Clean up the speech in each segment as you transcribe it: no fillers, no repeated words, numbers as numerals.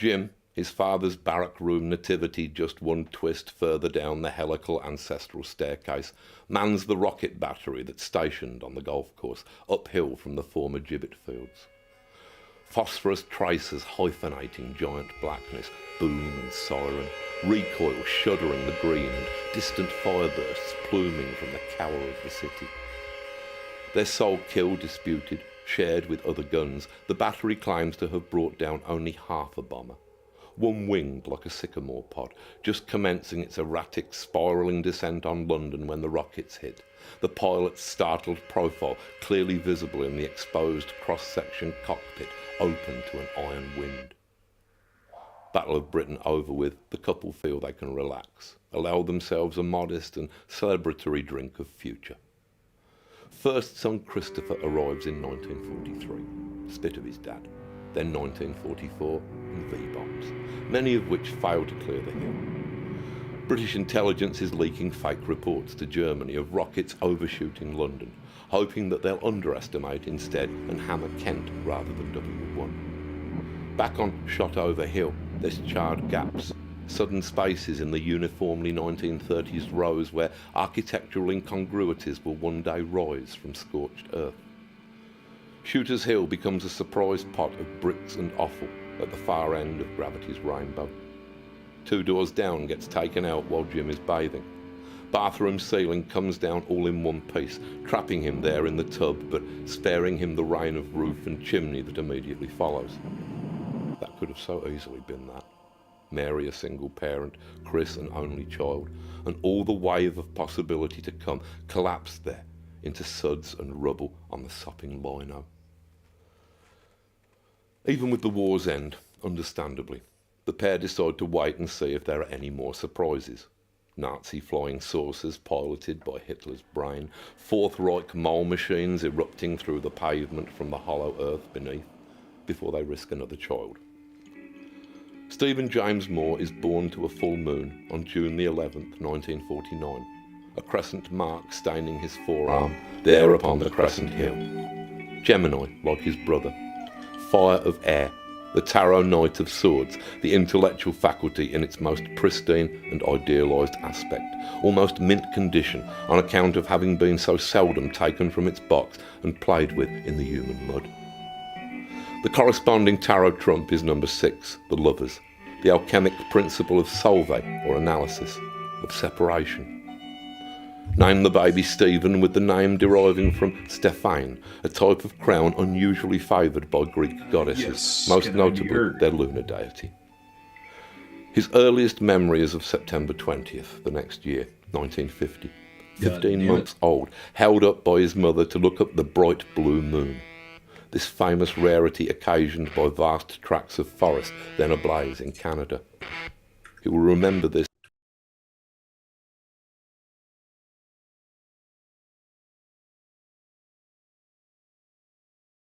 Jim, his father's barrack room nativity just one twist further down the helical ancestral staircase, mans the rocket battery that's stationed on the golf course, uphill from the former gibbet fields. Phosphorus tracers hyphenating giant blackness, boom and siren, recoil shuddering the green and distant firebursts pluming from the cower of the city. Their sole kill disputed, shared with other guns, the battery claims to have brought down only half a bomber. One winged like a sycamore pod, just commencing its erratic, spiralling descent on London when the rockets hit, the pilot's startled profile clearly visible in the exposed cross-section cockpit open to an iron wind. Battle of Britain over with, the couple feel they can relax, allow themselves a modest and celebratory drink of future. First son Christopher arrives in 1943, spit of his dad, then 1944 and V-bombs, many of which fail to clear the hill. British intelligence is leaking fake reports to Germany of rockets overshooting London, hoping that they'll underestimate instead and hammer Kent rather than W1. Back on Shot Over Hill, there's charred gaps, sudden spaces in the uniformly 1930s rows where architectural incongruities will one day rise from scorched earth. Shooter's Hill becomes a surprise pot of bricks and offal at the far end of gravity's rainbow. 2 doors down gets taken out while Jim is bathing. Bathroom ceiling comes down all in one piece, trapping him there in the tub but sparing him the rain of roof and chimney that immediately follows. That could have so easily been that. Mary a single parent, Chris an only child, and all the wave of possibility to come collapsed there into suds and rubble on the sopping lino. Even with the war's end, understandably, the pair decide to wait and see if there are any more surprises. Nazi flying saucers piloted by Hitler's brain, Fourth Reich mole machines erupting through the pavement from the hollow earth beneath, before they risk another child. Stephen James Moore is born to a full moon on June the 11th, 1949, a crescent mark staining his forearm there upon the crescent hill. Gemini, like his brother. Fire of air, the tarot knight of swords, the intellectual faculty in its most pristine and idealised aspect, almost mint condition on account of having been so seldom taken from its box and played with in the human mud. The corresponding tarot trump is number 6, the Lovers, the alchemic principle of solve, or analysis, of separation. Name the baby Stephen with the name deriving from Stephane, a type of crown unusually favoured by Greek goddesses, most notably their lunar deity. His earliest memory is of September 20th, the next year, 1950, 15 months old, held up by his mother to look up the bright blue moon. This famous rarity occasioned by vast tracts of forest then ablaze in Canada. He will remember this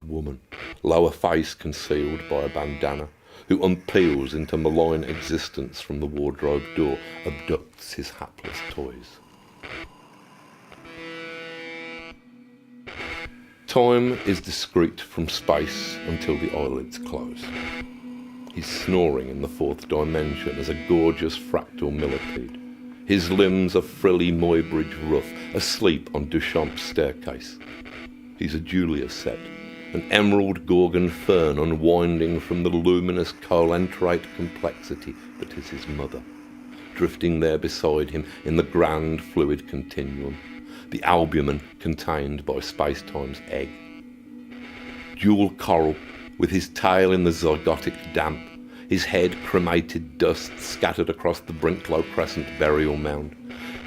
woman, lower face concealed by a bandana, who unpeels into malign existence from the wardrobe door, abducts his hapless toys. Time is discrete from space until the eyelids close. He's snoring in the 4th dimension as a gorgeous fractal millipede. His limbs are frilly Muybridge rough, asleep on Duchamp's staircase. He's a Julia set, an emerald gorgon fern unwinding from the luminous colentrate complexity that is his mother, drifting there beside him in the grand fluid continuum, the albumen contained by space-time's egg. Jewel coral, with his tail in the zygotic damp, his head cremated dust scattered across the Brinklow Crescent burial mound.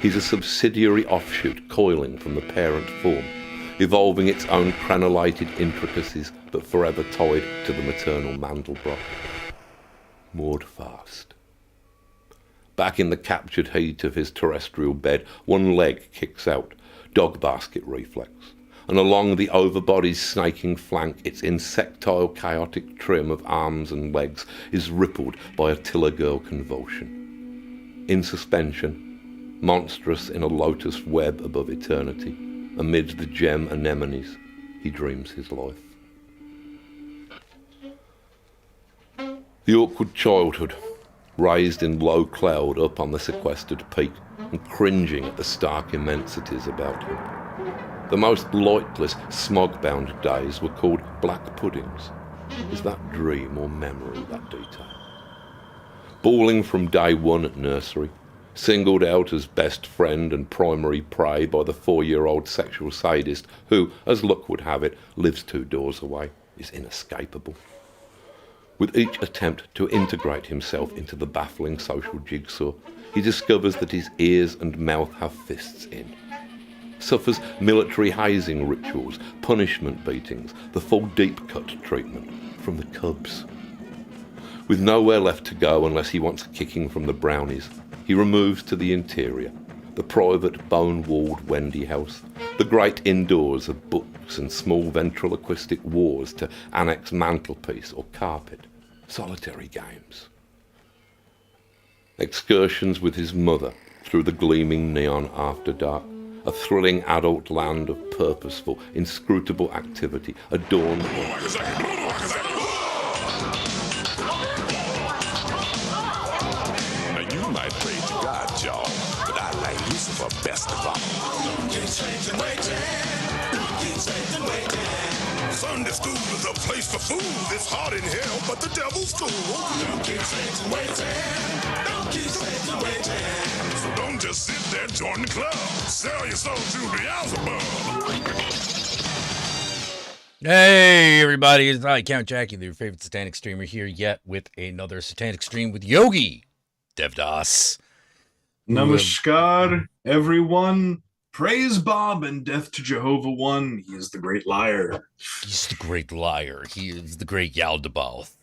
He's a subsidiary offshoot coiling from the parent form, evolving its own crenellated intricacies, but forever tied to the maternal Mandelbrot. Moored fast. Back in the captured heat of his terrestrial bed, one leg kicks out, dog basket reflex, and along the overbody's snaking flank, its insectile chaotic trim of arms and legs is rippled by a Tiller Girl convulsion. In suspension, monstrous in a lotus web above eternity, amid the gem anemones, he dreams his life. The awkward childhood, raised in low cloud up on the sequestered peak and cringing at the stark immensities about him. The most lightless, smog-bound days were called black puddings. Is that dream or memory, that detail? Bawling from day one at nursery, singled out as best friend and primary prey by the 4-year-old sexual sadist who, as luck would have it, lives 2 doors away, is inescapable. With each attempt to integrate himself into the baffling social jigsaw, he discovers that his ears and mouth have fists in. Suffers military hazing rituals, punishment beatings, the full deep cut treatment from the Cubs. With nowhere left to go unless he wants a kicking from the Brownies, he removes to the interior, the private bone-walled Wendy house, the great indoors of books and small ventriloquistic wars to annex mantelpiece or carpet, solitary games. Excursions with his mother through the gleaming neon after dark, a thrilling adult land of purposeful, inscrutable activity adorned You might pray to God, y'all, but I like Lucifer best of all. Sunday school is a place for fools. It's hot in hell, but the devil's cool. Don't keep Satan waiting. Don't keep Satan waiting. So don't just sit there, join the club. Sell your soul to Beelzebub. Hey everybody, it's I, Count Jackie, your favorite satanic streamer, here yet with another satanic stream with Yogi Devdas. Namaskar, everyone. Praise Bob and death to Jehovah One. He is the great liar. He's the great liar. He is the great Yaldabaoth.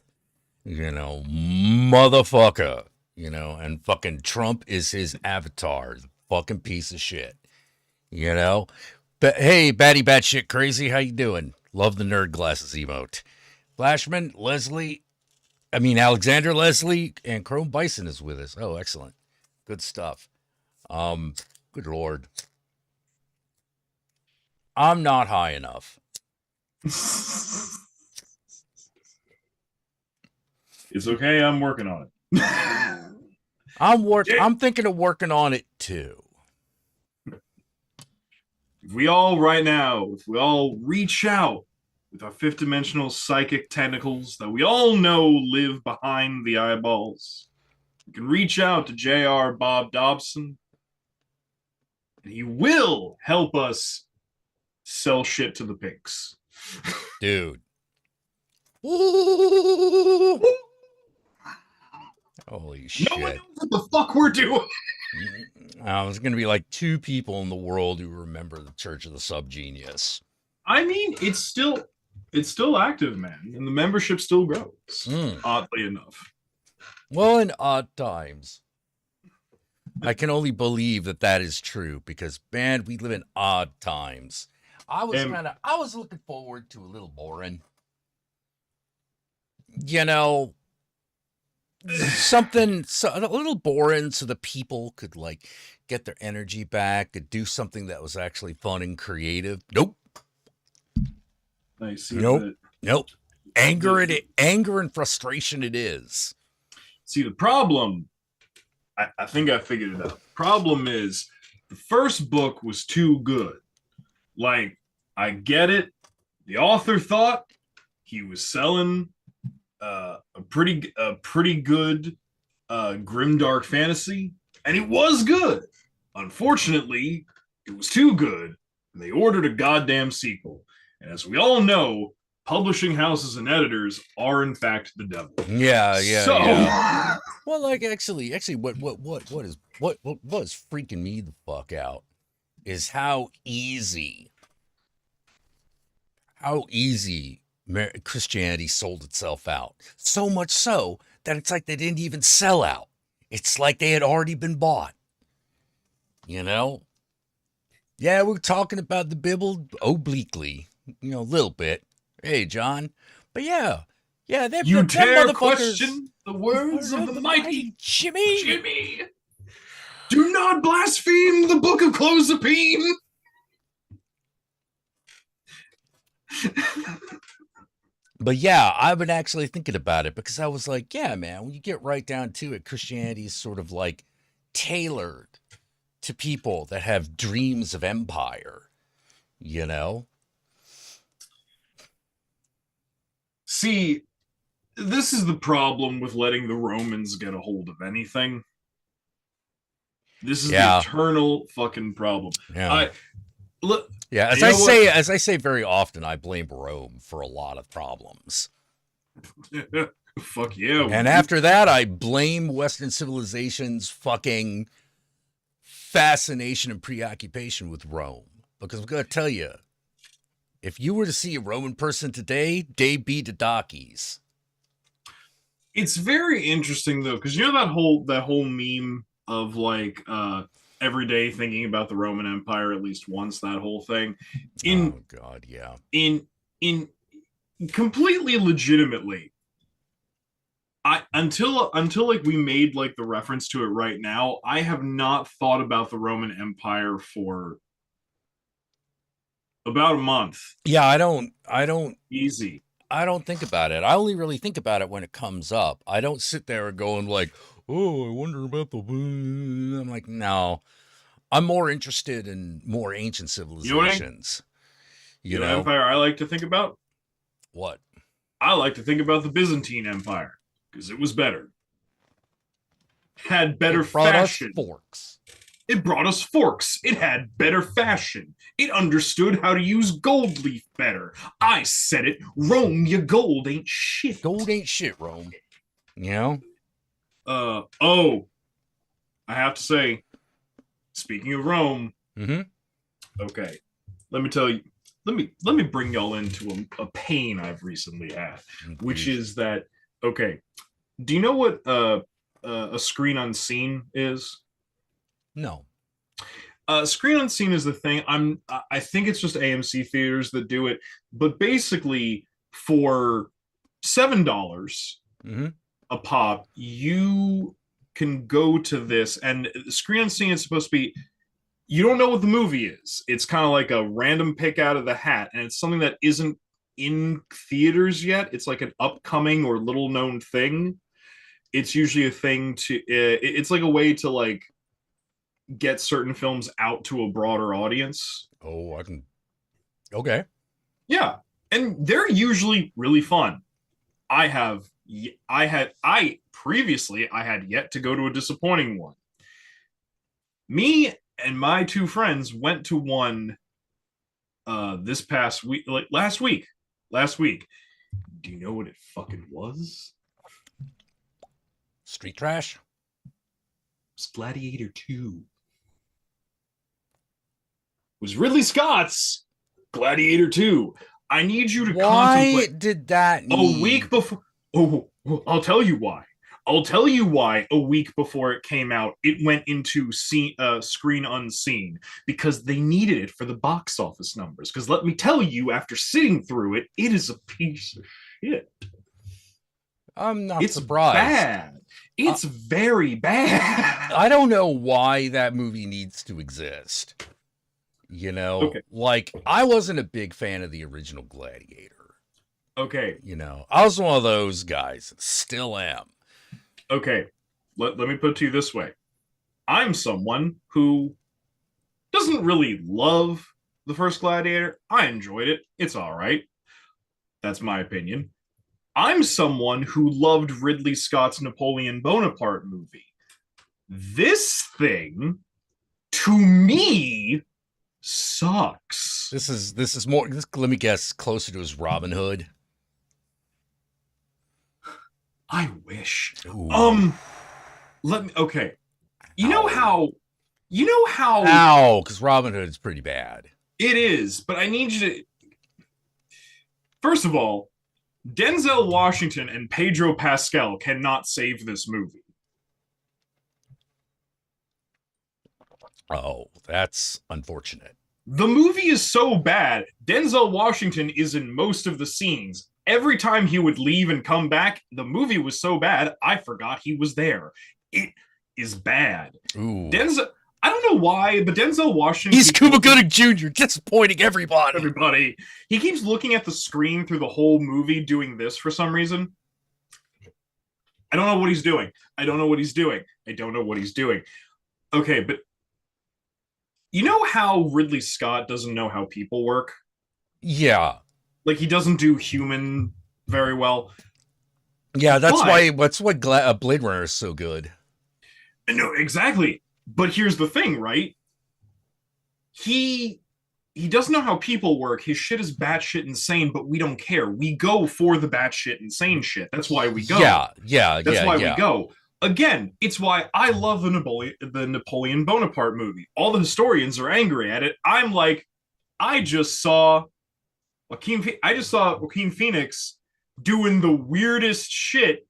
Motherfucker. And fucking Trump is his avatar. Fucking piece of shit. But hey, Batty Batshit Crazy, how you doing? Love the nerd glasses emote. Flashman, Alexander Leslie, and Chrome Bison is with us. Oh, excellent. Good stuff. Good Lord. I'm not high enough. It's okay, I'm working on it. I'm thinking of working on it too. If we all reach out with our fifth dimensional psychic tentacles that we all know live behind the eyeballs, we can reach out to J.R. Bob Dobson, and he will help us sell shit to the pinks. Dude. Holy shit. No one knows what the fuck we're doing. There's going to be like 2 people in the world who remember the Church of the Subgenius. I mean, it's still active, man, and the membership still grows, oddly enough. Well, in odd times. I can only believe that is true because, man, we live in odd times. I was looking forward to a little boring. Something a little boring so the people could like get their energy back, could do something that was actually fun and creative. Nope. Nice. Nope. Anger and frustration it is. See, the problem, I think I figured it out. The problem is the first book was too good. Like, I get it. The author thought he was selling a pretty good grimdark fantasy, and it was good. Unfortunately, it was too good, and they ordered a goddamn sequel. And as we all know, publishing houses and editors are in fact the devil. Yeah. So, yeah. Well, like actually, what was freaking me the fuck out is how easy Christianity sold itself out. So much so that it's like they didn't even sell out. It's like they had already been bought. Yeah, we're talking about the Bible obliquely, a little bit. Hey, John. But yeah, you dare question the words of the mighty Jimmy. Do not blaspheme the book of Clozapine. But yeah, I've been actually thinking about it because I was like, yeah, man, when you get right down to it, Christianity is sort of like tailored to people that have dreams of empire, you know? See, this is the problem with letting the Romans get a hold of anything. This is the eternal fucking problem. Yeah. Look. Yeah, as I say very often, I blame Rome for a lot of problems. Fuck yeah. And after that, I blame Western civilization's fucking fascination and preoccupation with Rome. Because I'm going to tell you, if you were to see a Roman person today, they'd be the Dockies. It's very interesting though, because you know that whole meme of like every day thinking about the Roman Empire at least once, that whole thing. Oh God, yeah. In completely legitimately, until like we made like the reference to it right now, I have not thought about the Roman Empire for about a month. Yeah, I don't easy. I don't think about it. I only really think about it when it comes up. I don't sit there and going like, oh, I wonder about the. I'm like, no. I'm more interested in more ancient civilizations. You know empire I like to think about? What? I like to think about the Byzantine Empire because it was better. Had better fashion. Us forks. It brought us forks. It had better fashion. It understood how to use gold leaf better. I said it. Rome, your gold ain't shit. Gold ain't shit, Rome. You know? I have to say, speaking of Rome, okay, let me tell you, let me bring y'all into a pain I've recently had, which is that, okay, do you know what a screen unseen is? No. Screen unseen is the thing. I think it's just AMC theaters that do it, but basically for $7 a pop, you can go to this, and screen unseen is supposed to be, you don't know what the movie is. It's kind of like a random pick out of the hat, and it's something that isn't in theaters yet. It's like an upcoming or little known thing. It's usually a thing to it's like a way to like get certain films out to a broader audience. Oh, I can. Okay. Yeah, and they're usually really fun. I had yet to go to a disappointing one. Me and my two friends went to one this past week, like last week. Do you know what it fucking was? Street trash? It's Gladiator 2. It was Ridley Scott's Gladiator 2. I need you to contemplate. Why did that a week before? Oh, I'll tell you why. A week before it came out, it went into screen unseen because they needed it for the box office numbers. Because let me tell you, after sitting through it, it is a piece of shit. I'm not surprised. Bad. It's very bad. I don't know why that movie needs to exist. You know, okay. Like, I wasn't a big fan of the original Gladiator. Okay. You know, I was one of those guys, still am. Okay, let me put it to you this way. I'm someone who doesn't really love the first Gladiator. I enjoyed it. It's all right. That's my opinion. I'm someone who loved Ridley Scott's Napoleon Bonaparte movie. This thing, to me, sucks. This is more, let me guess, closer to his Robin Hood. I wish. Ooh. Let me. Okay. You know how? Ow, because Robin Hood is pretty bad. It is, but I need you to. First of all, Denzel Washington and Pedro Pascal cannot save this movie. Oh, that's unfortunate. The movie is so bad. Denzel Washington is in most of the scenes. Every time he would leave and come back, the movie was so bad, I forgot he was there. It is bad. Ooh. I don't know why, but Denzel Washington. He's Cuba Gooding Jr., disappointing everybody. Everybody. He keeps looking at the screen through the whole movie doing this for some reason. I don't know what he's doing. I don't know what he's doing. I don't know what he's doing. Okay, but you know how Ridley Scott doesn't know how people work? Yeah. Like, he doesn't do human very well. Yeah, that's why Blade Runner is so good. No, exactly. But here's the thing, right? He doesn't know how people work. His shit is batshit insane, but we don't care. We go for the batshit insane shit. That's why we go. That's why we go. Again, it's why I love the Napoleon Bonaparte movie. All the historians are angry at it. I'm like, I just saw Joaquin Phoenix doing the weirdest shit,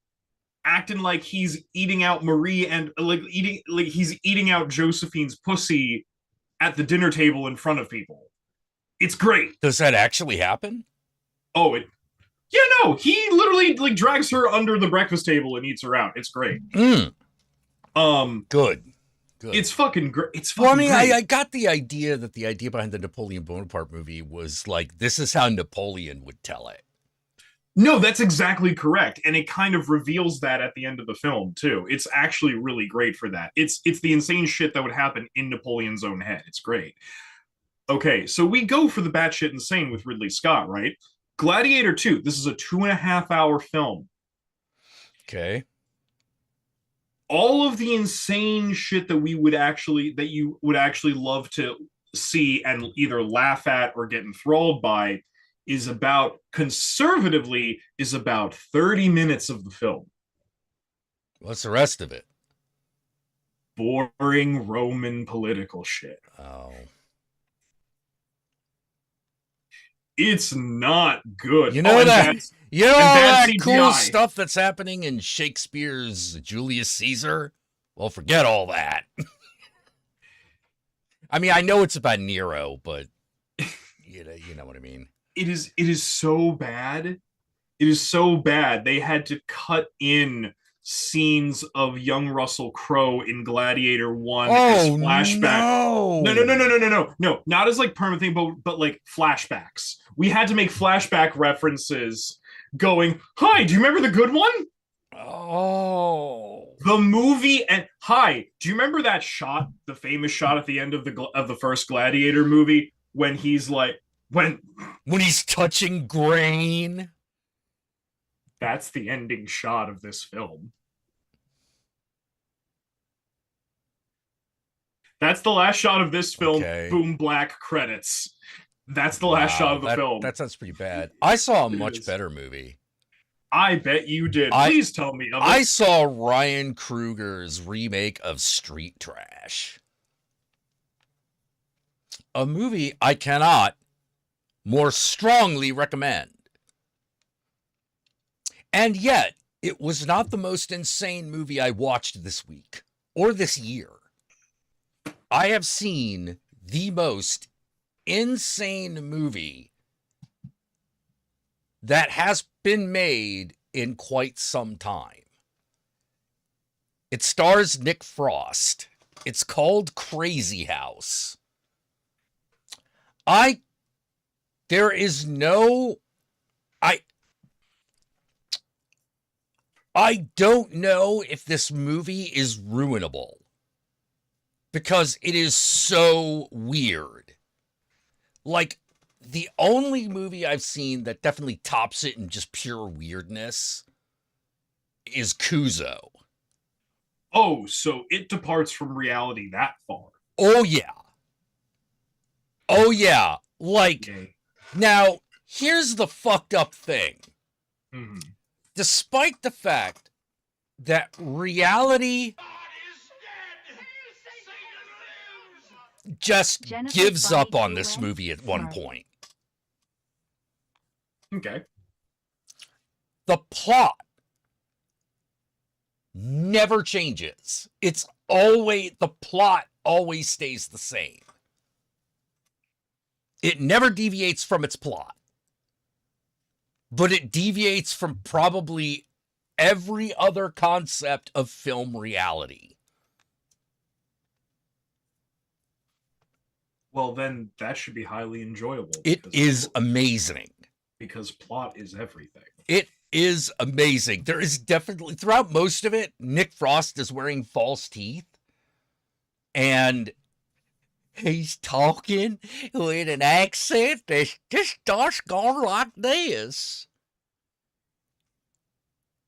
acting like he's eating out Marie and he's eating out Josephine's pussy at the dinner table in front of people. It's great. Does that actually happen? Oh, he literally like drags her under the breakfast table and eats her out. It's great. Good. It's fucking great. Great. I got the idea behind the Napoleon Bonaparte movie was like, this is how Napoleon would tell it. No, that's exactly correct. And it kind of reveals that at the end of the film, too. It's actually really great for that. It's the insane shit that would happen in Napoleon's own head. It's great. Okay, so we go for the batshit insane with Ridley Scott, right? Gladiator 2, this is a 2.5-hour film. Okay. All of the insane shit that you would actually love to see and either laugh at or get enthralled by is about 30 minutes of the film. What's the rest of it? Boring Roman political shit. Oh. It's not good. You know all that CGI. cool stuff that's happening in Shakespeare's Julius Caesar? Well, forget all that. I mean, I know it's about Nero, but you know what I mean. It is so bad. It is so bad. They had to cut in scenes of young Russell Crowe in Gladiator 1 as flashback. No, not as like permanent thing, but like flashbacks. We had to make flashback references going, hi, do you remember the good one? Oh. The movie and hi, do you remember that shot, the famous shot at the end of the first Gladiator movie when he's like when he's touching grain? That's the ending shot of this film. That's the last shot of this film. Okay. Boom, black credits. That's the last shot of the film. That sounds pretty bad. I saw a much better movie. I bet you did. Please tell me. I saw Ryan Coogler's remake of Street Trash. A movie I cannot more strongly recommend. And yet, it was not the most insane movie I watched this week or this year. I have seen the most insane movie that has been made in quite some time. It stars Nick Frost. It's called Crazy House. I don't know if this movie is ruinable because it is so weird. Like, the only movie I've seen that definitely tops it in just pure weirdness is Kuzo. Oh, so it departs from reality that far. Oh, yeah. Oh, yeah. Like, now, here's the fucked up thing. Mm-hmm. Despite the fact that reality just gives up on this movie at one point. Okay. The plot never changes. The plot always stays the same. It never deviates from its plot. But it deviates from probably every other concept of film reality. Well, then that should be highly enjoyable. It is amazing. Because plot is everything. It is amazing. There is definitely, throughout most of it, Nick Frost is wearing false teeth. And he's talking with an accent that's just starts going like this.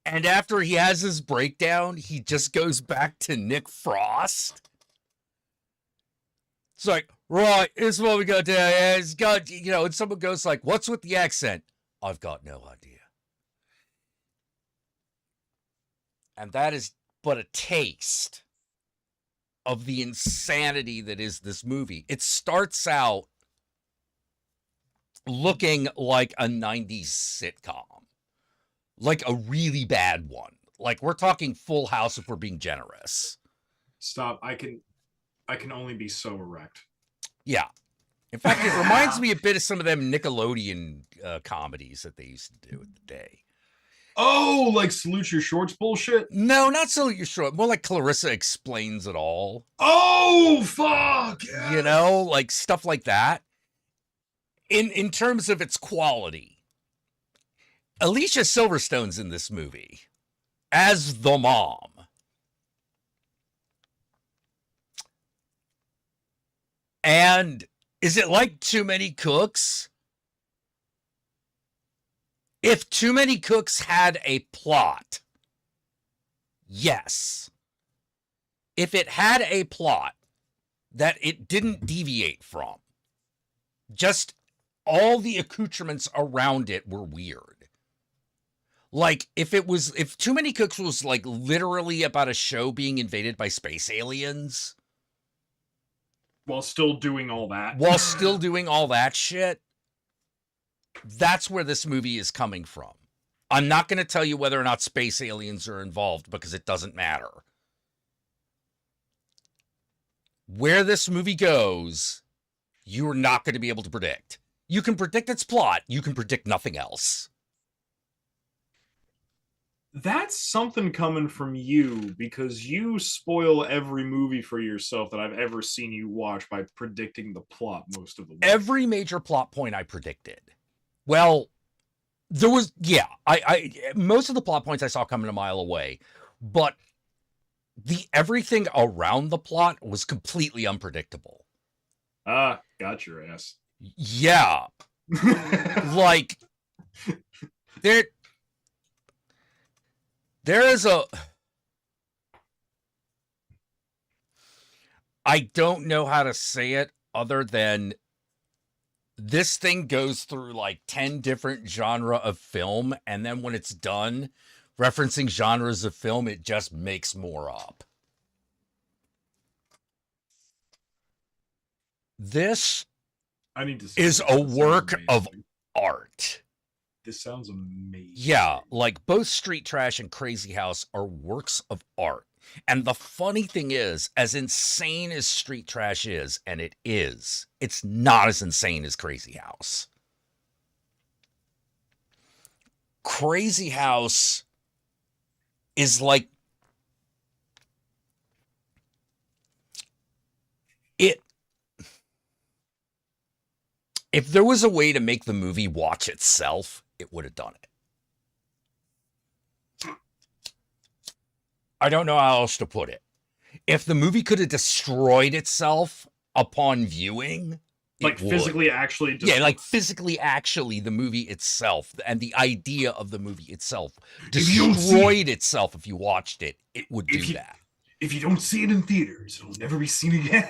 And after he has his breakdown, he just goes back to Nick Frost. It's like, right, this is what we got to do. It's got, you know, and someone goes like, what's with the accent? I've got no idea. And that is but a taste of the insanity that is this movie. It starts out looking like a 90s sitcom. Like a really bad one. Like we're talking Full House if we're being generous. Stop. I can only be so erect. Yeah. In fact, it reminds me a bit of some of them Nickelodeon comedies that they used to do in the day. Oh, like Salute Your Shorts bullshit? No, not Salute Your Shorts. More like Clarissa Explains It All. Oh, fuck! Yeah. You know, like stuff like that. In terms of its quality, Alicia Silverstone's in this movie as the mom. And is it like Too Many Cooks? If Too Many Cooks had a plot, yes. If it had a plot that it didn't deviate from, just all the accoutrements around it were weird. Like if Too Many Cooks was like literally about a show being invaded by space aliens. While still doing all that. While still doing all that shit. That's where this movie is coming from. I'm not going to tell you whether or not space aliens are involved because it doesn't matter. Where this movie goes, you're not going to be able to predict. You can predict its plot. You can predict nothing else. That's something coming from you because you spoil every movie for yourself that I've ever seen you watch by predicting the plot most of the way. Every major plot point I predicted. Well, there was, yeah, I most of the plot points I saw coming a mile away, but everything around the plot was completely unpredictable. Ah, got your ass. Yeah. Like, there is I don't know how to say it other than this thing goes through like 10 different genre of film, and then when it's done referencing genres of film, it just makes more up. This is a work of art. This sounds amazing. Yeah, like both Street Trash and Crazy House are works of art. And the funny thing is, as insane as Street Trash is, and it is, it's not as insane as Crazy House. Crazy House is like it. If there was a way to make the movie watch itself, it would have done it. I don't know how else to put it. If the movie could have destroyed itself upon viewing, like physically actually yeah, like physically actually the movie itself and the idea of the movie itself destroyed itself. If you watched it, it would do that. If you don't see it in theaters, it'll never be seen again.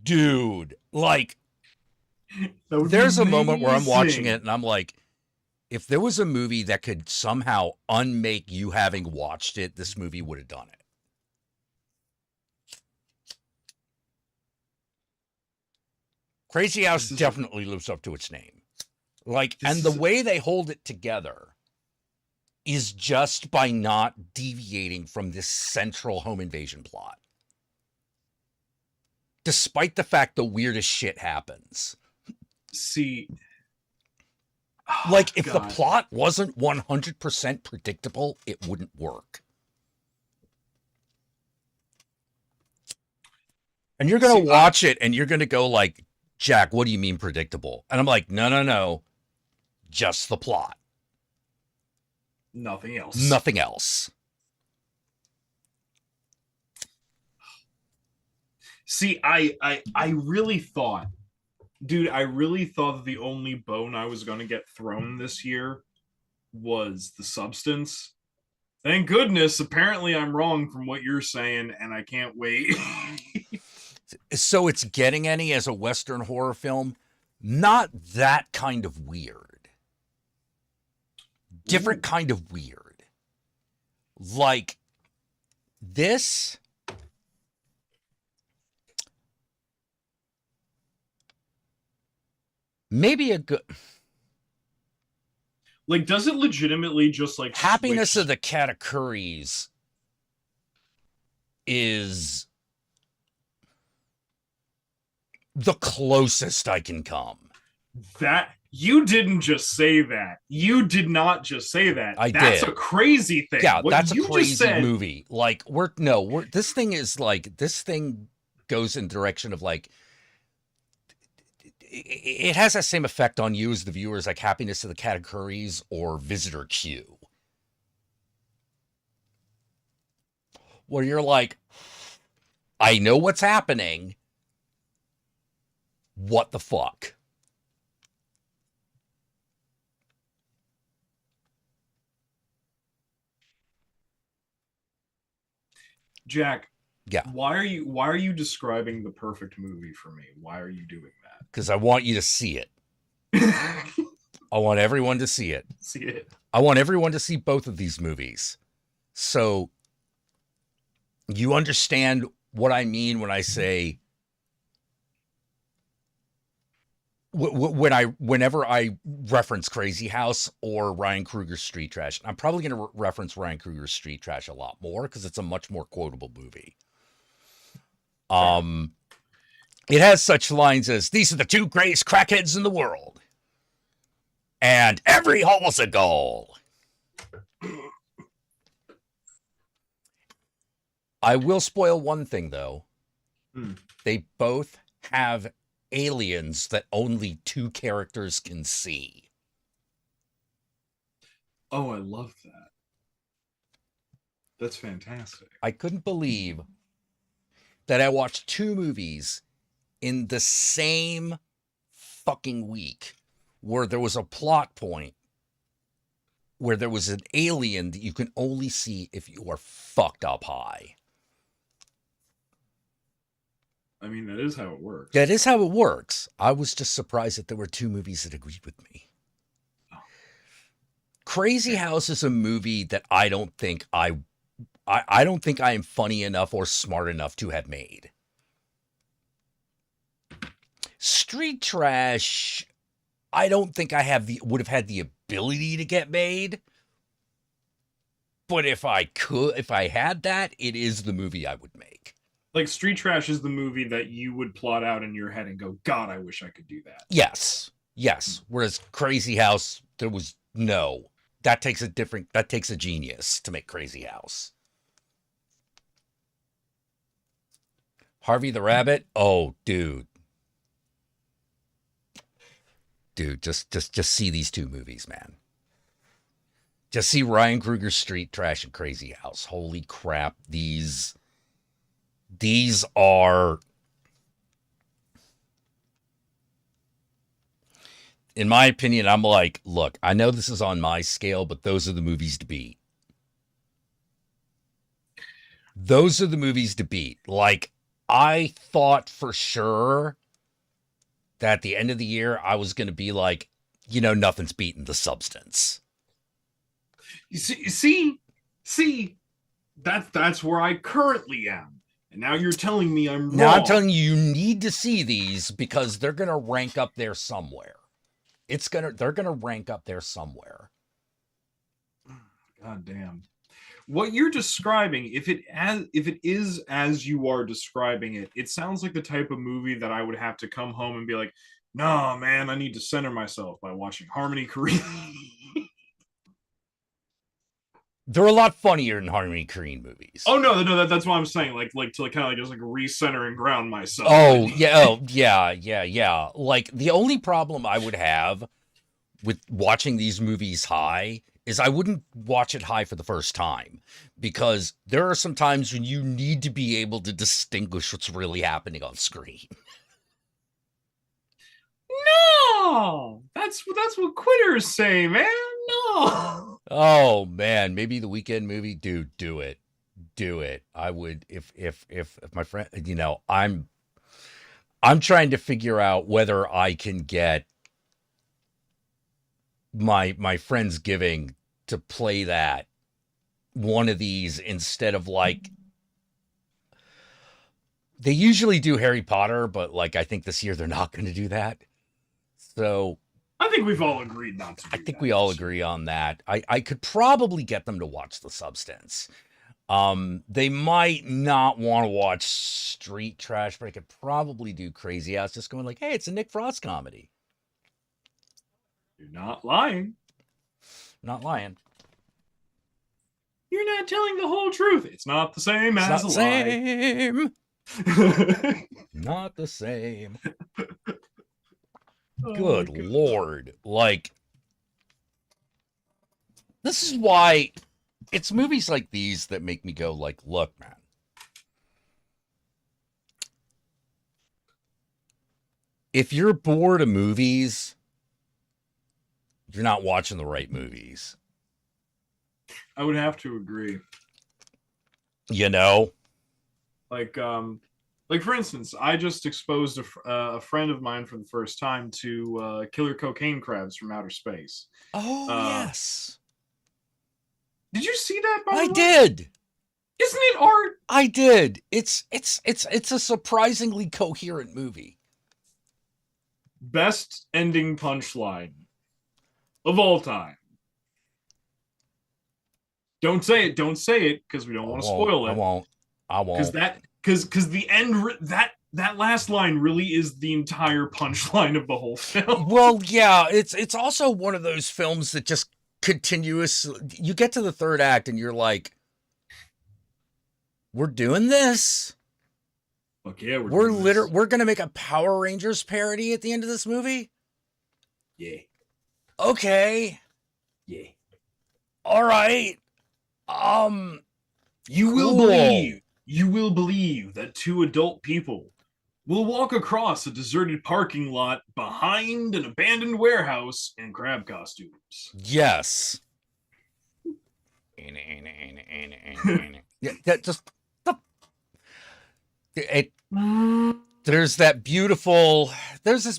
Dude, like there's a moment where I'm watching it and I'm like, if there was a movie that could somehow unmake you having watched it, this movie would have done it. Crazy House definitely lives up to its name. Like, and the way they hold it together is just by not deviating from this central home invasion plot. Despite the fact the weirdest shit happens. See, like, if the plot wasn't 100% predictable, it wouldn't work. And you're going to watch it and you're going to go like, Jack, what do you mean predictable? And I'm like, no, just the plot. Nothing else. Nothing else. See, I really thought, dude, I really thought that the only bone I was going to get thrown this year was the substance. Thank goodness. Apparently, I'm wrong from what you're saying, and I can't wait. So it's getting any as a Western horror film? Not that kind of weird. Different kind of weird. Like this. Maybe a good. Like, does it legitimately just like Happiness switch? of the Katakuris is the closest I can come. That you didn't just say that. You did not just say that. That's did. A crazy thing. Yeah, what that's a you crazy just said, movie. Like this thing goes in the direction of like it has that same effect on you as the viewer as like Happiness of the Katakuris or Visitor Q. Where you're like, I know what's happening. What the fuck? Jack. Yeah. Why are you describing the perfect movie for me? Why are you doing that? Because I want you to see it. I want everyone to see it. See it. I want everyone to see both of these movies. So you understand what I mean when I say whenever I reference Crazy House or Ryan Coogler's Street Trash. I'm probably going to reference Ryan Coogler's Street Trash a lot more because it's a much more quotable movie. It has such lines as, "These are the two greatest crackheads in the world," and "Every hole's a goal." I will spoil one thing, though. They both have aliens that only two characters can see. Oh, I love that. That's fantastic. I couldn't believe that I watched two movies in the same fucking week where there was a plot point where there was an alien that you can only see if you are fucked up high. I mean, that is how it works. That is how it works. I was just surprised that there were two movies that agreed with me. Oh. Crazy House is a movie that I don't think I am funny enough or smart enough to have made. Street Trash, I don't think would have had the ability to get made. But if I had that, it is the movie I would make. Like, Street Trash is the movie that you would plot out in your head and go, God, I wish I could do that. Yes. Whereas Crazy House, there was no. That takes a genius to make Crazy House. Harvey the Rabbit? Oh, dude. Just see these two movies, man. Just see Ryan Coogler's Street Trash and Crazy House. Holy crap. These are, in my opinion, I'm like, look, I know this is on my scale, but those are the movies to beat. Those are the movies to beat. Like, I thought for sure that at the end of the year, I was going to be like, nothing's beating The Substance. You see, that's where I currently am. And now you're telling me I'm wrong. Now I'm telling you need to see these because they're going to rank up there somewhere. They're going to rank up there somewhere. God damn. What you're describing, if it is as you are describing it, it sounds like the type of movie that I would have to come home and be like, "No, man, I need to center myself by watching Harmony Korine." They're a lot funnier than Harmony Korine movies. Oh no, that's what I'm saying. Like to kind of like just like recenter and ground myself. Yeah. Like the only problem I would have with watching these movies high is I wouldn't watch it high for the first time, because there are some times when you need to be able to distinguish what's really happening on screen. No, that's what quitters say, man. No. Oh man, maybe the weekend movie, dude, do it. I would, if my friend, I'm trying to figure out whether I can get my Friendsgiving to play that one of these instead of like, they usually do Harry Potter, but like I think this year they're not going to do that. So I think we've all agreed not to. I think we all agree on that. I could probably get them to watch The Substance. They might not want to watch Street Trash, but I could probably do Crazy House, just going like, hey, it's a Nick Frost comedy. You're not lying. Not lying. You're not telling the whole truth. It's not the same It's as not a the same. lie. Not the same. Oh, Good Lord. Like, this is why it's movies like these that make me go like, look, man. If you're bored of movies, you're not watching the right movies. I would have to agree. Like for instance, I just exposed a friend of mine for the first time to killer cocaine crabs from outer space. Oh, yes. Did you see that? By I the way? did. Isn't it art? I did. It's a surprisingly coherent movie. Best ending punchline of all time. Don't say it, because we don't want to spoil it. I won't. Because the end, that last line really is the entire punchline of the whole film. Well, yeah, it's also one of those films that just continuous. You get to the third act and you're like, we're doing this. Okay, we're gonna make a Power Rangers parody at the end of this movie. Yeah. Okay. Yeah. All right. You will believe that two adult people will walk across a deserted parking lot behind an abandoned warehouse in crab costumes. Yes. Yeah, that just there's this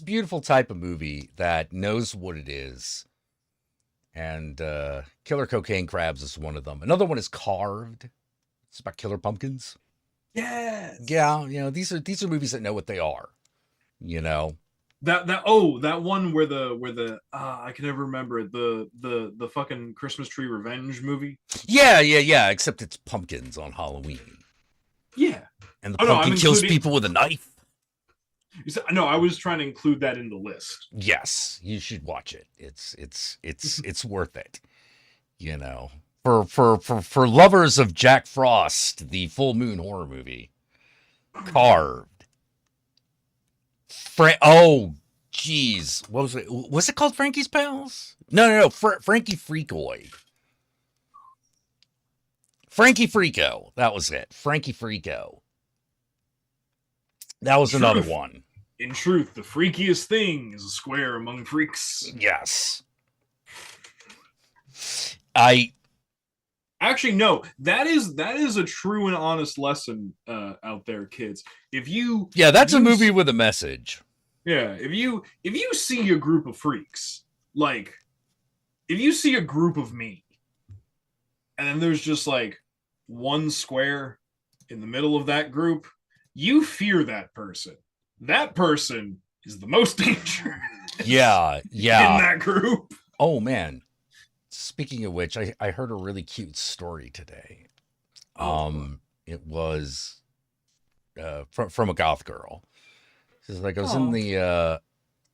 beautiful type of movie that knows what it is. And Killer Cocaine Crabs is one of them. Another one is Carved. It's about killer pumpkins. Yes. Yeah, these are movies that know what they are. That one where the I can never remember it, the fucking Christmas Tree Revenge movie. Yeah. Except it's pumpkins on Halloween. Yeah. And the pumpkin kills people with a knife. No, I was trying to include that in the list. Yes, you should watch it. It's worth it. For lovers of Jack Frost, the full moon horror movie, Carved. Oh, jeez, what was it? Was it called Frankie's Pals? No. Frankie Freakoid. Frankie Freako. That was it. Frankie Freako. That was another one. In truth, the freakiest thing is a square among freaks. Yes. Actually, no. That is a true and honest lesson out there, kids. That's a movie with a message. Yeah, if you see a group of freaks, like if you see a group of me, and then there's just like one square in the middle of that group, you fear that person. That person is the most dangerous. Yeah. In that group. Oh man. Speaking of which, I heard a really cute story today. It was from a goth girl. She's like, I was in the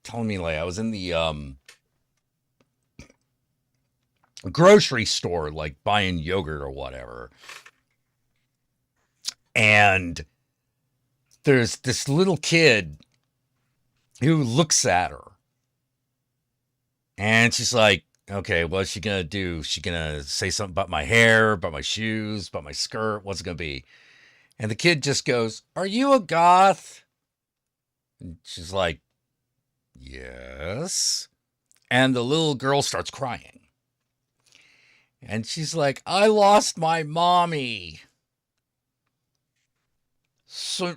telling me like I was in the a grocery store, like buying yogurt or whatever. And there's this little kid who looks at her. And she's like, okay, what's she going to do? She going to say something about my hair, about my shoes, about my skirt? What's it going to be? And the kid just goes, are you a goth? And she's like, yes. And the little girl starts crying. And she's like, I lost my mommy. So,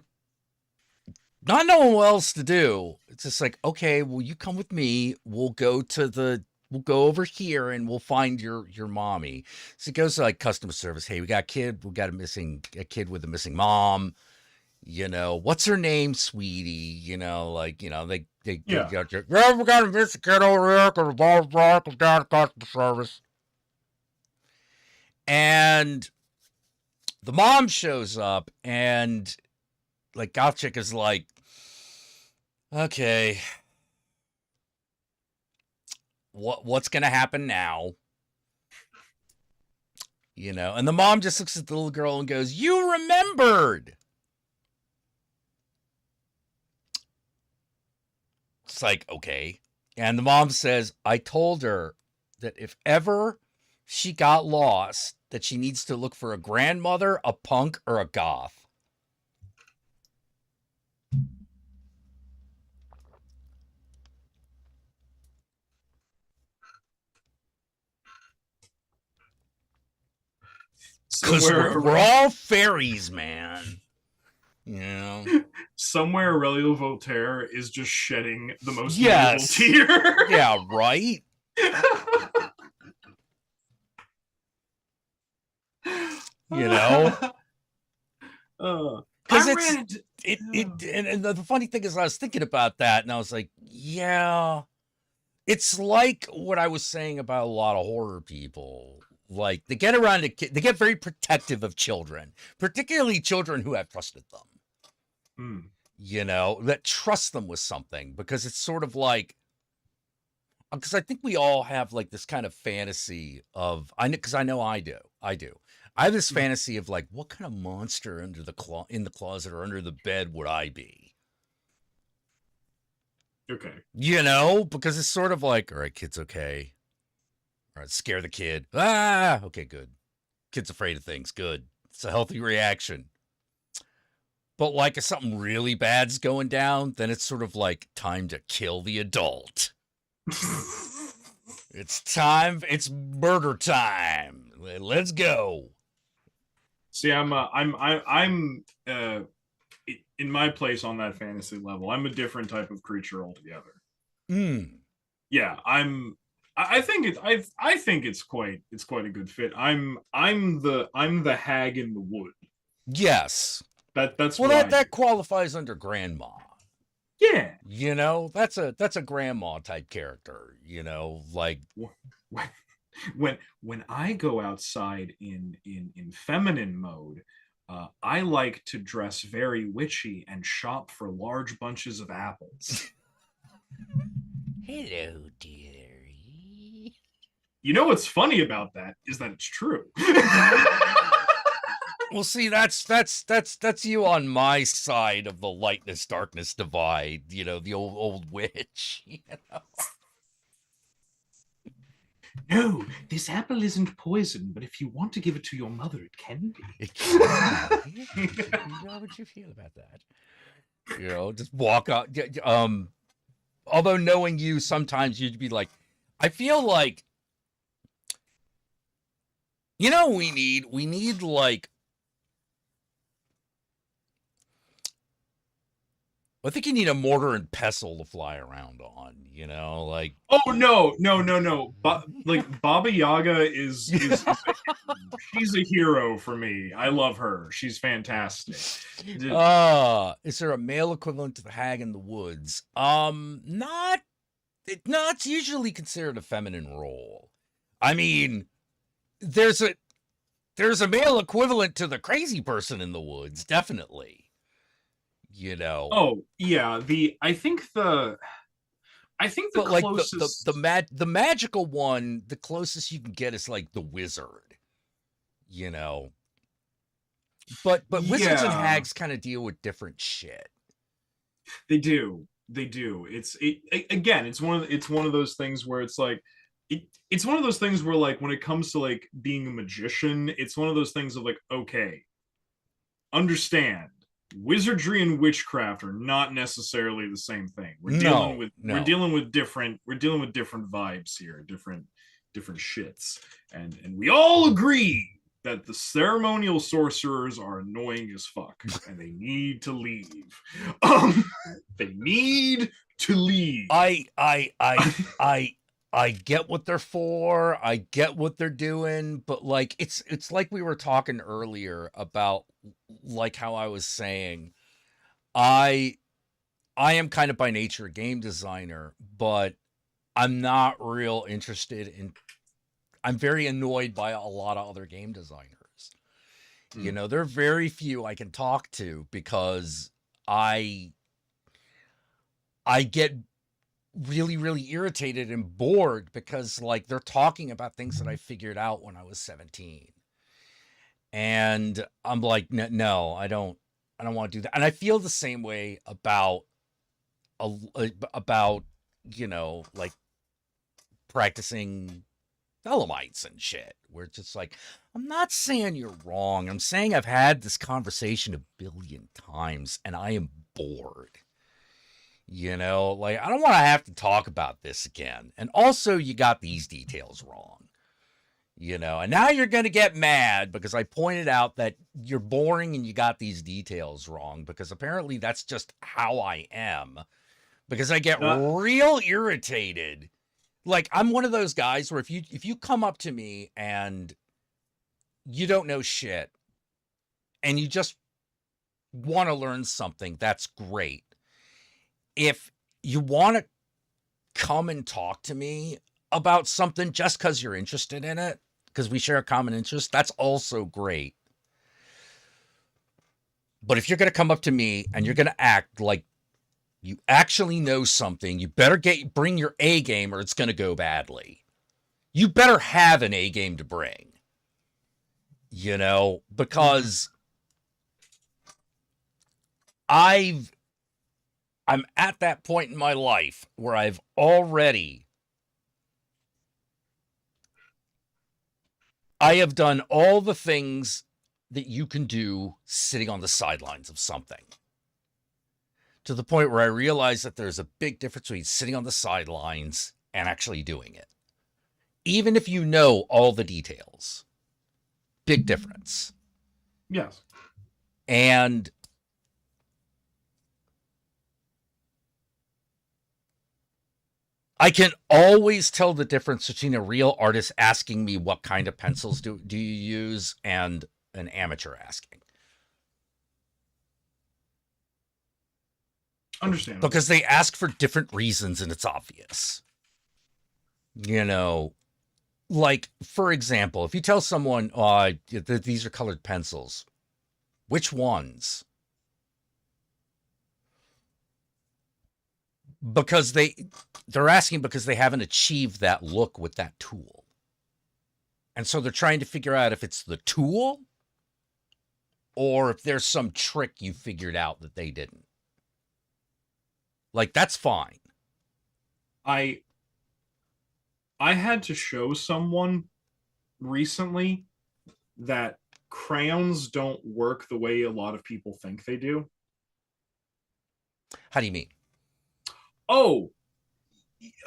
not knowing what else to do, it's just like, okay, well, you come with me. We'll go over here and we'll find your mommy. So it goes to like customer service. Hey, we got a kid with a missing mom. You know, what's her name, sweetie? You know, like, you know, they Yeah. got your, yeah, we got a missing kid over here because the ball is down at customer service. And the mom shows up and like Goth Chick is like, okay, what's gonna happen now? You know, and the mom just looks at the little girl and goes, you remembered. It's like, okay. And the mom says, I told her that if ever she got lost, that she needs to look for a grandmother, a punk, or a goth. Because we're all fairies, man. You know? Somewhere Aurelio Voltaire is just shedding the most Yes. beautiful tear. Yeah, right? You know? Because and the funny thing is, I was thinking about that, and I was like, yeah, it's like what I was saying about a lot of horror people. Like, they get around they get very protective of children, particularly children who have trusted them. You know, that trust them with something, because it's sort of like, because I think we all have like this kind of fantasy of, because I know I do. I have this fantasy of like, what kind of monster in the closet or under the bed would I be? Okay. You know, because it's sort of like, all right, kid's okay. All right, scare the kid. Ah, okay, good. Kid's afraid of things. Good. It's a healthy reaction. But like if something really bad's going down, then it's sort of like time to kill the adult. It's murder time. Let's go. See, I'm in my place on that fantasy level. I'm a different type of creature altogether. Yeah, I think it's quite a good fit. I'm the hag in the wood. Yes. That's well, that qualifies under grandma. Yeah. You know, that's a grandma type character, you know, like when I go outside in feminine mode, I like to dress very witchy and shop for large bunches of apples. Hello, dearie. You know what's funny about that is that it's true. Well, see, that's you on my side of the lightness darkness divide. You know, the old witch. You know? No, this apple isn't poison, but if you want to give it to your mother, it can be. It can be. How would you feel about that? You know, just walk out. Although knowing you, sometimes you'd be like, I feel like, you know, we need like, I think you need a mortar and pestle to fly around on, you know, like. Oh no! Like Baba Yaga is she's a hero for me. I love her. She's fantastic. Is there a male equivalent to the hag in the woods? It's usually considered a feminine role. I mean, there's a male equivalent to the crazy person in the woods, definitely. You know. Oh yeah, I think I think the But like closest the magical one, the closest you can get is like the wizard, you know. But wizards and yeah, hags kind of deal with different shit. they do. They do. Again, it's one of those things where it's like it's one of those things where like when it comes to like being a magician, it's one of those things of like, okay, understand, wizardry and witchcraft are not necessarily the same thing. No, We're no. dealing with different vibes here, different shits. And we all agree that the ceremonial sorcerers are annoying as fuck and they need to leave. Um they need to leave. I I get what they're for. I get what they're doing, but like it's like we were talking earlier about like how I was saying I I am kind of by nature a game designer, but I'm not real interested in I'm very annoyed by a lot of other game designers. You know, there are very few I can talk to because I I get really really irritated and bored because like they're talking about things that I figured out when I was 17. And I'm like, no, I don't want to do that. And I feel the same way about, you know, like practicing Thelemites and shit, where it's just like, I'm not saying you're wrong. I'm saying I've had this conversation a billion times and I am bored. You know, like I don't want to have to talk about this again. And also, you got these details wrong. You know, and now you're going to get mad because I pointed out that you're boring and you got these details wrong because apparently that's just how I am. Because I get real irritated. Like I'm one of those guys where if you come up to me and you don't know shit and you just want to learn something, that's great. If you want to come and talk to me about something just because you're interested in it, because we share a common interest, that's also great. But if you're going to come up to me and you're going to act like you actually know something, you better bring your A game or it's going to go badly. You better have an A game to bring, you know, because I'm at that point in my life where I have done all the things that you can do sitting on the sidelines of something. To the point where I realize that there's a big difference between sitting on the sidelines and actually doing it. Even if you know all the details. Big difference. Yes. And I can always tell the difference between a real artist asking me what kind of pencils do you use and an amateur asking. Understandable. Because they ask for different reasons and it's obvious. You know, like, for example, if you tell someone, these are colored pencils, which ones? Because they're asking because they haven't achieved that look with that tool. And so they're trying to figure out if it's the tool or if there's some trick you figured out that they didn't. Like, that's fine. I had to show someone recently that crayons don't work the way a lot of people think they do. How do you mean? Oh,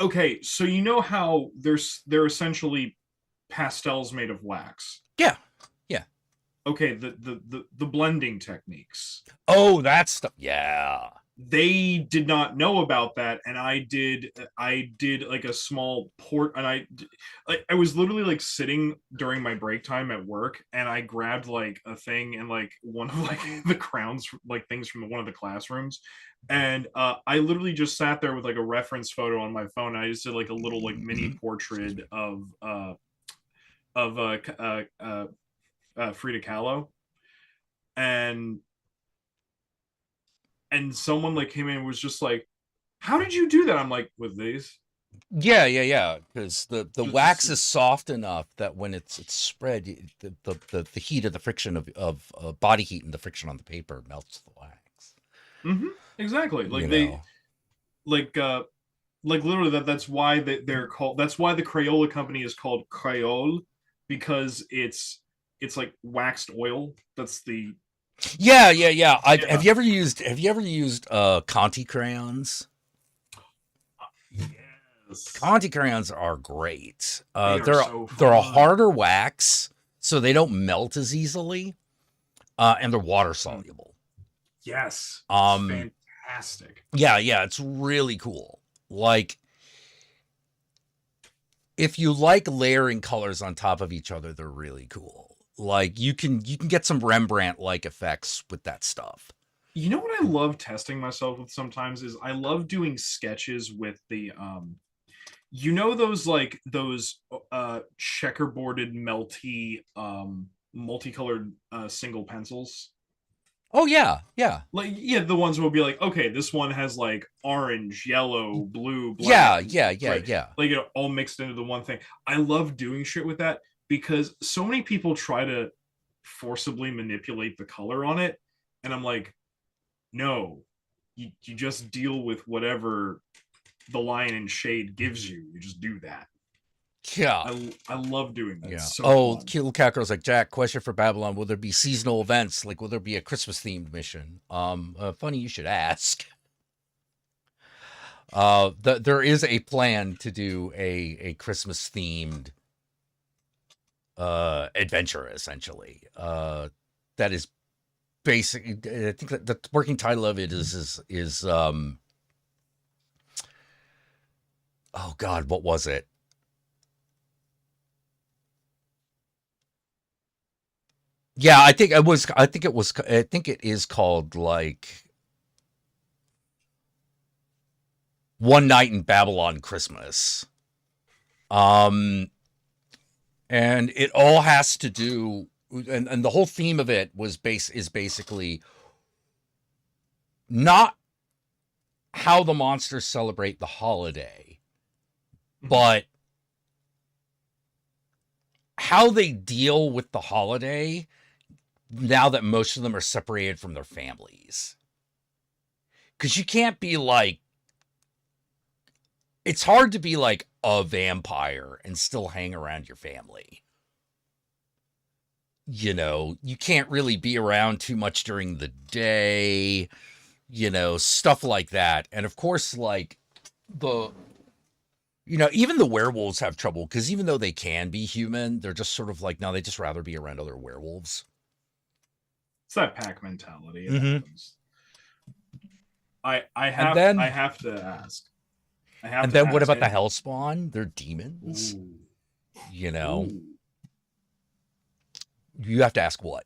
okay. So you know how they're essentially pastels made of wax. Yeah. Yeah. Okay, the blending techniques. Oh, that stuff. Yeah. They did not know about that, and I did like a small port, and I was literally like sitting during my break time at work, and I grabbed like a thing and like one of like the crowns, like things from one of the classrooms, and I literally just sat there with like a reference photo on my phone, and I just did like a little like mini portrait of Frida Kahlo, and someone like came in and was just like, how did you do that? I'm like, with these? Yeah. Because the Just- wax is soft enough that when it's spread, the heat of the friction of body heat and the friction on the paper melts the wax. Exactly. Like You they know. like literally that's why they're called. That's why the Crayola company is called Crayole, because it's like waxed oil. That's the Yeah. Have Yeah. you ever used Conti crayons? Yes. Conti crayons are great. They are so they're a fun. harder wax, so they don't melt as easily, and they're water soluble. Yes. Um, Fantastic. Yeah, it's really cool. Like, if you like layering colors on top of each other, they're really cool. Like, you can get some Rembrandt like effects with that stuff. You know what I love testing myself with sometimes is I love doing sketches with the you know those like those checkerboarded melty multicolored single pencils. Oh yeah. Like yeah, the ones will be like, okay, this one has like orange, yellow, blue, black. Yeah. Like it all mixed into the one thing. I love doing shit with that because so many people try to forcibly manipulate the color on it, and I'm like, no, you just deal with whatever the line and shade gives you. You just do that. Yeah. I love doing that. Yeah. It's so Oh, fun. Kilo Kakarot's like, Jack, question for Babylon. Will there be seasonal events? Like, will there be a Christmas themed mission? Funny you should ask. There is a plan to do a Christmas themed adventure, essentially. That is basically, I think that the working title of it is oh God, what was it? Yeah, I think it is called like One Night in Babylon Christmas. And it all has to do, and the whole theme of it is basically not how the monsters celebrate the holiday, but how they deal with the holiday now that most of them are separated from their families. Because you can't be like, it's hard to be like a vampire and still hang around your family. You know, you can't really be around too much during the day, you know, stuff like that. And of course, like even the werewolves have trouble because even though they can be human, they're just sort of like, no, they just rather be around other werewolves. It's that pack mentality. It Mhm. happens. I have to ask. And then what about the Hellspawn? They're demons. Ooh. You know, Ooh. you have to ask what?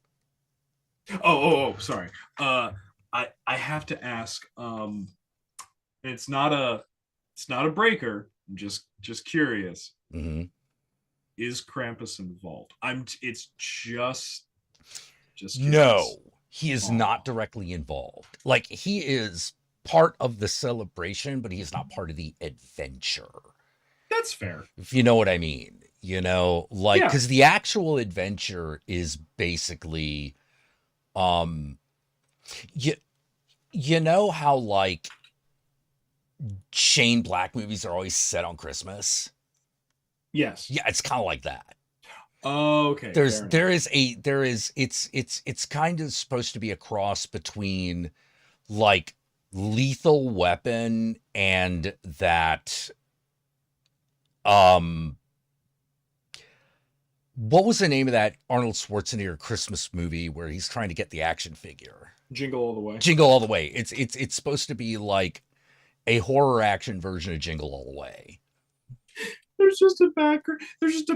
Oh, sorry. I have to ask. It's not a breaker. I'm just curious. Mm-hmm. Is Krampus involved? It's just curious. No, he is not directly involved. Like, he is part of the celebration, but he is not part of the adventure. That's fair. If you know what I mean. You know, like, because the actual adventure is basically, you know how, like, Shane Black movies are always set on Christmas? Yes. Yeah, it's kind of like that. Okay. It's kind of supposed to be a cross between like Lethal Weapon and that what was the name of that Arnold Schwarzenegger Christmas movie where he's trying to get the action figure? Jingle All the Way. Jingle All the Way. It's supposed to be like a horror action version of Jingle All the Way. There's just a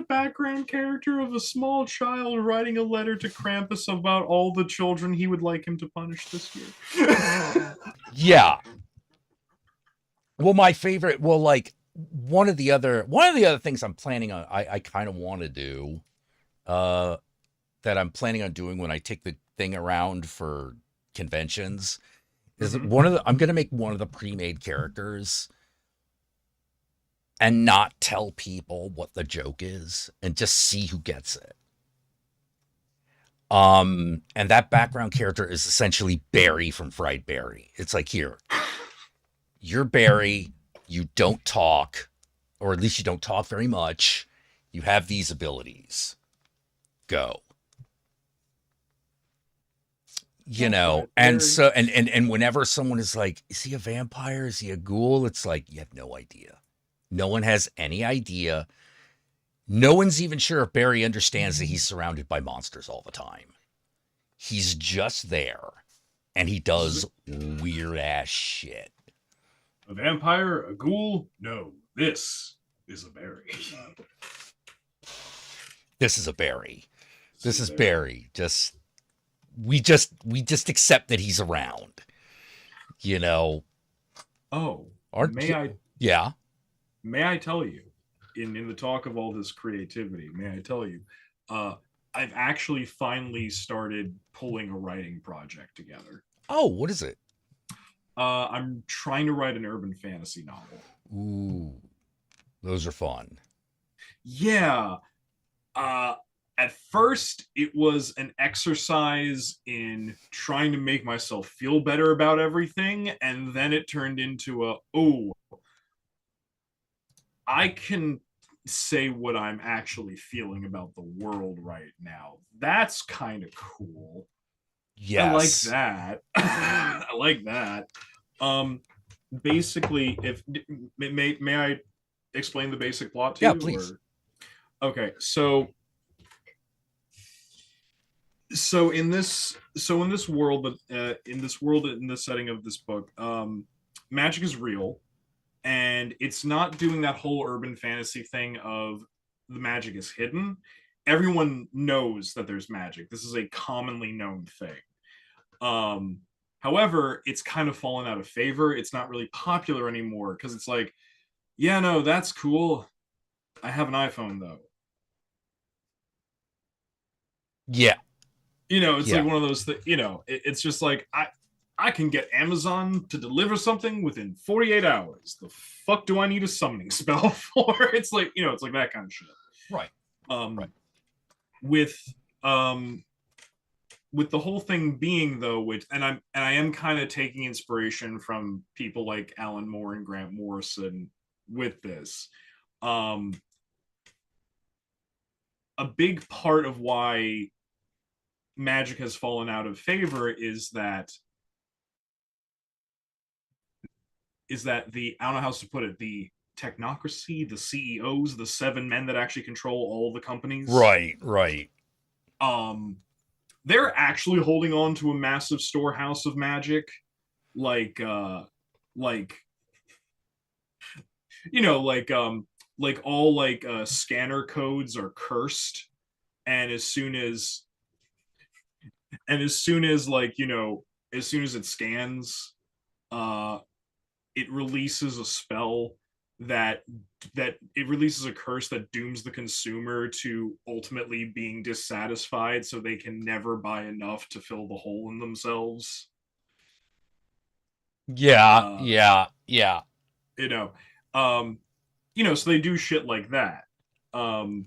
background character of a small child writing a letter to Krampus about all the children he would like him to punish this year. Yeah. Well, like one of the other things I'm planning on, I kind of want to do, that I'm planning on doing when I take the thing around for conventions, Is one of the I'm gonna make one of the pre-made characters and not tell people what the joke is and just see who gets it. And that background character is essentially Barry from Fried Barry. It's like, here, you're Barry, you don't talk, or at least you don't talk very much. You have these abilities. Go. You know, and so and whenever someone is like, is he a vampire? Is he a ghoul? It's like, you have no idea. No one has any idea. No one's even sure if Barry understands that he's surrounded by monsters all the time. He's just there, and he does weird ass shit. A vampire? A ghoul? No, this is a Barry. This is a Barry. This is Barry. We just accept that he's around. You know. Oh, Yeah. May I tell you, in the talk of all this creativity, may I tell you, I've actually finally started pulling a writing project together. Oh, what is it? I'm trying to write an urban fantasy novel. Ooh, those are fun. Yeah. At first, it was an exercise in trying to make myself feel better about everything, and then it turned into I can say what I'm actually feeling about the world right now. That's kind of cool. Yes. I like that. I like that. Basically, if may I explain the basic plot to you? Yeah, please. Okay, so in this world, in the setting of this book, magic is real, and it's not doing that whole urban fantasy thing of the magic is hidden. Everyone knows that there's magic. This is a commonly known thing. However, it's kind of fallen out of favor. It's not really popular anymore because it's like, yeah, no, that's cool. I have an iPhone though. Yeah. It's like one of those things, it's just like, I can get Amazon to deliver something within 48 hours. The fuck do I need a summoning spell for? It's like, it's like that kind of shit. Right. Right. With the whole thing being though, which I am kind of taking inspiration from people like Alan Moore and Grant Morrison with this. A big part of why magic has fallen out of favor is that I don't know how else to put it, the technocracy, the CEOs, the 7 men that actually control all the companies. Right. They're actually holding on to a massive storehouse of magic. Like all scanner codes are cursed. And as soon as it scans, it releases a spell that it releases a curse that dooms the consumer to ultimately being dissatisfied, so they can never buy enough to fill the hole in themselves. Yeah. So they do shit like that. Now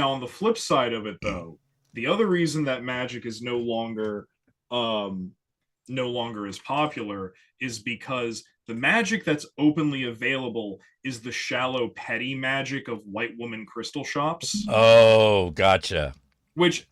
on the flip side of it though, the other reason that magic is no longer as popular is because the magic that's openly available is the shallow, petty magic of white woman crystal shops. Oh, gotcha.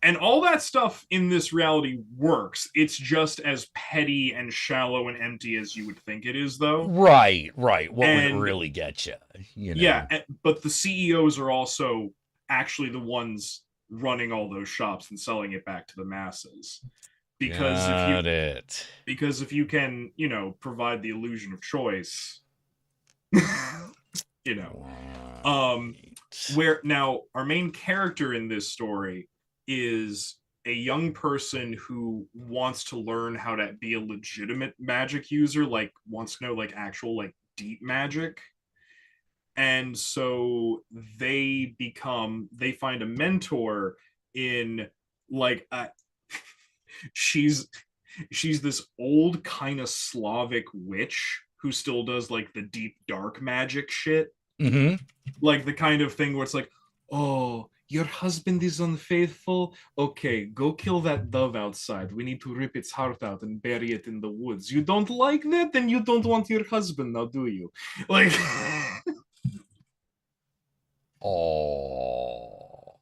And all that stuff in this reality works. It's just as petty and shallow and empty as you would think it is, though. Right. What would really get you? Yeah, but the CEOs are also actually the ones running all those shops and selling it back to the masses. Because if you can, provide the illusion of choice, where now our main character in this story is a young person who wants to learn how to be a legitimate magic user, like wants to know like actual like deep magic. And so they find a mentor in like she's She's this old kind of Slavic witch who still does like the deep dark magic shit. Mm-hmm. Like the kind of thing where it's like, oh, your husband is unfaithful. Okay, go kill that dove outside. We need to rip its heart out and bury it in the woods. You don't like that? Then you don't want your husband now, do you? Like, Oh.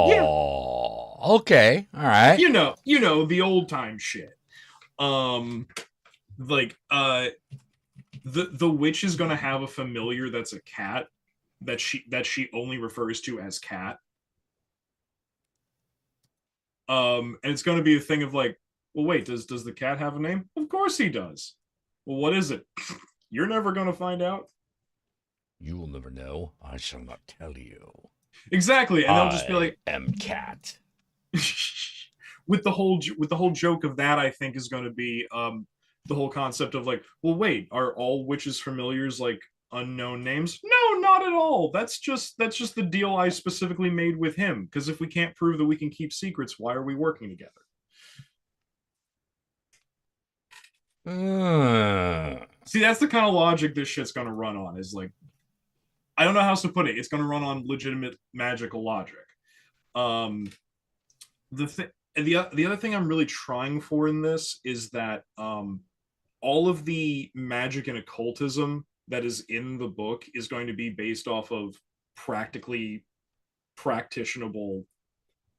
yeah, Oh. Okay. All right. the old time shit. Like, the witch is gonna have a familiar that's a cat that she only refers to as cat. And it's gonna be a thing of like, well, wait, does the cat have a name? Of course he does. Well, what is it? You're never gonna find out. You will never know. I shall not tell you. Exactly, and they'll just be like, am cat. with the whole joke of that, I think is going to be the whole concept of like, well, wait, are all witches familiars like unknown names? No, not at all. That's just the deal I specifically made with him. Because if we can't prove that we can keep secrets, why are we working together? See, that's the kind of logic this shit's going to run on. Is like, I don't know how else to put it. It's going to run on legitimate magical logic. The other thing I'm really trying for in this is that all of the magic and occultism that is in the book is going to be based off of practically practitionable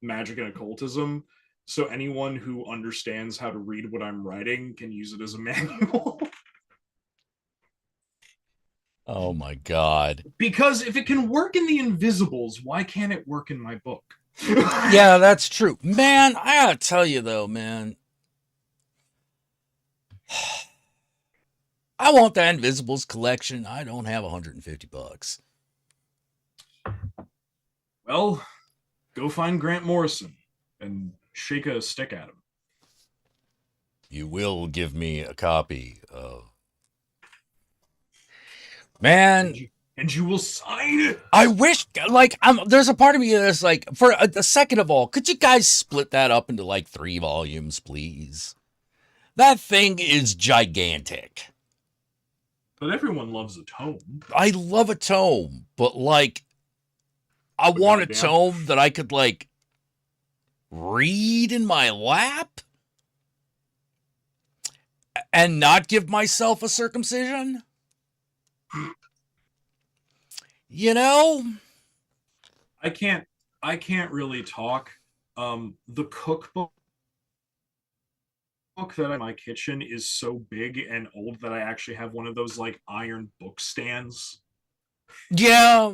magic and occultism. So anyone who understands how to read what I'm writing can use it as a manual. Oh my God. Because if it can work in the Invisibles, why can't it work in my book? Yeah, that's true. Man, I gotta tell you though, man. I want that Invisibles collection. I don't have $150. Well, go find Grant Morrison and shake a stick at him. You will give me a copy of... Man, and you will sign it. I wish, like, there's a part of me that's like, for a second of all, could you guys split that up into like 3 volumes, please? That thing is gigantic. But everyone loves a tome. I love a tome, but like, I want a tome that I could like read in my lap and not give myself a circumcision. You know, I can't really talk. The cookbook that in my kitchen is so big and old that I actually have one of those like iron book stands. Yeah.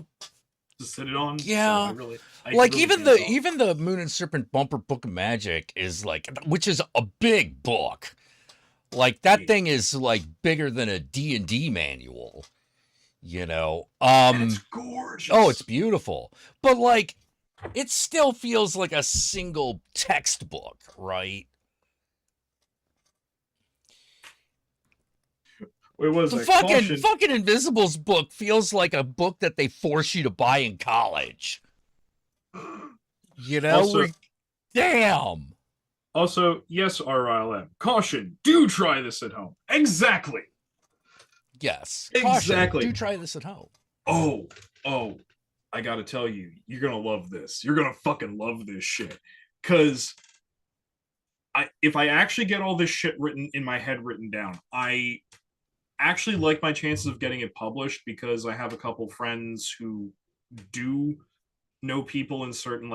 To sit it on. Yeah. So I like really even the Moon and Serpent Bumper Book of Magic is like, which is a big book. Like that thing is like bigger than a D&D manual. You know, it's gorgeous. Oh, it's beautiful. But like, it still feels like a single textbook, right? Wait, what is the that? Fucking Invisibles book feels like a book that they force you to buy in college. You know, also, damn. Also, yes, RILM. Caution, do try this at home. Exactly. Yes. Exactly. Caution, do try this at home. Oh, I gotta tell you, you're gonna love this. You're gonna fucking love this shit. Cause if I actually get all this shit written in my head written down, I actually like my chances of getting it published because I have a couple friends who do know people in certain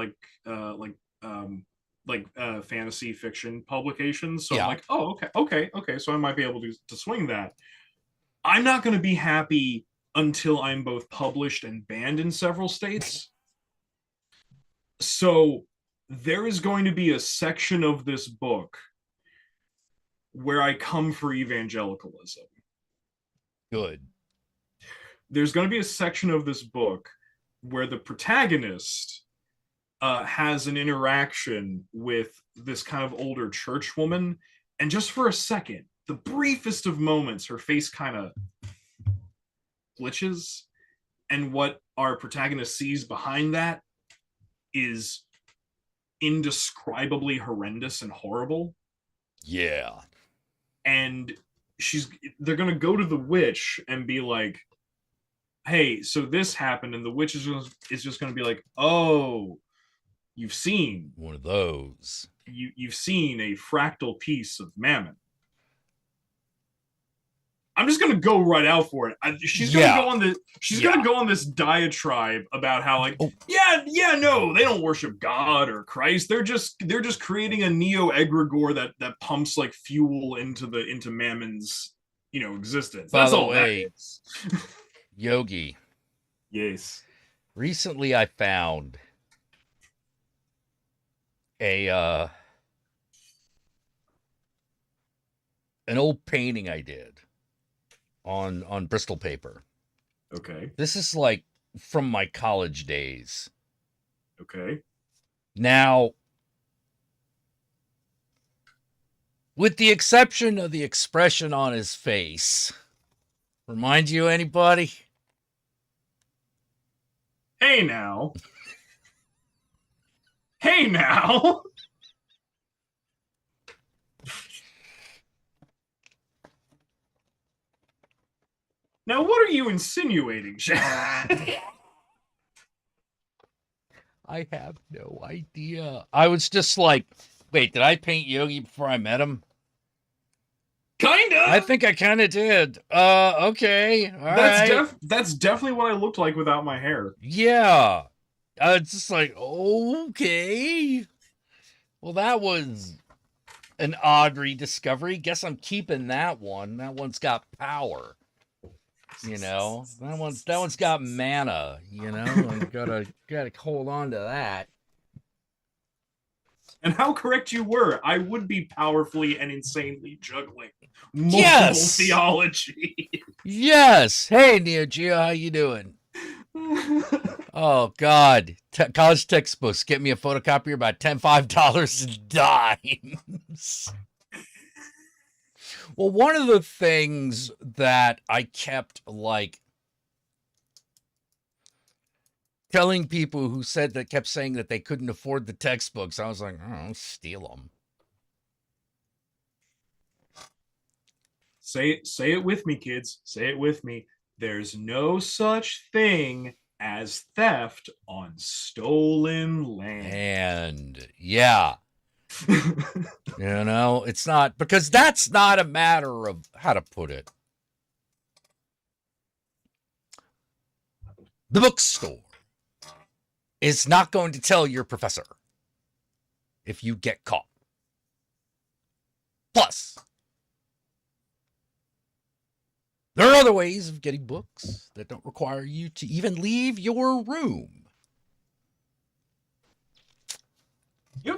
fantasy fiction publications. So yeah. I'm like, oh, okay. So I might be able to swing that. I'm not going to be happy until I'm both published and banned in several states. So there is going to be a section of this book where I come for evangelicalism. Good. There's going to be a section of this book where the protagonist has an interaction with this kind of older church woman, and just for a second, the briefest of moments, her face kind of glitches, and what our protagonist sees behind that is indescribably horrendous and horrible. Yeah. And they're gonna go to the witch and be like, hey, so this happened, and the witch is just gonna be like, oh, you've seen One of those. you've seen a fractal piece of Mammon. I'm just gonna go right out for it. She's gonna go on this diatribe about how like no, they don't worship God or Christ. They're just creating a neo egregore that pumps like fuel into Mammon's existence. By That's the all way, that is. Yogi. Yes. Recently, I found an old painting I did on Bristol paper. Okay. This is like from my college days. Okay. Now, with the exception of the expression on his face, remind you anybody? Hey now. Hey now. Now, what are you insinuating, Jack? I have no idea. I was just like, wait, did I paint Yogi before I met him? Kinda. I think I kind of did. Okay. All right. That's definitely what I looked like without my hair. Yeah. It's just like, okay. Well, that was an odd rediscovery. Guess I'm keeping that one. That one's got power. That one's got mana, and gotta hold on to that. And how correct you were. I would be powerfully and insanely juggling multiple theology. Yes. Hey, Neo Geo, how you doing? Oh, God. College textbooks. Get me a photocopier about $5 a dimes. Well, one of the things that I kept, telling people who kept saying that they couldn't afford the textbooks, I was like, I'll steal them. Say it with me, kids. Say it with me. There's no such thing as theft on stolen land. And yeah. It's not, because that's not a matter of how to put it. The bookstore is not going to tell your professor if you get caught. Plus, there are other ways of getting books that don't require you to even leave your room.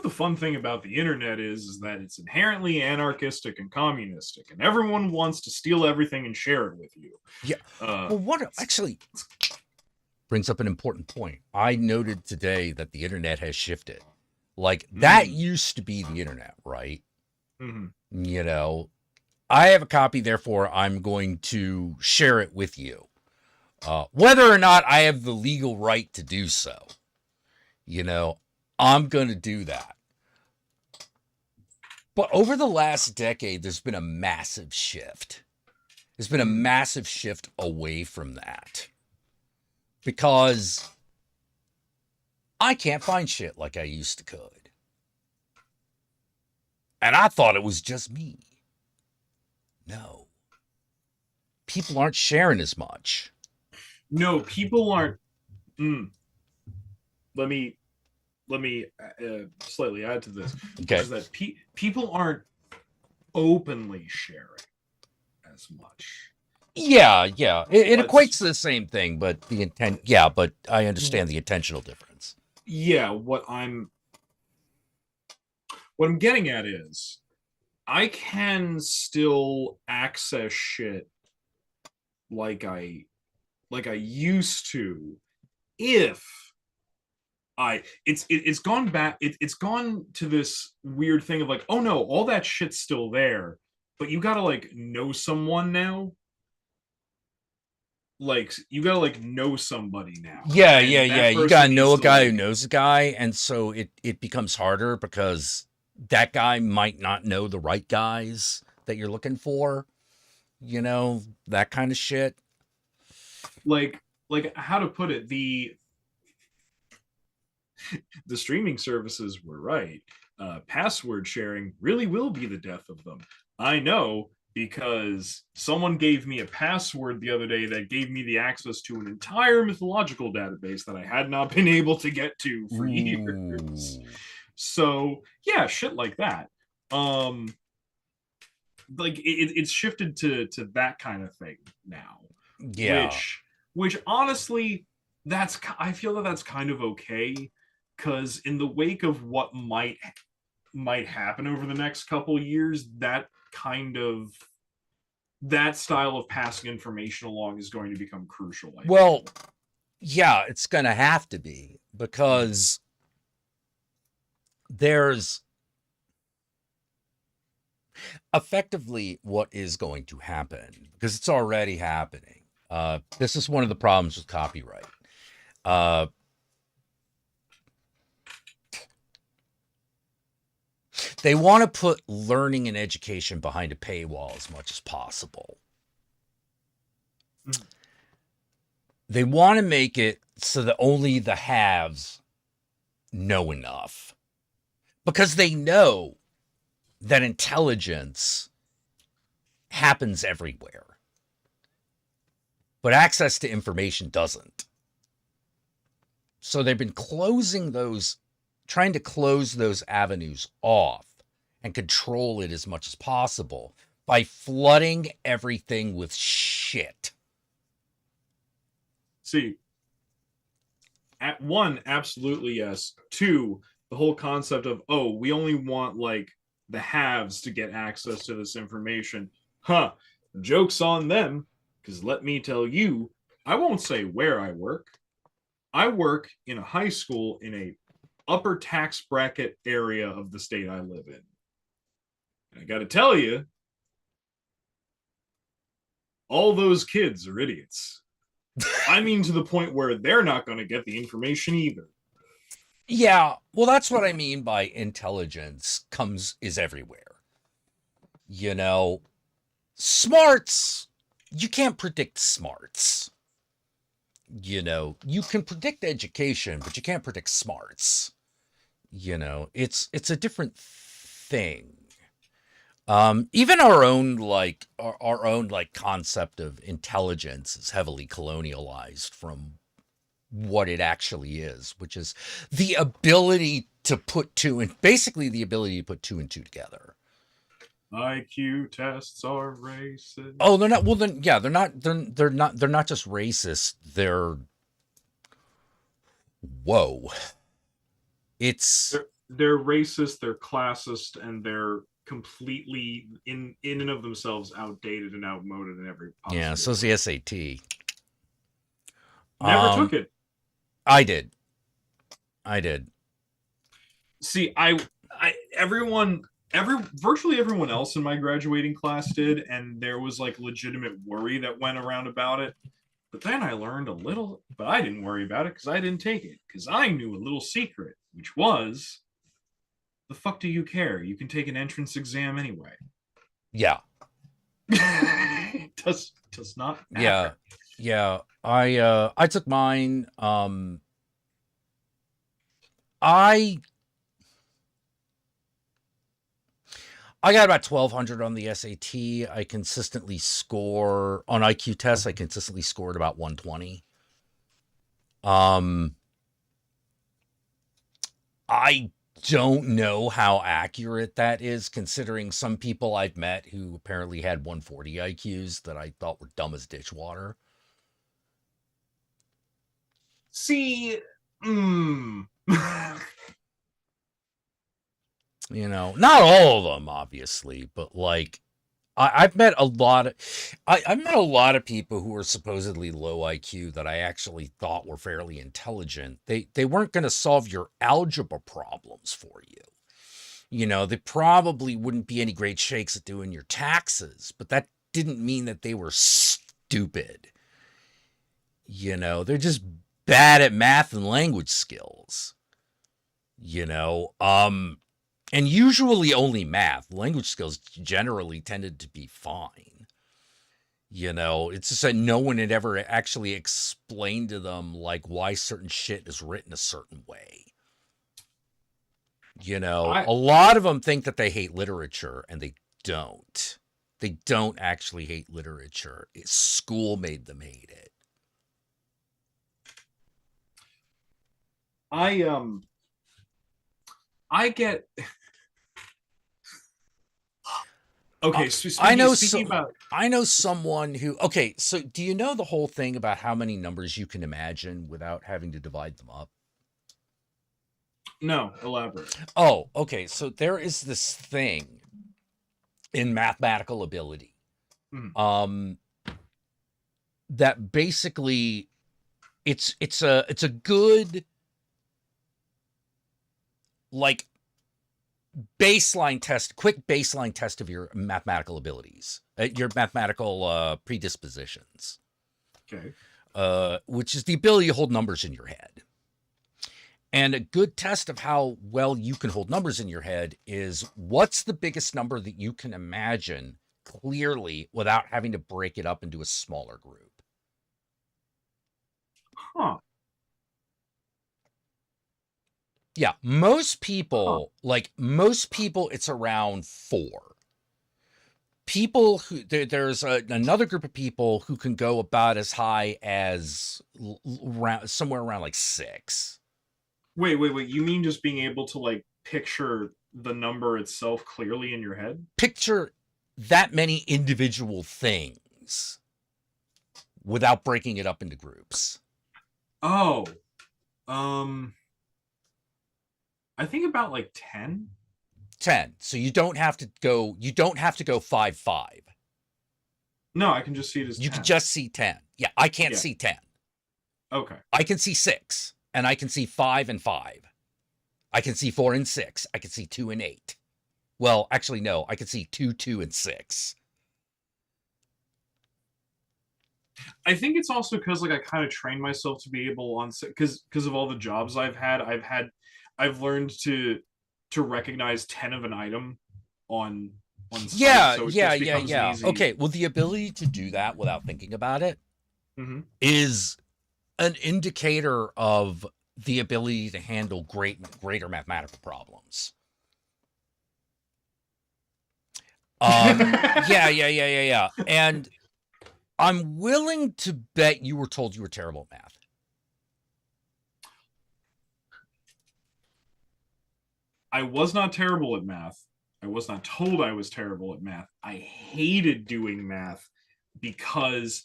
The fun thing about the internet is that it's inherently anarchistic and communistic, and everyone wants to steal everything and share it with you. Yeah. Well, what actually brings up an important point. I noted today that the internet has shifted. That used to be the internet, right? Mm-hmm. I have a copy, therefore I'm going to share it with you. Whether or not I have the legal right to do so, I'm going to do that. But over the last decade, there's been a massive shift. There's been a massive shift away from that. Because I can't find shit like I used to could. And I thought it was just me. No. People aren't sharing as much. No, people aren't. Let me slightly add to this. Okay. Is that people aren't openly sharing as much. Yeah. It equates to the same thing, but the intent. Yeah, but I understand the intentional difference. Yeah, what I'm getting at is, I can still access shit like I used to, if it's gone back. It's gone to this weird thing of oh no, all that shit's still there, but you gotta know someone now. like you gotta like know somebody now. Yeah, And yeah, that yeah. You person gotta know needs a to, guy who like, knows a guy, and so it becomes harder because that guy might not know the right guys that you're looking for. You know, that kind of shit. like how to put it, the streaming services were right. Password sharing really will be the death of them. I know because someone gave me a password the other day that gave me the access to an entire mythological database that I had not been able to get to for years. Ooh. So yeah, shit like that. Um, like it's shifted to that kind of thing now, Yeah. which honestly, that's I feel that that's kind of okay, because in the wake of what might happen over the next couple years, that style of passing information along is going to become crucial. Well, yeah, it's gonna have to be because there's effectively what is going to happen because it's already happening. This is one of the problems with copyright. Uh, they want to put learning and education behind a paywall as much as possible. They want to make it so that only the haves know enough because they know that intelligence happens everywhere, but access to information doesn't. So they've been trying to close those avenues off and control it as much as possible by flooding everything with shit. See, at one, absolutely yes. Two, the whole concept of, oh, we only want like the haves to get access to this information. Huh. Joke's on them, because let me tell you, I won't say where I work. I work in a high school in a upper tax bracket area of the state I live in. And I got to tell you, all those kids are idiots. I mean, to the point where they're not going to get the information either. Yeah, well, that's what I mean by intelligence is everywhere. You know, smarts, you can't predict smarts. You know, you can predict education, but you can't predict smarts. You know, it's a different thing. Even our own like concept of intelligence is heavily colonialized from what it actually is, which is the ability to put basically the ability to put two and two together. IQ tests are racist. Oh, they're not. Well, then, yeah, they're not. They're not just racist. Whoa. It's they're racist, they're classist, and they're completely in and of themselves outdated and outmoded in every possible yeah. So's the SAT. Never took it. I did. See, virtually everyone else in my graduating class did, and there was like legitimate worry that went around about it. But then I learned a little, but I didn't worry about it because I didn't take it, because I knew a little secret, which was, the fuck do you care? You can take an entrance exam anyway. Yeah. does not Yeah. matter. Yeah. I took mine. I got about 1,200 on the SAT. I consistently score on IQ tests. I consistently scored about 120. I don't know how accurate that is, considering some people I've met who apparently had 140 IQs that I thought were dumb as ditch water. See, You know, not all of them, obviously, but like I've met a lot of I've met a lot of people who are supposedly low IQ that I actually thought were fairly intelligent. They weren't going to solve your algebra problems for you. You know, they probably wouldn't be any great shakes at doing your taxes, but that didn't mean that they were stupid. You know, they're just bad at math and language skills. You know, and usually only math. Language skills generally tended to be fine. You know, it's just that no one had ever actually explained to them like why certain shit is written a certain way. You know, a lot of them think that they hate literature, and they don't. They don't actually hate literature. School made them hate it. I get okay. So I know someone who. Okay, so do you know the whole thing about how many numbers you can imagine without having to divide them up? No, elaborate. Oh, okay. So there is this thing in mathematical ability, that basically it's a good like baseline test, quick baseline test of your mathematical abilities, your mathematical predispositions. Okay. Which is the ability to hold numbers in your head. And a good test of how well you can hold numbers in your head is what's the biggest number that you can imagine clearly without having to break it up into a smaller group. Huh. Yeah, most people, it's around 4. People who there's another group of people who can go about as high as somewhere around like 6. Wait. You mean just being able to like picture the number itself clearly in your head? Picture that many individual things without breaking it up into groups. Oh. I think about like 10. 10. So you don't have to go 5-5. No, I can just see it as 10. You can just see 10. Yeah, I can't see 10. Okay. I can see 6, and I can see 5 and 5. I can see 4 and 6. I can see 2 and 8. Well, actually, no. I can see 2, 2, and 6. I think it's also because like I kind of trained myself to be able on because of all the jobs I've learned to recognize 10 of an item on site, yeah, so yeah. easy. Okay, well, the ability to do that without thinking about it is an indicator of the ability to handle greater mathematical problems. Yeah. And I'm willing to bet you were told you were terrible at math. I was not terrible at math. I was not told I was terrible at math. I hated doing math because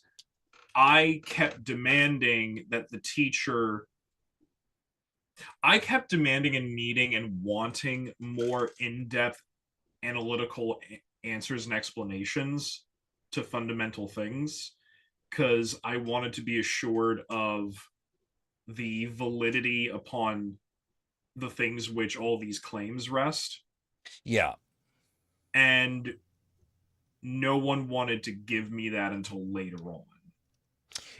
I kept demanding that the teacher. I kept demanding and needing and wanting more in-depth analytical answers and explanations to fundamental things because I wanted to be assured of the validity upon the things which all these claims rest. Yeah. And no one wanted to give me that until later on.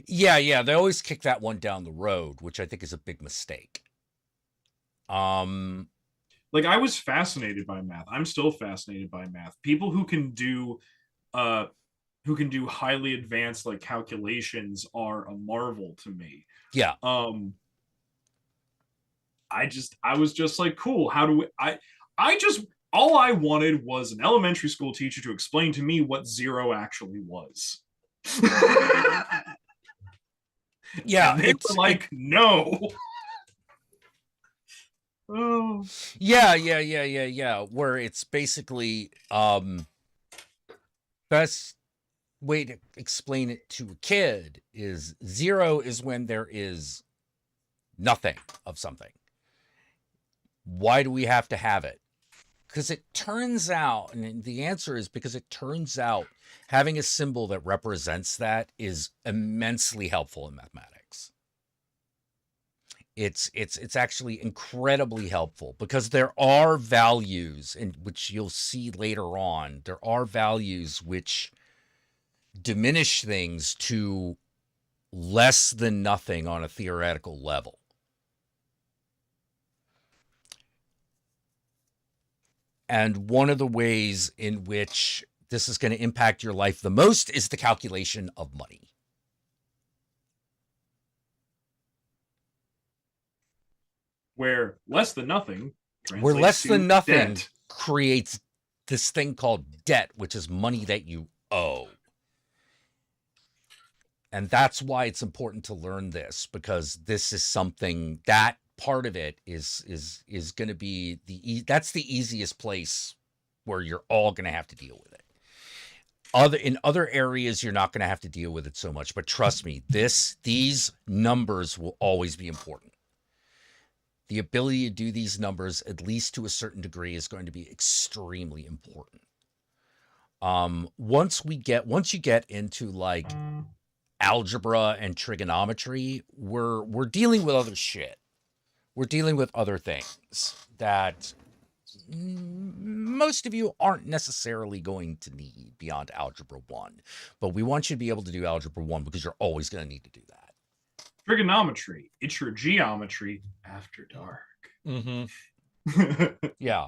Yeah. They always kick that one down the road, which I think is a big mistake. Like I was fascinated by math. I'm still fascinated by math. People who can do highly advanced like calculations are a marvel to me. Yeah. I was just like, cool. How do all I wanted was an elementary school teacher to explain to me what 0 actually was. Yeah, it's like no. Oh. Yeah. Where it's basically best way to explain it to a kid is 0 is when there is nothing of something. Why do we have to have it? Because it turns out, and the answer is because it turns out having a symbol that represents that is immensely helpful in mathematics. It's actually incredibly helpful because there are values, in which you'll see later on, there are values which diminish things to less than nothing on a theoretical level. And one of the ways in which this is going to impact your life the most is the calculation of money. Where less than nothing Where less than nothing debt. creates this thing called debt, which is money that you owe. And that's why it's important to learn this, because this is something that part of it is going to be that's the easiest place where you're all going to have to deal with it. In other areas, you're not going to have to deal with it so much, but trust me, these numbers will always be important. The ability to do these numbers, at least to a certain degree, is going to be extremely important. Once you get into like algebra and trigonometry, we're dealing with other shit. We're dealing with other things that most of you aren't necessarily going to need beyond Algebra 1. But we want you to be able to do Algebra 1 because you're always going to need to do that. Trigonometry. It's your geometry after dark. Mm-hmm. Yeah.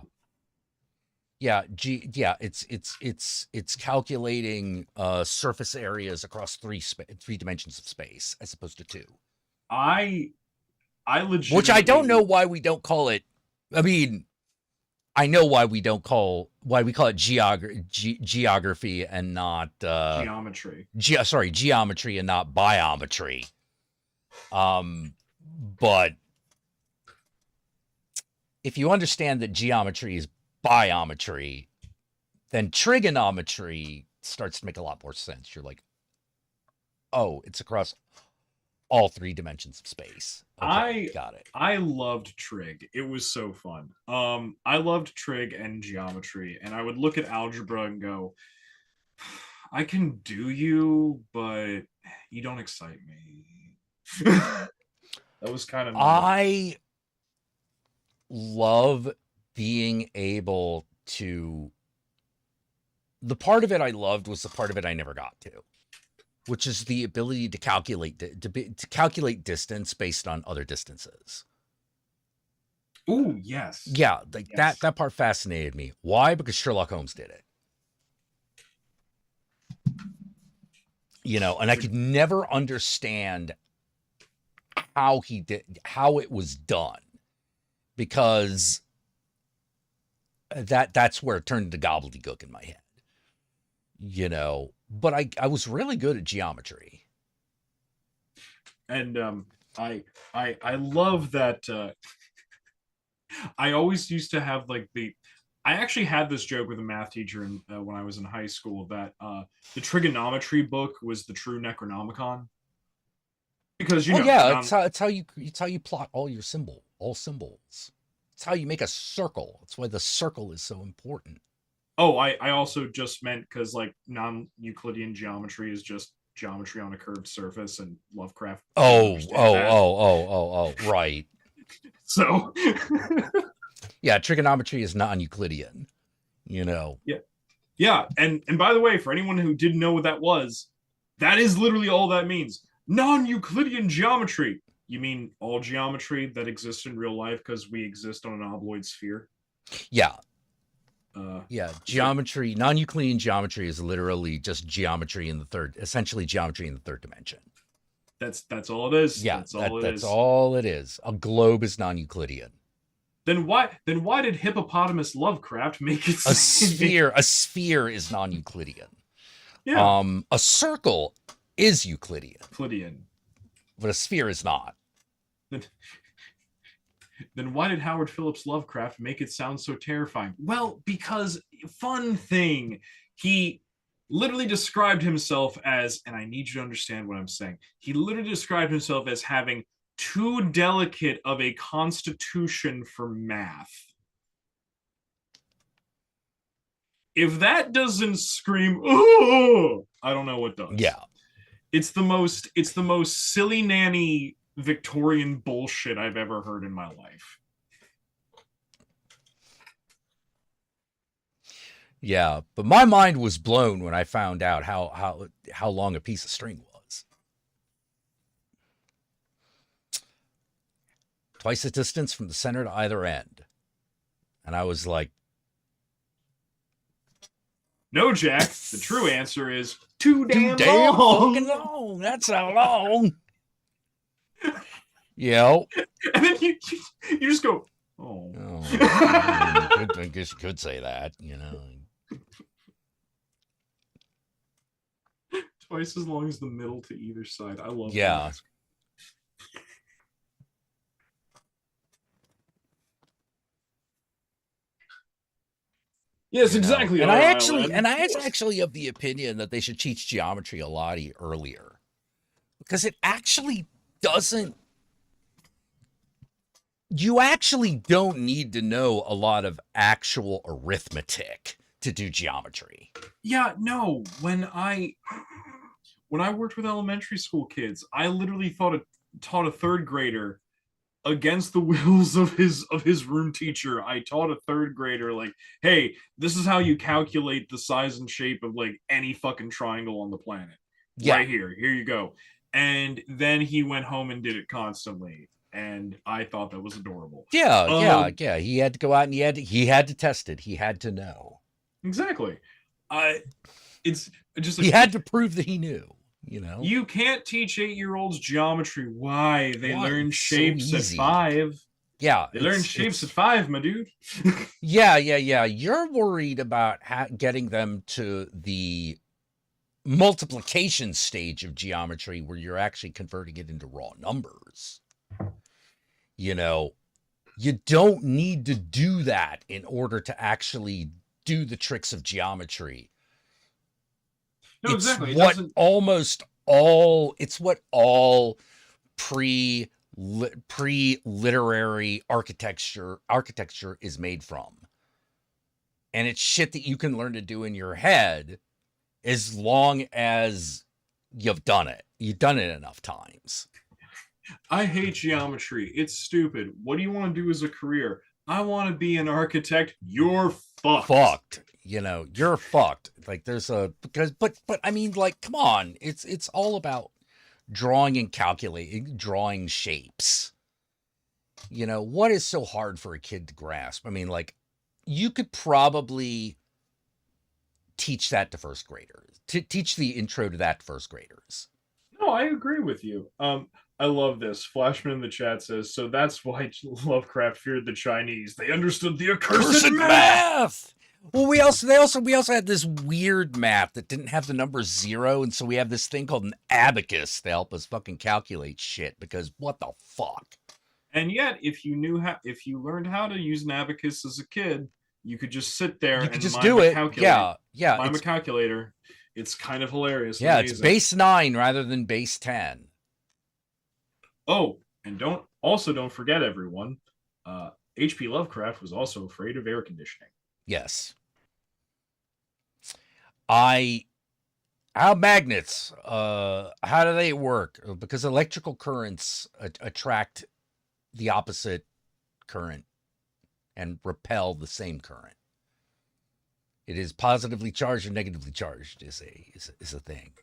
It's calculating surface areas across three dimensions of space as opposed to 2. I legitimately, which I don't know why we don't call it. I mean, I know why we call it geography and not geometry. Geometry and not biometry. But if you understand that geometry is biometry, then trigonometry starts to make a lot more sense. You're like, oh, it's across all 3 dimensions of space. Okay, got it. I loved trig. It was so fun. I loved trig and geometry, and I would look at algebra and go, I can do you, but you don't excite me. That was kind of I love being able to. The part of it I loved was the part of it I never got to, which is the ability to calculate calculate distance based on other distances. Oh, yes. Yeah, like yes. That part fascinated me. Why? Because Sherlock Holmes did it. You know, and I could never understand how it was done, because that's where it turned into gobbledygook in my head. You know, but I was really good at geometry. And I love that I always used to have like I actually had this joke with a math teacher when I was in high school that the trigonometry book was the true Necronomicon. Because it's how you plot all symbols. It's how you make a circle. That's why the circle is so important. Oh, I also just meant because like non-Euclidean geometry is just geometry on a curved surface, and Lovecraft. Oh, right. So, yeah, trigonometry is non-Euclidean. You know. Yeah, and by the way, for anyone who didn't know what that is literally all that means. Non-Euclidean geometry. You mean all geometry that exists in real life because we exist on an obloid sphere? Yeah. Geometry, non-Euclidean geometry is literally just geometry in the third dimension. That's all it is. Yeah, that's all it is. A globe is non-Euclidean. Then why did hippopotamus Lovecraft make it a sphere? A sphere is non-Euclidean. Yeah. A circle is Euclidean. But a sphere is not. Then why did Howard Phillips Lovecraft make it sound so terrifying? Well, because fun thing, he literally described himself as, and I need you to understand what I'm saying, he literally described himself as having too delicate of a constitution for math. If that doesn't scream, oh, I don't know what does. Yeah. It's the most silly nanny Victorian bullshit I've ever heard in my life. Yeah, but my mind was blown when I found out how long a piece of string was. twice the distance from the center to either end. And I was like, no, Jack. The true answer is too damn long. long. Fucking long. That's how long. Yo. And then you just go, oh. I guess you could say that, you know. Twice as long as the middle to either side. I love Yeah. that. Yes, exactly. And I actually of the opinion that they should teach geometry a lot earlier, because it actually doesn't. You actually don't need to know a lot of actual arithmetic to do geometry. Yeah, no. When I worked with elementary school kids, I literally taught a third grader against the wills of his room teacher. I taught a third grader, like, hey, this is how you calculate the size and shape of like any fucking triangle on the planet. Yeah. Right here you go. And then he went home and did it constantly, and I thought that was adorable. Yeah. He had to go out and he had to test it. He had to know. Exactly. It's just like, he had to prove that he knew. You know, you can't teach 8-year-olds geometry. Why? They learn shapes at 5. Yeah, they learn shapes at 5, my dude. Yeah. You're worried about getting them to the multiplication stage of geometry where you're actually converting it into raw numbers. You know, you don't need to do that in order to actually do the tricks of geometry. No, exactly. It's what all pre-literary architecture is made from. And it's shit that you can learn to do in your head as long as you've done it. You've done it enough times. I hate geometry. It's stupid. What do you want to do as a career? I want to be an architect. You're fucked. You know, you're fucked. Like but I mean, like, come on. It's all about drawing and calculating, drawing shapes. You know, what is so hard for a kid to grasp? I mean, like, you could probably teach that to first graders. Teach the intro to that to first graders. No, I agree with you. I love this. Flashman in the chat says, so that's why Lovecraft feared the Chinese. They understood the accursed math. Well, we also had this weird math that didn't have the number 0, and so we have this thing called an abacus to help us fucking calculate shit, because what the fuck? And yet, if you learned how to use an abacus as a kid, you could just sit there and just do it. Yeah. Mime a calculator. It's kind of hilarious. Yeah, it's base 9 rather than base 10. Oh, and don't forget, everyone, H.P. Lovecraft was also afraid of air conditioning. Yes. How magnets, how do they work? Because electrical currents attract the opposite current and repel the same current. It is positively charged or negatively charged is a thing.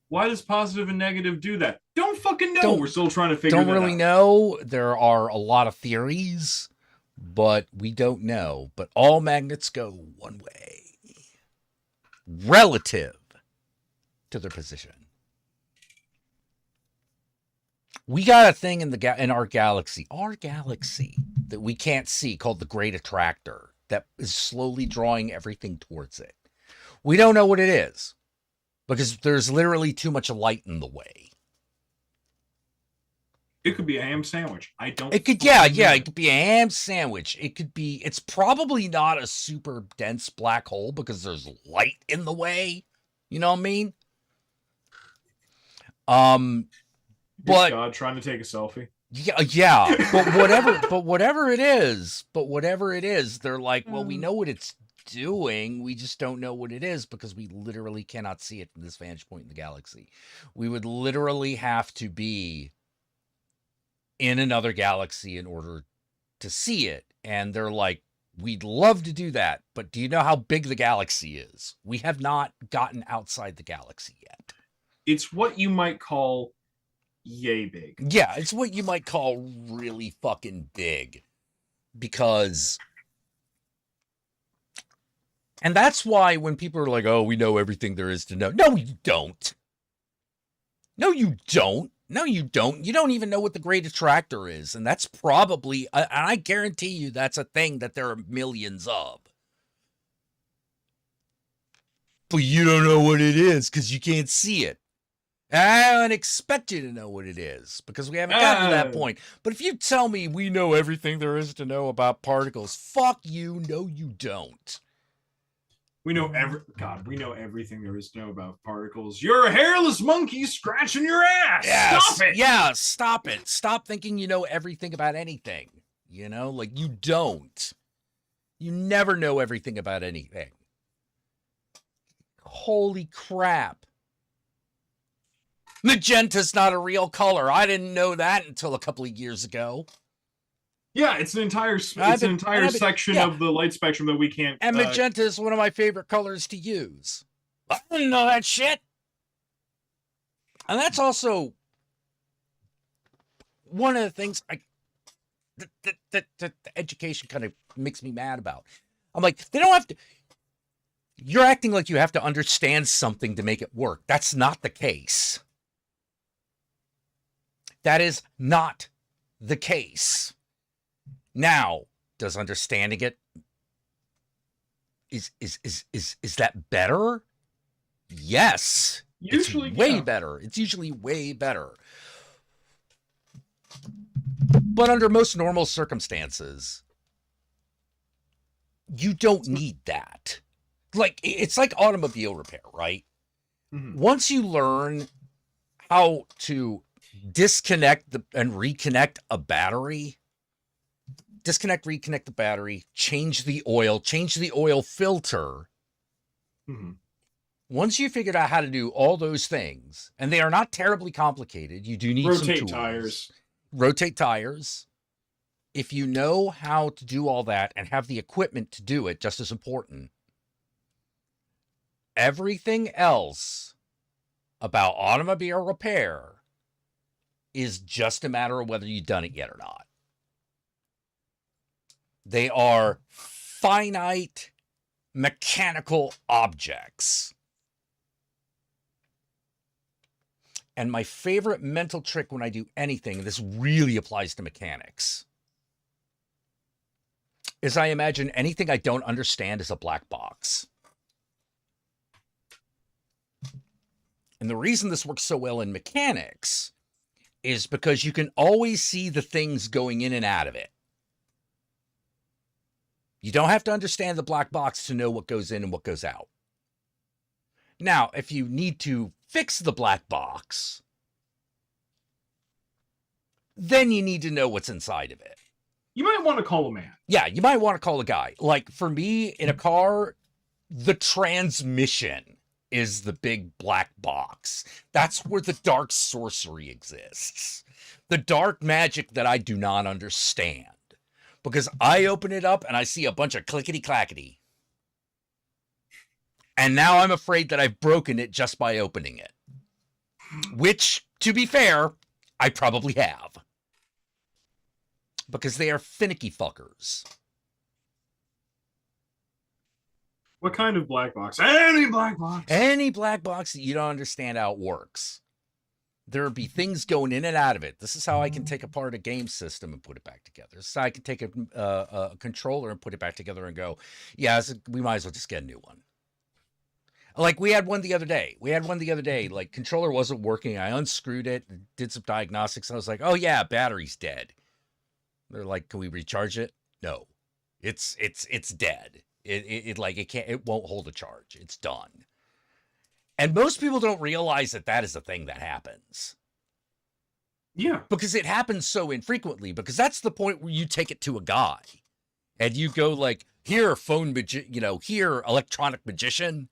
Why does positive and negative do that? Don't fucking know. We're still trying to figure that out. Don't really know. There are a lot of theories, but we don't know. But all magnets go one way, relative to their position. We got a thing in our galaxy that we can't see called the Great Attractor that is slowly drawing everything towards it. We don't know what it is because there's literally too much light in the way. It could be a ham sandwich. It could be a ham sandwich. It's probably not a super dense black hole because there's light in the way. You know what I mean? But God trying to take a selfie. Yeah. But whatever it is, they're like, well, we know what it's doing. We just don't know what it is because we literally cannot see it from this vantage point in the galaxy. We would literally have to be in another galaxy in order to see it. And they're like, we'd love to do that, but do you know how big the galaxy is? We have not gotten outside the galaxy yet. It's what you might call yay big. Yeah, it's what you might call really fucking big. Because, and that's why when people are like, oh, we know everything there is to know. No, you don't. No, you don't. No, you don't. You don't even know what the Great Attractor is. And that's probably, and I guarantee you that's a thing that there are millions of. But you don't know what it is because you can't see it. I don't expect you to know what it is because we haven't gotten to that point. But if you tell me we know everything there is to know about particles, fuck you. No, you don't. We know we know everything there is to know about particles. You're a hairless monkey scratching your ass. Yes. Stop it. Yeah, stop it. Stop thinking you know everything about anything. You know, like you don't. You never know everything about anything. Holy crap. Magenta's not a real color. I didn't know that until a couple of years ago. Yeah, it's an entire section of the light spectrum that we can't. And magenta is one of my favorite colors to use. I didn't know that shit. And that's also one of the things that education kind of makes me mad about. I'm like, they don't have to. You're acting like you have to understand something to make it work. That's not the case. That is not the case. Now, does understanding it is that better? Yes. Usually it's way better. It's usually way better. But under most normal circumstances, you don't need that. Like, it's like automobile repair, right? Mm-hmm. Once you learn how to disconnect and reconnect a battery, reconnect the battery, change the oil filter. Mm-hmm. Once you figured out how to do all those things, and they are not terribly complicated, you do need some tools. Rotate tires. If you know how to do all that and have the equipment to do it, just as important. Everything else about automobile repair is just a matter of whether you've done it yet or not. They are finite mechanical objects. And my favorite mental trick when I do anything, and this really applies to mechanics, is I imagine anything I don't understand as a black box. And the reason this works so well in mechanics is because you can always see the things going in and out of it. You don't have to understand the black box to know what goes in and what goes out. Now, if you need to fix the black box, then you need to know what's inside of it. You might want to call a man. Yeah, you might want to call a guy. Like for me, in a car, the transmission is the big black box. That's where the dark sorcery exists. The dark magic that I do not understand. Because I open it up and I see a bunch of clickety-clackety. And now I'm afraid that I've broken it just by opening it. Which, to be fair, I probably have. Because they are finicky fuckers. What kind of black box? Any black box. Any black box that you don't understand how it works. There'll be things going in and out of it. This is how I can take apart a game system and put it back together. This is how I can take a controller and put it back together and go, yeah, we might as well just get a new one. Like we had one the other day. Like controller wasn't working. I unscrewed it, did some diagnostics. I was like, oh yeah, battery's dead. They're like, can we recharge it? No, it's dead. It won't hold a charge. It's done. And most people don't realize that is a thing that happens. Yeah. Because it happens so infrequently, because that's the point where you take it to a guy and you go like, here, here, electronic magician,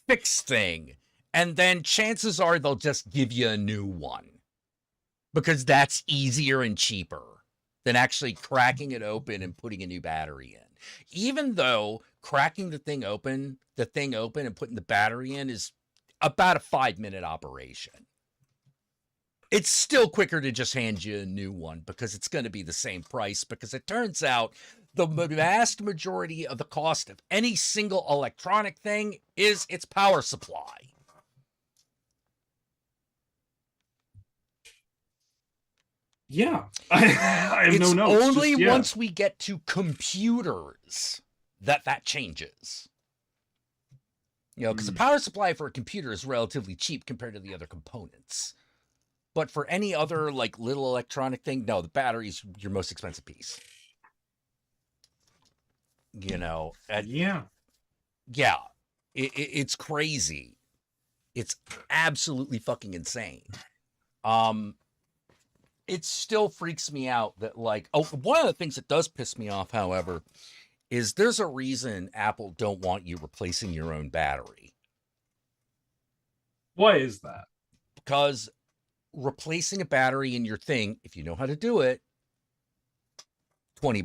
fix thing. And then chances are they'll just give you a new one because that's easier and cheaper than actually cracking it open and putting a new battery in. Even though cracking the thing open and putting the battery in is about a 5-minute operation. It's still quicker to just hand you a new one because it's going to be the same price, because it turns out the vast majority of the cost of any single electronic thing is its power supply. Yeah, I have It's no notes. only Just, yeah. once we get to computers that changes. You know, because the power supply for a computer is relatively cheap compared to the other components. But for any other like little electronic thing, no, the battery's your most expensive piece. You know, Yeah. It's crazy. It's absolutely fucking insane. It still freaks me out that, like, one of the things that does piss me off, however, is there's a reason Apple don't want you replacing your own battery. Why is that? Because replacing a battery in your thing, if you know how to do it, $20.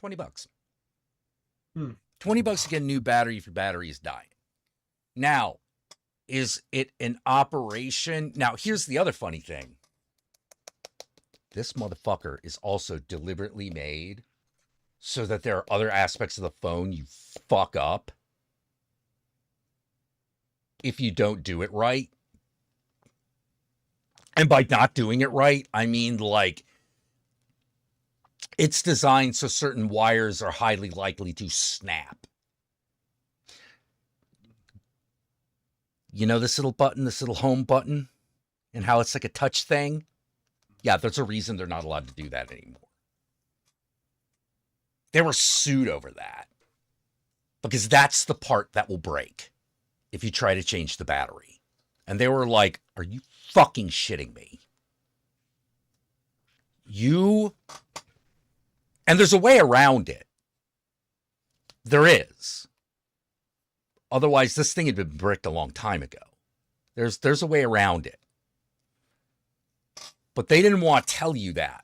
$20. $20 to get a new battery if your battery is dying. Now, is it an operation? Now, here's the other funny thing. This motherfucker is also deliberately made so that there are other aspects of the phone you fuck up if you don't do it right. And by not doing it right, I mean, like, it's designed so certain wires are highly likely to snap. You know this little button, this little home button, and how it's like a touch thing? Yeah, there's a reason they're not allowed to do that anymore. They were sued over that. Because that's the part that will break if you try to change the battery. And they were like, are you fucking shitting me? And there's a way around it. There is. Otherwise, this thing had been bricked a long time ago. There's a way around it. But they didn't want to tell you that.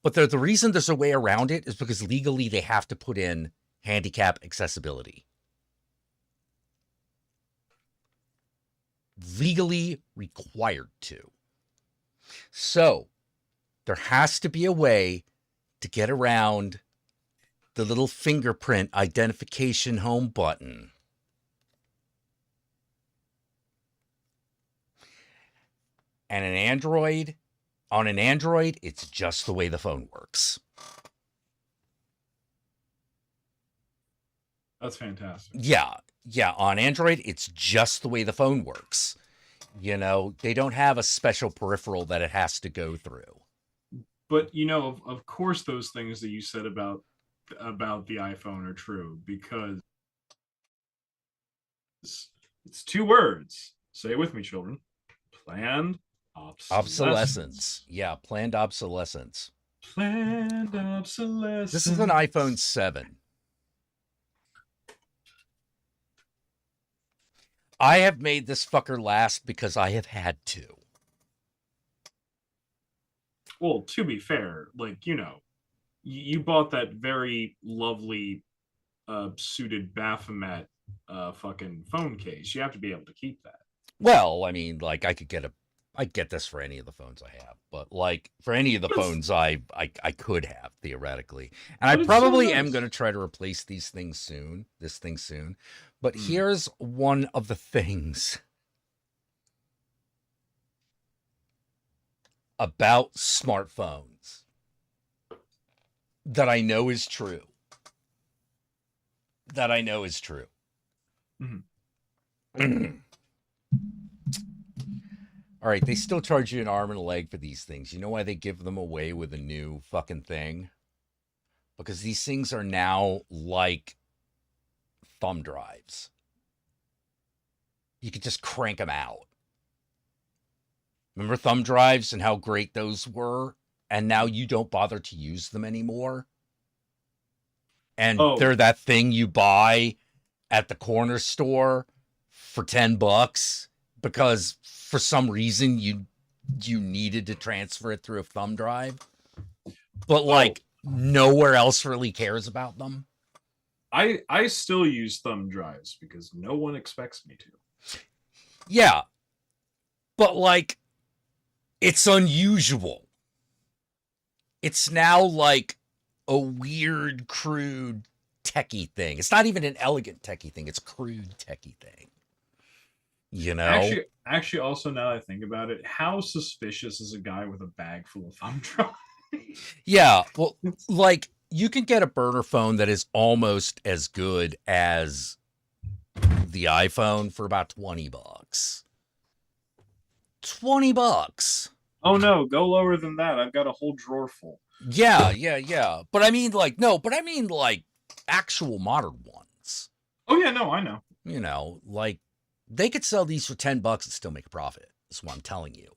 But the reason there's a way around it is because legally they have to put in handicap accessibility. Legally required to. So, there has to be a way to get around the little fingerprint identification home button. And on an Android, it's just the way the phone works. That's fantastic. Yeah, on Android, it's just the way the phone works. You know, they don't have a special peripheral that it has to go through. But, you know, of course, those things that you said about the iPhone are true, because it's two words. Say it with me, children. Planned obsolescence. Yeah, planned obsolescence. Planned obsolescence. This is an iPhone 7. I have made this fucker last because I have had to. Well, to be fair, like, you know, you bought that very lovely suited Baphomet fucking phone case. You have to be able to keep that. Well, I mean, like, I get this for any of the phones I have, but like for any of the phones I could have theoretically. And I probably am going to try to replace this thing soon. But here's one of the things about smartphones that I know is true. Mm-hmm. All right, they still charge you an arm and a leg for these things. You know why they give them away with a new fucking thing? Because these things are now like thumb drives. You could just crank them out. Remember thumb drives and how great those were? And now you don't bother to use them anymore? And they're that thing you buy at the corner store for $10 because for some reason you needed to transfer it through a thumb drive. But like nowhere else really cares about them. I still use thumb drives because no one expects me to. Yeah. But like, it's unusual. It's now like a weird, crude, techie thing. It's not even an elegant techie thing. It's a crude techie thing. You know? Actually, also now that I think about it, how suspicious is a guy with a bag full of thumb drives? Yeah. Well, like, you can get a burner phone that is almost as good as the iPhone for about $20. $20. Oh no, go lower than that. I've got a whole drawer full. Yeah. But I mean, like, no, but I mean, like, actual modern ones. Oh yeah, no, I know. You know, like, they could sell these for $10 and still make a profit. That's what I'm telling you.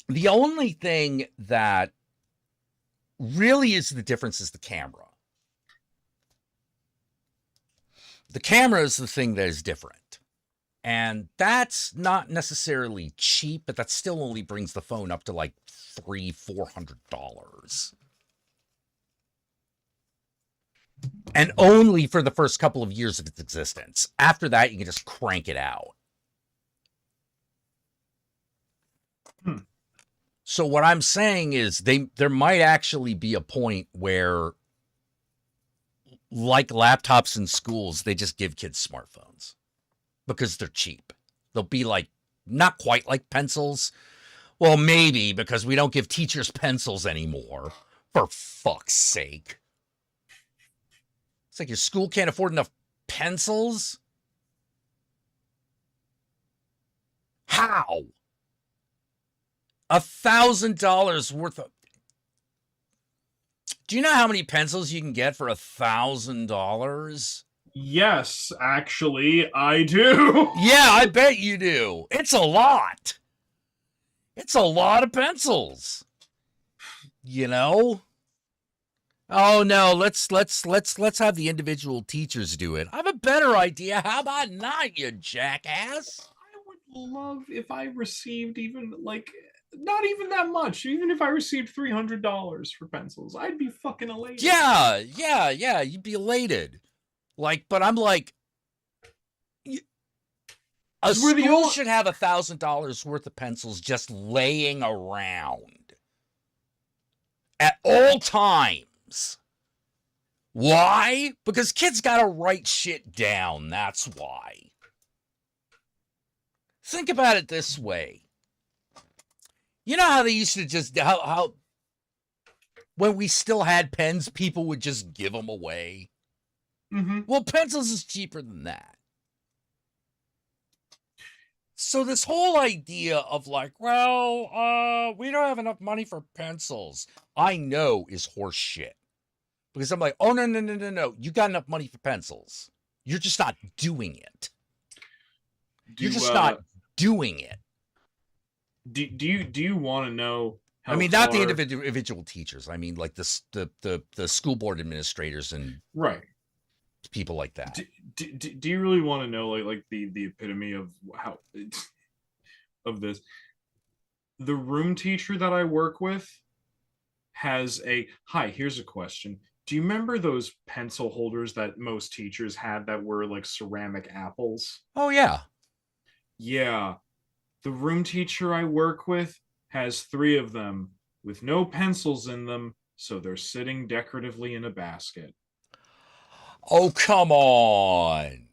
The only thing that really is the difference is the camera. The camera is the thing that is different. And that's not necessarily cheap, but that still only brings the phone up to like $300-400. And only for the first couple of years of its existence. After that, you can just crank it out. So what I'm saying is there might actually be a point where, like laptops in schools, they just give kids smartphones because they're cheap. They'll be like, not quite like pencils. Well, maybe, because we don't give teachers pencils anymore. For fuck's sake. It's like your school can't afford enough pencils? How? $1,000 worth of... Do you know how many pencils you can get for $1,000? Yes, actually, I do. Yeah, I bet you do. It's a lot. It's a lot of pencils. You know? Oh no, let's have the individual teachers do it. I have a better idea. How about not, you jackass? I would love if I received even like not even that much. Even if I received $300 for pencils, I'd be fucking elated. Yeah, you'd be elated. Like, but I'm like, a school should have $1,000 worth of pencils just laying around at all times. Why? Because kids gotta write shit down. That's why. Think about it this way. You know how they used to just, how when we still had pens, people would just give them away? Mm-hmm. Well, pencils is cheaper than that. So this whole idea of like, well, we don't have enough money for pencils, I know is horse shit. Because I'm like, oh, no. You got enough money for pencils. You're just not doing it. You're just not doing it. Do you want to know how I mean, not the individual teachers. I mean, like the school board administrators and right people like that. Do you really want to know like the epitome of how of this? The room teacher that I work with has a hi. Here's a question. Do you remember those pencil holders that most teachers had that were like ceramic apples? Oh yeah. Yeah. The room teacher I work with has 3 of them with no pencils in them, so they're sitting decoratively in a basket. Oh, come on.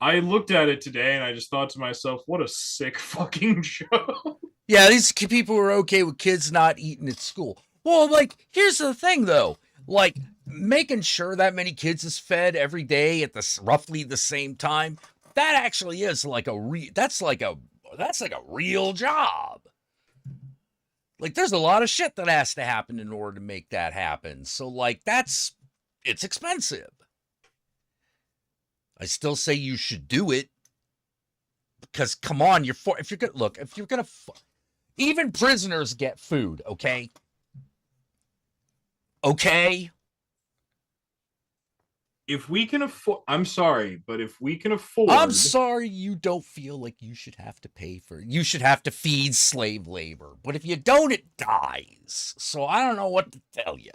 I looked at it today and I just thought to myself, what a sick fucking show. Yeah, these people are okay with kids not eating at school. Well, like, here's the thing, though. Like, making sure that many kids is fed every day at roughly the same time, that actually is like that's like a real job. Like, there's a lot of shit that has to happen in order to make that happen. So, like, it's expensive. I still say you should do it. Because, come on, if you're gonna, even prisoners get food, okay? Okay? If we can afford, I'm sorry, but if we can afford, I'm sorry you don't feel like you should have to feed slave labor. But if you don't, it dies. So I don't know what to tell you.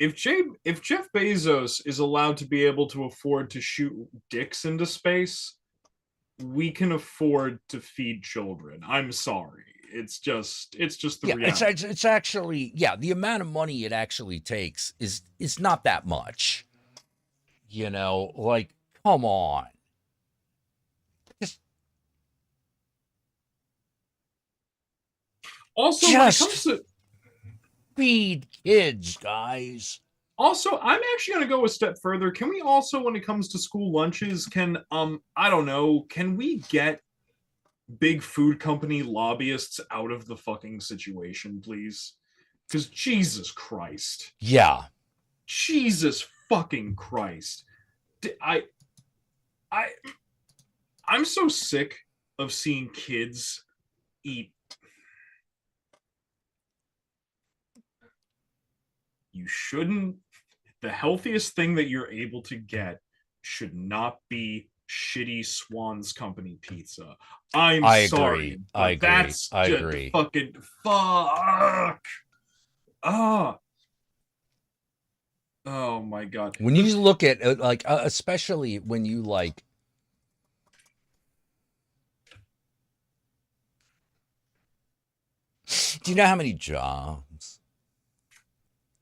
if Jeff Bezos is allowed to be able to afford to shoot dicks into space, we can afford to feed children. I'm sorry. It's just the reality. It's actually, yeah, the amount of money it actually takes is not that much. You know, like, come on. Just Also, when it comes to feed kids, guys. also, I'm actually going to go a step further. Can we also, when it comes to school lunches, can I don't know, can we get big food company lobbyists out of the fucking situation, please? Because Jesus Christ. Yeah. Jesus fucking Christ. I'm so sick of seeing kids eat. You shouldn't. The healthiest thing that you're able to get should not be shitty Swan's Company pizza. I sorry, but I agree. That's I just agree. fucking fuck. Ah. Oh my god. When you look at like, especially when you like, do you know how many jobs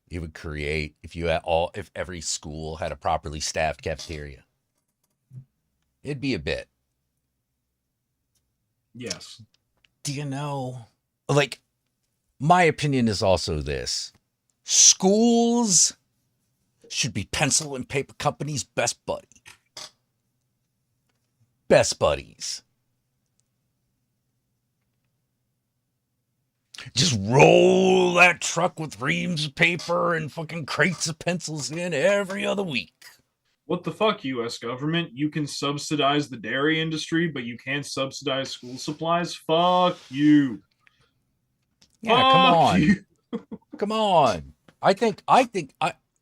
it would create if you had if every school had a properly staffed cafeteria? It'd be a bit. Yes. Do you know? Like, my opinion is also this: schools should be pencil and paper companies' best buddy. Best buddies. Just roll that truck with reams of paper and fucking crates of pencils in every other week. What the fuck, U.S. government? You can subsidize the dairy industry, but you can't subsidize school supplies? Fuck you. Yeah, fuck come on. You. Come on.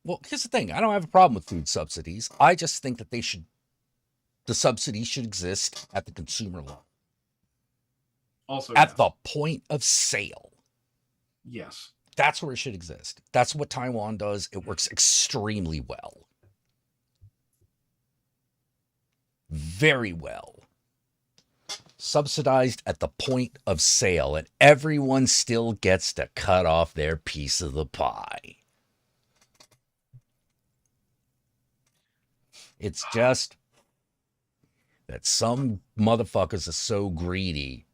Well, here's the thing. I don't have a problem with food subsidies. I just think that the subsidies should exist at the consumer level. Also, at the point of sale. Yes. That's where it should exist. That's what Taiwan does. It works extremely well. Very well. Subsidized at the point of sale, and everyone still gets to cut off their piece of the pie. It's just that some motherfuckers are so greedy.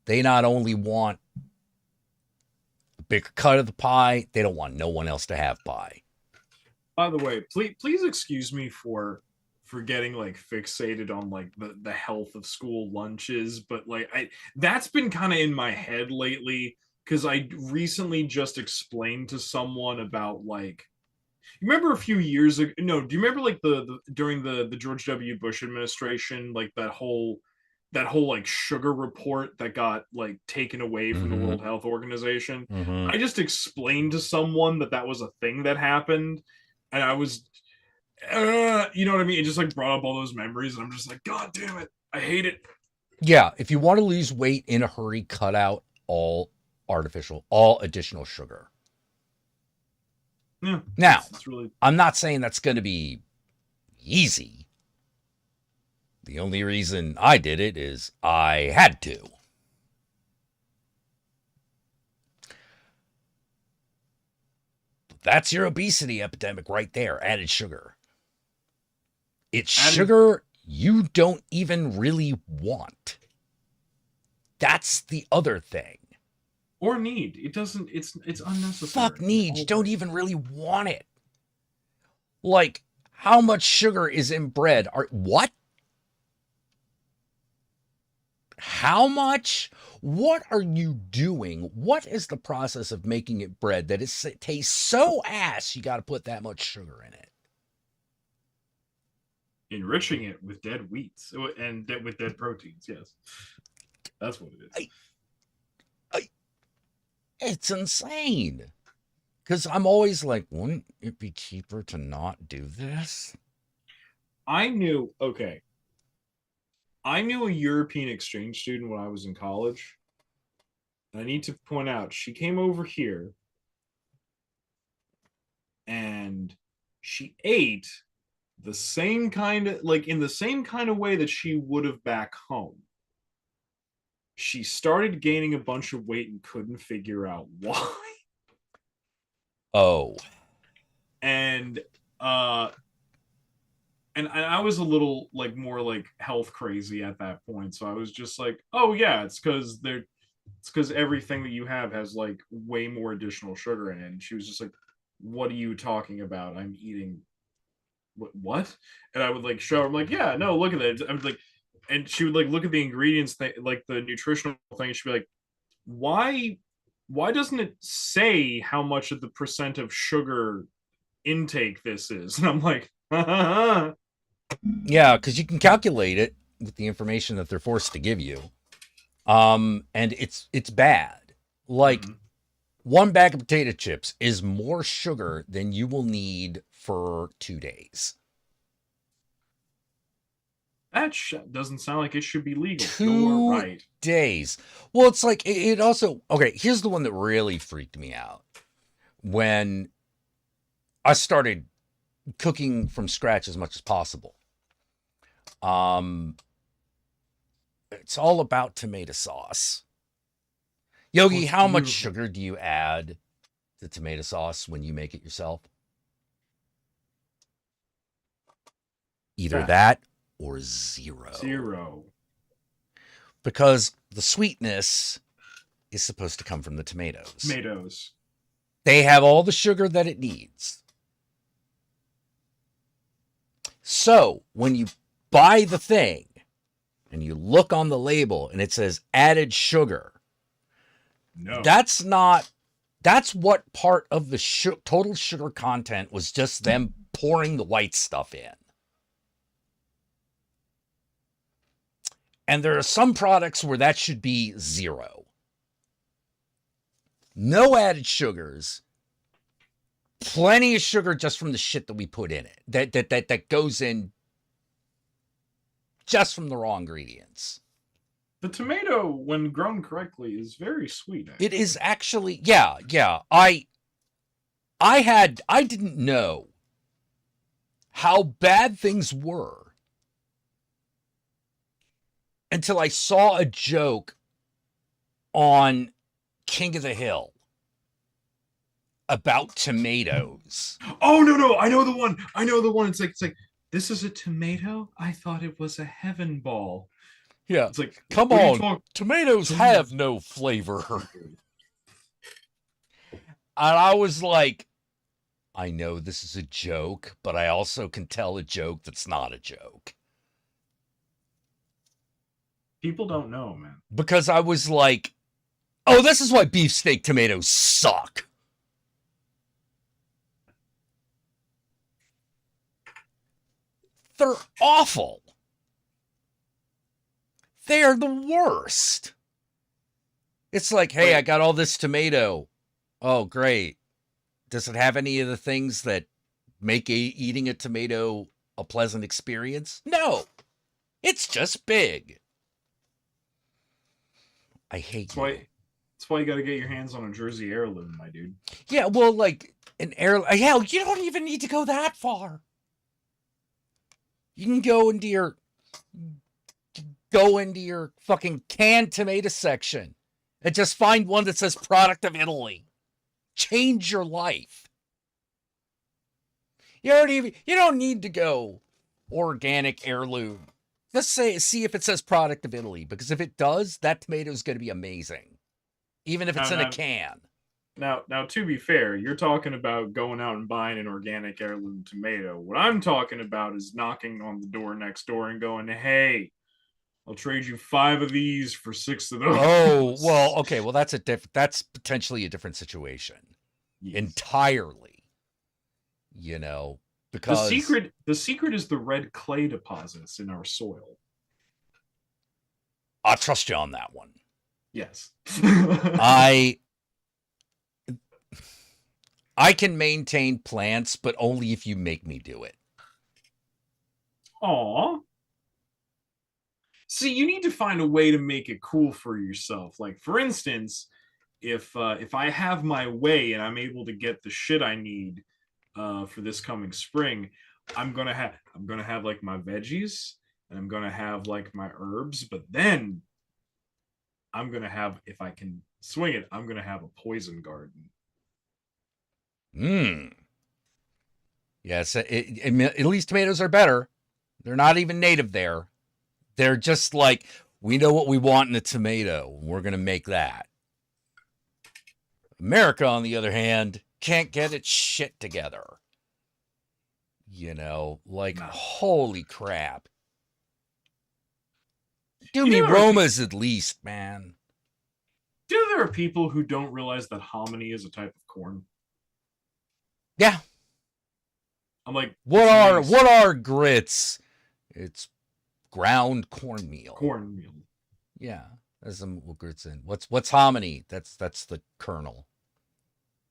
They not only want a bigger cut of the pie, they don't want no one else to have pie. By the way, please excuse me for getting like fixated on like the health of school lunches, but like that's been kind of in my head lately because I recently just explained to someone about like, you remember a few years ago, no, do you remember like the during the George W. Bush administration, like that whole like sugar report that got like taken away from the World Health Organization? I just explained to someone that was a thing that happened, and I was you know what I mean? It just like brought up all those memories, and I'm just like, God damn it, I hate it. Yeah, if you want to lose weight in a hurry, cut out all additional sugar. Yeah. Now, it's really... I'm not saying that's going to be easy. The only reason I did it is I had to. That's your obesity epidemic right there, added sugar. It's sugar you don't even really want. That's the other thing. Or need. It doesn't, it's unnecessary. Fuck need. You don't even really want it. Like, how much sugar is in bread? What? How much? What are you doing? What is the process of making it bread that it tastes so ass you got to put that much sugar in it? Enriching it with dead wheats and with dead proteins. Yes, that's what it is. It's insane. Because I'm always like, wouldn't it be cheaper to not do this? I knew a European exchange student when I was in college. I need to point out, she came over here and she ate the same kind of, like, in the same kind of way that she would have back home. She started gaining a bunch of weight and couldn't figure out why. Oh. And and I was a little like more like health crazy at that point. So I was just like, oh yeah, it's because everything that you have has like way more additional sugar in it. And she was just like, what are you talking about? I'm eating what? And I would like show her, I'm like, yeah, no, look at it. I'm like, and she would like look at the ingredients like the nutritional thing, and she'd be like, why doesn't it say how much of the percent of sugar intake this is? And I'm like, Yeah, because you can calculate it with the information that they're forced to give you. And it's bad. Like, one bag of potato chips is more sugar than you will need for 2 days. that doesn't sound like it should be legal. 2 You're right. days. Well, it's like, it also, okay, here's the one that really freaked me out. When I started cooking from scratch as much as possible. It's all about tomato sauce. Yogi, how much sugar do you add to tomato sauce when you make it yourself? Either that or zero. Zero. Because the sweetness is supposed to come from the tomatoes. Tomatoes. They have all the sugar that it needs. So when you buy the thing and you look on the label and it says added sugar, no, that's what part of the total sugar content was just them pouring the white stuff in. And there are some products where that should be zero. No added sugars. Plenty of sugar just from the shit that we put in it. That goes in just from the raw ingredients. The tomato, when grown correctly, is very sweet. Actually. It is actually, yeah. I didn't know how bad things were until I saw a joke on King of the Hill about tomatoes. Oh no, I know the one. It's like this is a tomato? I thought it was a heaven ball. Yeah. It's like, come on, tomatoes have no flavor. And I was like, I know this is a joke, but I also can tell a joke that's not a joke. People don't know, man. Because I was like, oh, this is why beefsteak tomatoes suck. They're awful. They are the worst. It's like, hey, I got all this tomato. Oh, great. Does it have any of the things that make eating a tomato a pleasant experience? No. It's just big. I hate you. That's why you got to get your hands on a Jersey heirloom, my dude. Yeah, well, like an heirloom. Hell, you don't even need to go that far. You can go into your fucking canned tomato section and just find one that says product of Italy. Change your life. You don't need to go organic heirloom. Let's see if it says product of Italy, because if it does, that tomato is going to be amazing, even if it's in a can. Now, to be fair, you're talking about going out and buying an organic heirloom tomato. What I'm talking about is knocking on the door next door and going, hey, I'll trade you 5 of these for 6 of those. Oh, well, okay. Well, that's potentially a different situation. Yes. Entirely. Because the secret is the red clay deposits in our soil. I'll trust you on that one. Yes. I can maintain plants, but only if you make me do it. Aw. See, you need to find a way to make it cool for yourself. Like, for instance, if I have my way and I'm able to get the shit I need, for this coming spring, I'm gonna have like my veggies, and I'm gonna have like my herbs, but then I'm gonna have, if I can swing it, I'm gonna have a poison garden. Hmm. Yes, at least tomatoes are better. They're not even native there. They're just like, we know what we want in a tomato. We're going to make that. America, on the other hand, can't get its shit together. You know, like, No. holy crap. Do You me know, there are Romas at least, man. Do you know there are people who don't realize that hominy is a type of corn? Yeah. I'm like, What it's maize. are grits? It's ground cornmeal. Cornmeal. Yeah. There's some grits in. What's hominy? That's the kernel.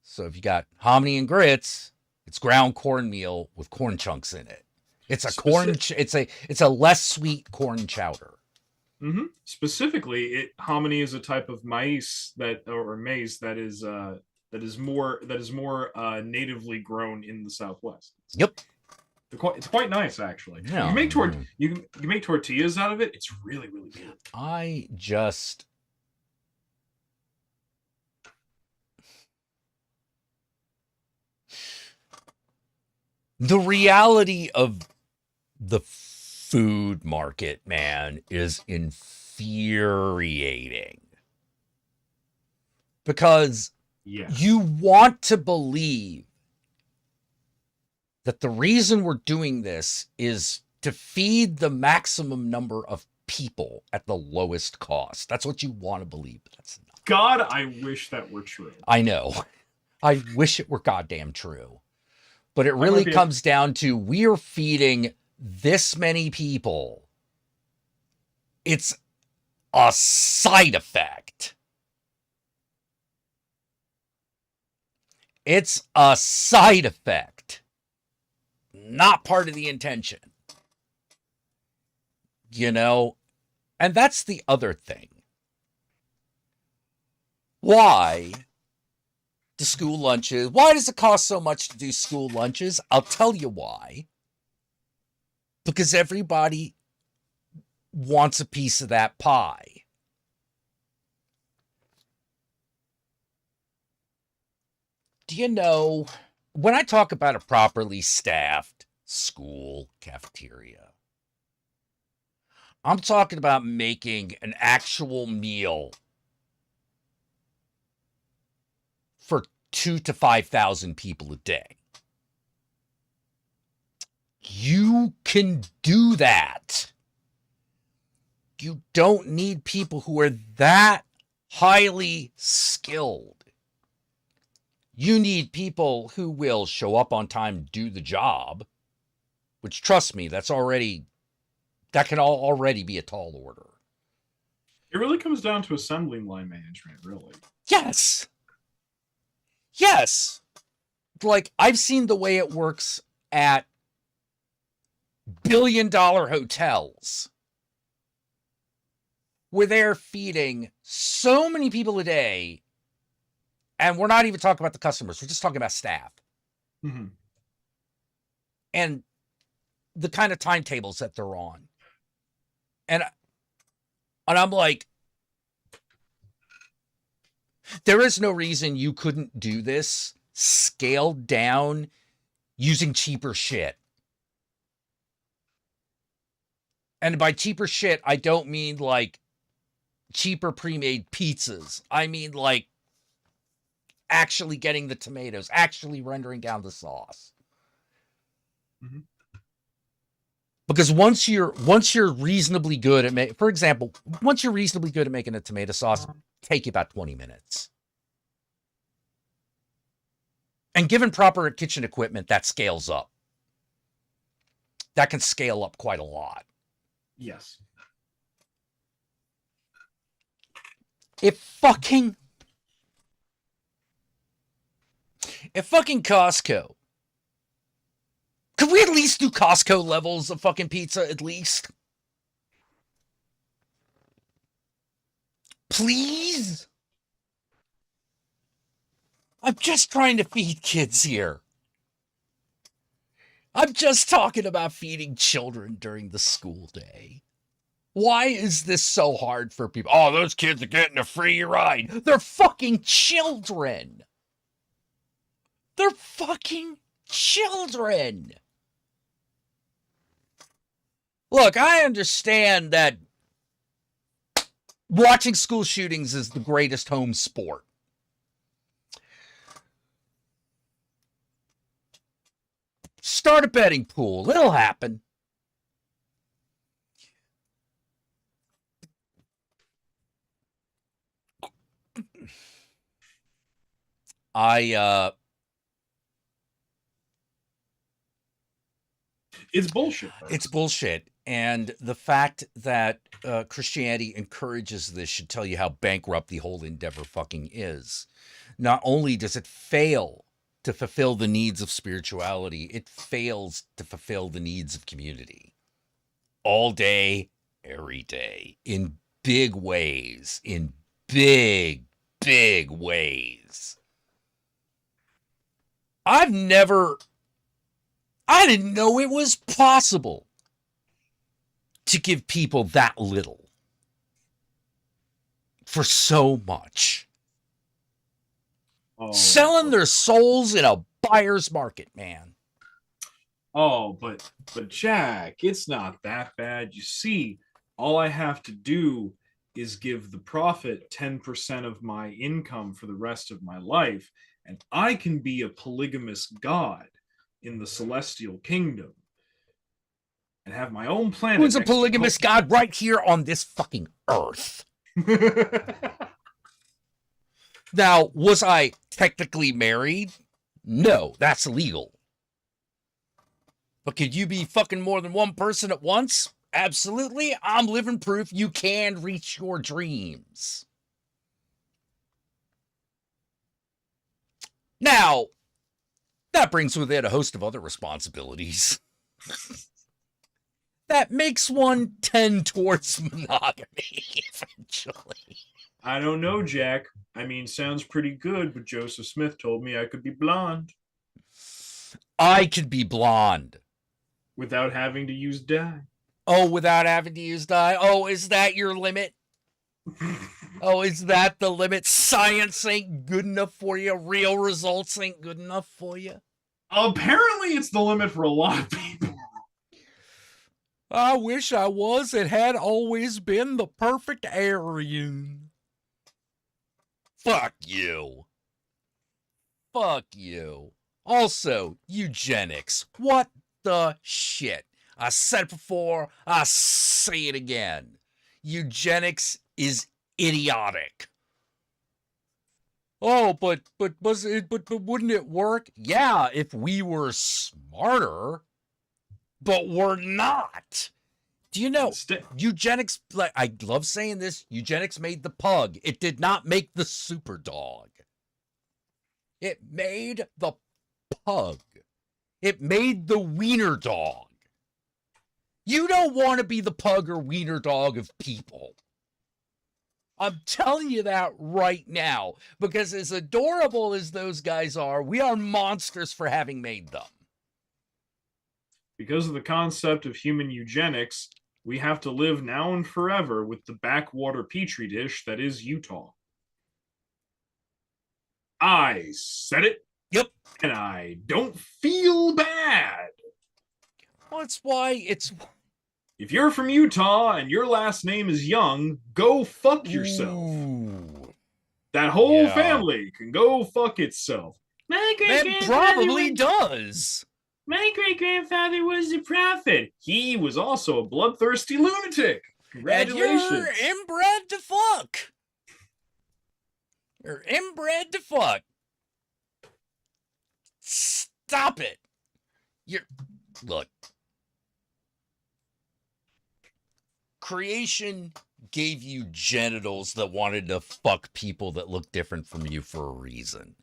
So if you got hominy and grits, it's ground cornmeal with corn chunks in it. It's it's a less sweet corn chowder. Mm-hmm. Specifically, hominy is a type of maize or maize that is more natively grown in the Southwest. Yep. It's quite nice, actually. Yeah. You can make tortillas out of it. It's really, really good. The reality of the food market, man, is infuriating. Because you want to believe that the reason we're doing this is to feed the maximum number of people at the lowest cost. That's what you want to believe. That's not. God, I wish that were true. I know. I wish it were goddamn true. But it really comes down to, we're feeding this many people. It's a side effect. It's a side effect. Not part of the intention. You know? And that's the other thing. Why do school lunches? Why does it cost so much to do school lunches? I'll tell you why. Because everybody wants a piece of that pie. Do you know, when I talk about a properly staffed school cafeteria, I'm talking about making an actual meal for 2,000 to 5,000 people a day. You can do that. You don't need people who are that highly skilled. You need people who will show up on time, do the job, which, trust me, that can already be a tall order. It really comes down to assembly line management, really. Yes. Yes. Like, I've seen the way it works at billion-dollar hotels, where they're feeding so many people a day, and we're not even talking about the customers. We're just talking about staff. Mm-hmm. And the kind of timetables that they're on. And I'm like, there is no reason you couldn't do this scaled down using cheaper shit. And by cheaper shit, I don't mean like cheaper pre-made pizzas. I mean like actually getting the tomatoes, actually rendering down the sauce. Mm-hmm. Because once you're reasonably good at for example, once you're reasonably good at making a tomato sauce, take you about 20 minutes. And given proper kitchen equipment, that scales up. That can scale up quite a lot. Yes. If fucking Costco, could we at least do Costco levels of fucking pizza at least? Please? I'm just trying to feed kids here. I'm just talking about feeding children during the school day. Why is this so hard for people? Oh, those kids are getting a free ride. They're fucking children. They're fucking children. Look, I understand that watching school shootings is the greatest home sport. Start a betting pool. It'll happen. It's bullshit. It's bullshit. And the fact that Christianity encourages this should tell you how bankrupt the whole endeavor fucking is. Not only does it fail to fulfill the needs of spirituality, it fails to fulfill the needs of community. All day, every day, in big ways, in big, big ways. I didn't know it was possible to give people that little for so much. Oh, Selling their souls in a buyer's market, man. Oh, but Jack, it's not that bad. You see, all I have to do is give the prophet 10% of my income for the rest of my life, and I can be a polygamous god in the celestial kingdom and have my own planet. Who's a polygamous god right here on this fucking earth? Now, was I technically married? No, that's illegal. But could you be fucking more than one person at once? Absolutely. I'm living proof you can reach your dreams. Now, that brings with it a host of other responsibilities. That makes one tend towards monogamy eventually. I don't know, Jack. I mean, sounds pretty good, but Joseph Smith told me I could be blonde. I could be blonde. Without having to use dye. Oh, without having to use dye? Oh, is that your limit? Oh, is that the limit? Science ain't good enough for you. Real results ain't good enough for you. Apparently, it's the limit for a lot of people. I wish I was. It had always been the perfect Aryan. Fuck you. Fuck you. Also, eugenics. What the shit? I said it before. I say it again. Eugenics is idiotic. Oh, but wouldn't it work? Yeah, if we were smarter. But we're not. Do you know eugenics? Like, I love saying this. Eugenics made the pug. It did not make the super dog. It made the pug. It made the wiener dog. You don't want to be the pug or wiener dog of people. I'm telling you that right now, because as adorable as those guys are, we are monsters for having made them. Because of the concept of human eugenics, we have to live now and forever with the backwater petri dish that is Utah. I said it. Yep. And I don't feel bad. Well, that's why it's... If you're from Utah and your last name is Young, go fuck yourself. Ooh. That whole family can go fuck itself. That probably does. My great-grandfather was a prophet. He was also a bloodthirsty lunatic. Congratulations. And you're inbred to fuck. You're inbred to fuck. Stop it. Look. Creation gave you genitals that wanted to fuck people that look different from you for a reason.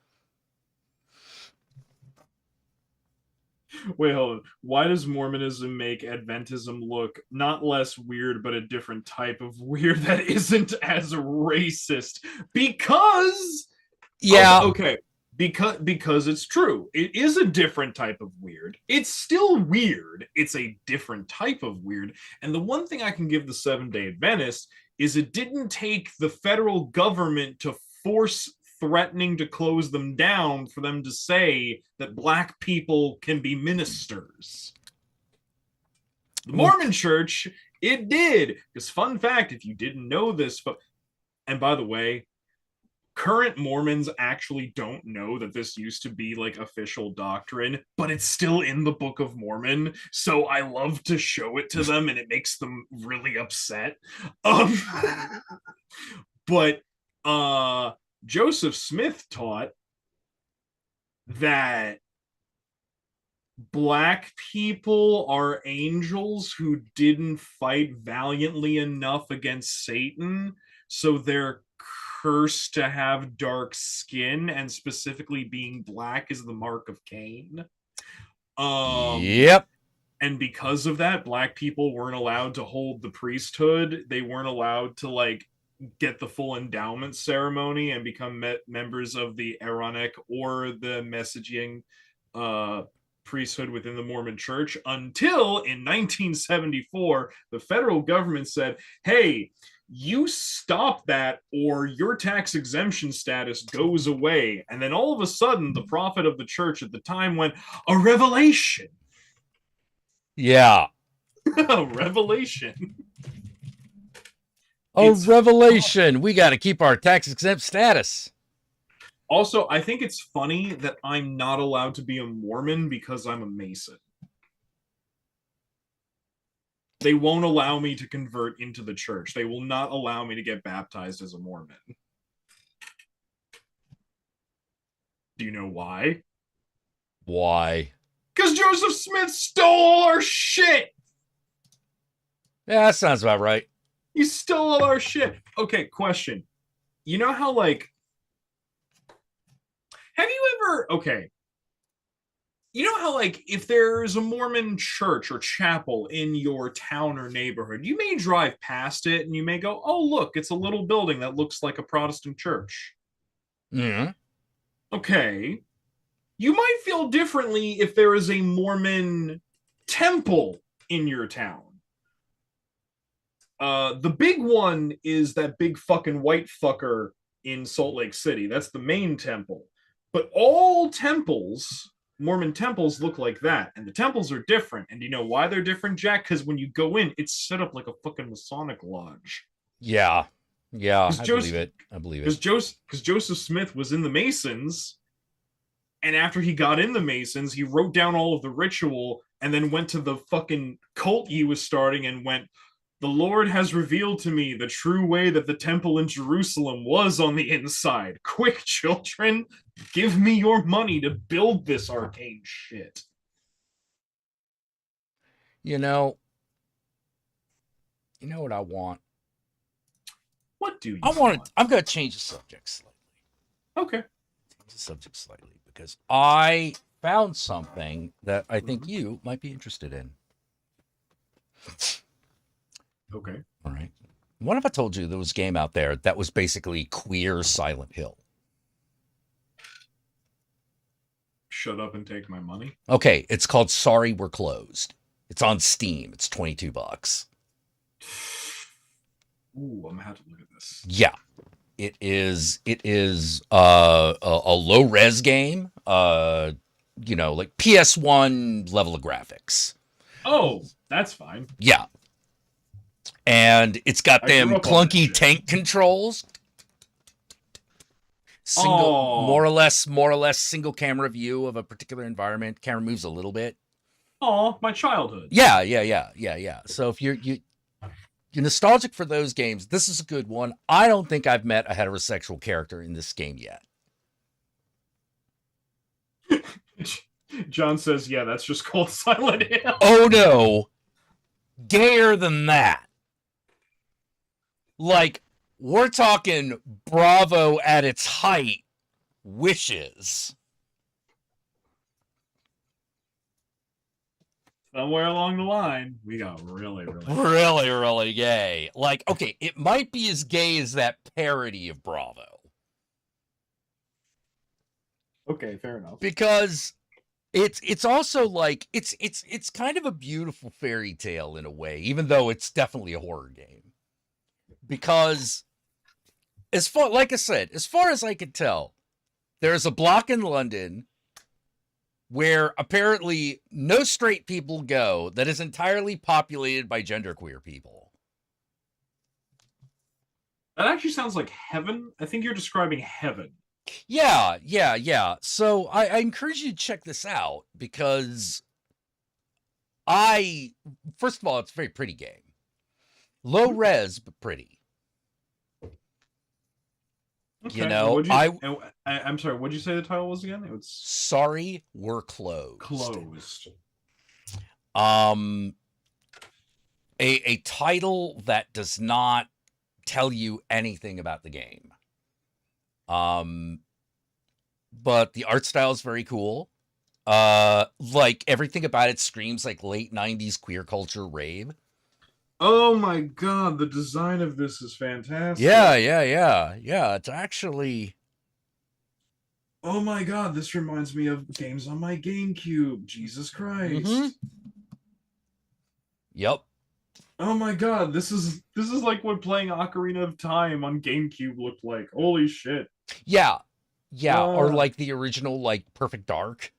Wait, hold on. Why does Mormonism make Adventism look not less weird, but a different type of weird that isn't as racist? Because... Yeah. Okay. because it's true. It is a different type of weird. It's still weird. It's a different type of weird. And the one thing I can give the Seventh-day Adventist is it didn't take the federal government to force threatening to close them down for them to say that black people can be ministers. The Mormon Church, it did. Because fun fact, if you didn't know this, but and by the way, current Mormons actually don't know that this used to be like official doctrine, but it's still in the Book of Mormon. So I love to show it to them and it makes them really upset. But Joseph Smith taught that black people are angels who didn't fight valiantly enough against Satan, so they're cursed to have dark skin, and specifically being black is the mark of Cain. Yep. And because of that, black people weren't allowed to hold the priesthood. They weren't allowed to like get the full endowment ceremony and become members of the Aaronic or the messaging priesthood within the Mormon Church until in 1974, the federal government said, hey, you stop that or your tax exemption status goes away. And then all of a sudden, the prophet of the church at the time went, a revelation. Yeah. A revelation. Revelation. We got to keep our tax exempt status. Also, I think it's funny that I'm not allowed to be a Mormon because I'm a Mason. They won't allow me to convert into the church. They will not allow me to get baptized as a Mormon. Do you know why? Why? Because Joseph Smith stole our shit! Yeah, that sounds about right. He stole all our shit. Okay, question. You know how, like... Have you ever... Okay. You know how, like, if there's a Mormon church or chapel in your town or neighborhood, you may drive past it and you may go, oh, look, it's a little building that looks like a Protestant church. Mm-hmm. Okay. You might feel differently if there is a Mormon temple in your town. The big one is that big fucking white fucker in Salt Lake City. That's the main temple. But all temples... Mormon temples look like that, and the temples are different. And you know why they're different, Jack? Because when you go in, it's set up like a fucking Masonic lodge. Yeah, I believe it. Because Joseph Smith was in the Masons, and after he got in the Masons, he wrote down all of the ritual, and then went to the fucking cult he was starting and went, the Lord has revealed to me the true way that the temple in Jerusalem was on the inside. Quick, children, give me your money to build this arcane shit. You know what I want? What do you want? I'm going to change the subject slightly. Okay. Change the subject slightly because I found something that I think you might be interested in. Okay. All right. What if I told you there was a game out there that was basically queer Silent Hill? Shut up and take my money. Okay, it's called Sorry We're Closed. It's on Steam. It's $22. Ooh, I'm gonna have to look at this. Yeah. It is a low res game. Like PS1 level of graphics. Oh, that's fine. Yeah. And it's got them clunky tank controls. More or less single camera view of a particular environment. Camera moves a little bit. Oh, my childhood. Yeah. So if you're nostalgic for those games, this is a good one. I don't think I've met a heterosexual character in this game yet. John says, yeah, that's just called Silent Hill. Oh no. Gayer than that. Like, we're talking Bravo at its height, wishes. Somewhere along the line, we got really gay. Like, okay, it might be as gay as that parody of Bravo. Okay, fair enough. Because it's also like it's kind of a beautiful fairy tale in a way, even though it's definitely a horror game. Because like I said, as far as I can tell, there's a block in London where apparently no straight people go that is entirely populated by genderqueer people. That actually sounds like heaven. I think you're describing heaven. Yeah. So I encourage you to check this out because first of all, it's a very pretty game. Low res, but pretty. Okay. You know, I'm sorry. What'd you say the title was again? It was Sorry, we're closed. Closed. A title that does not tell you anything about the game. But the art style is very cool. Like everything about it screams like late 90s queer culture rave. Oh my god, the design of this is fantastic. Yeah. It's actually. Oh my god, this reminds me of games on my GameCube. Jesus Christ. Mm-hmm. Yep. Oh my god, this is like what playing Ocarina of Time on GameCube looked like. Holy shit. Yeah. Or like the original like Perfect Dark.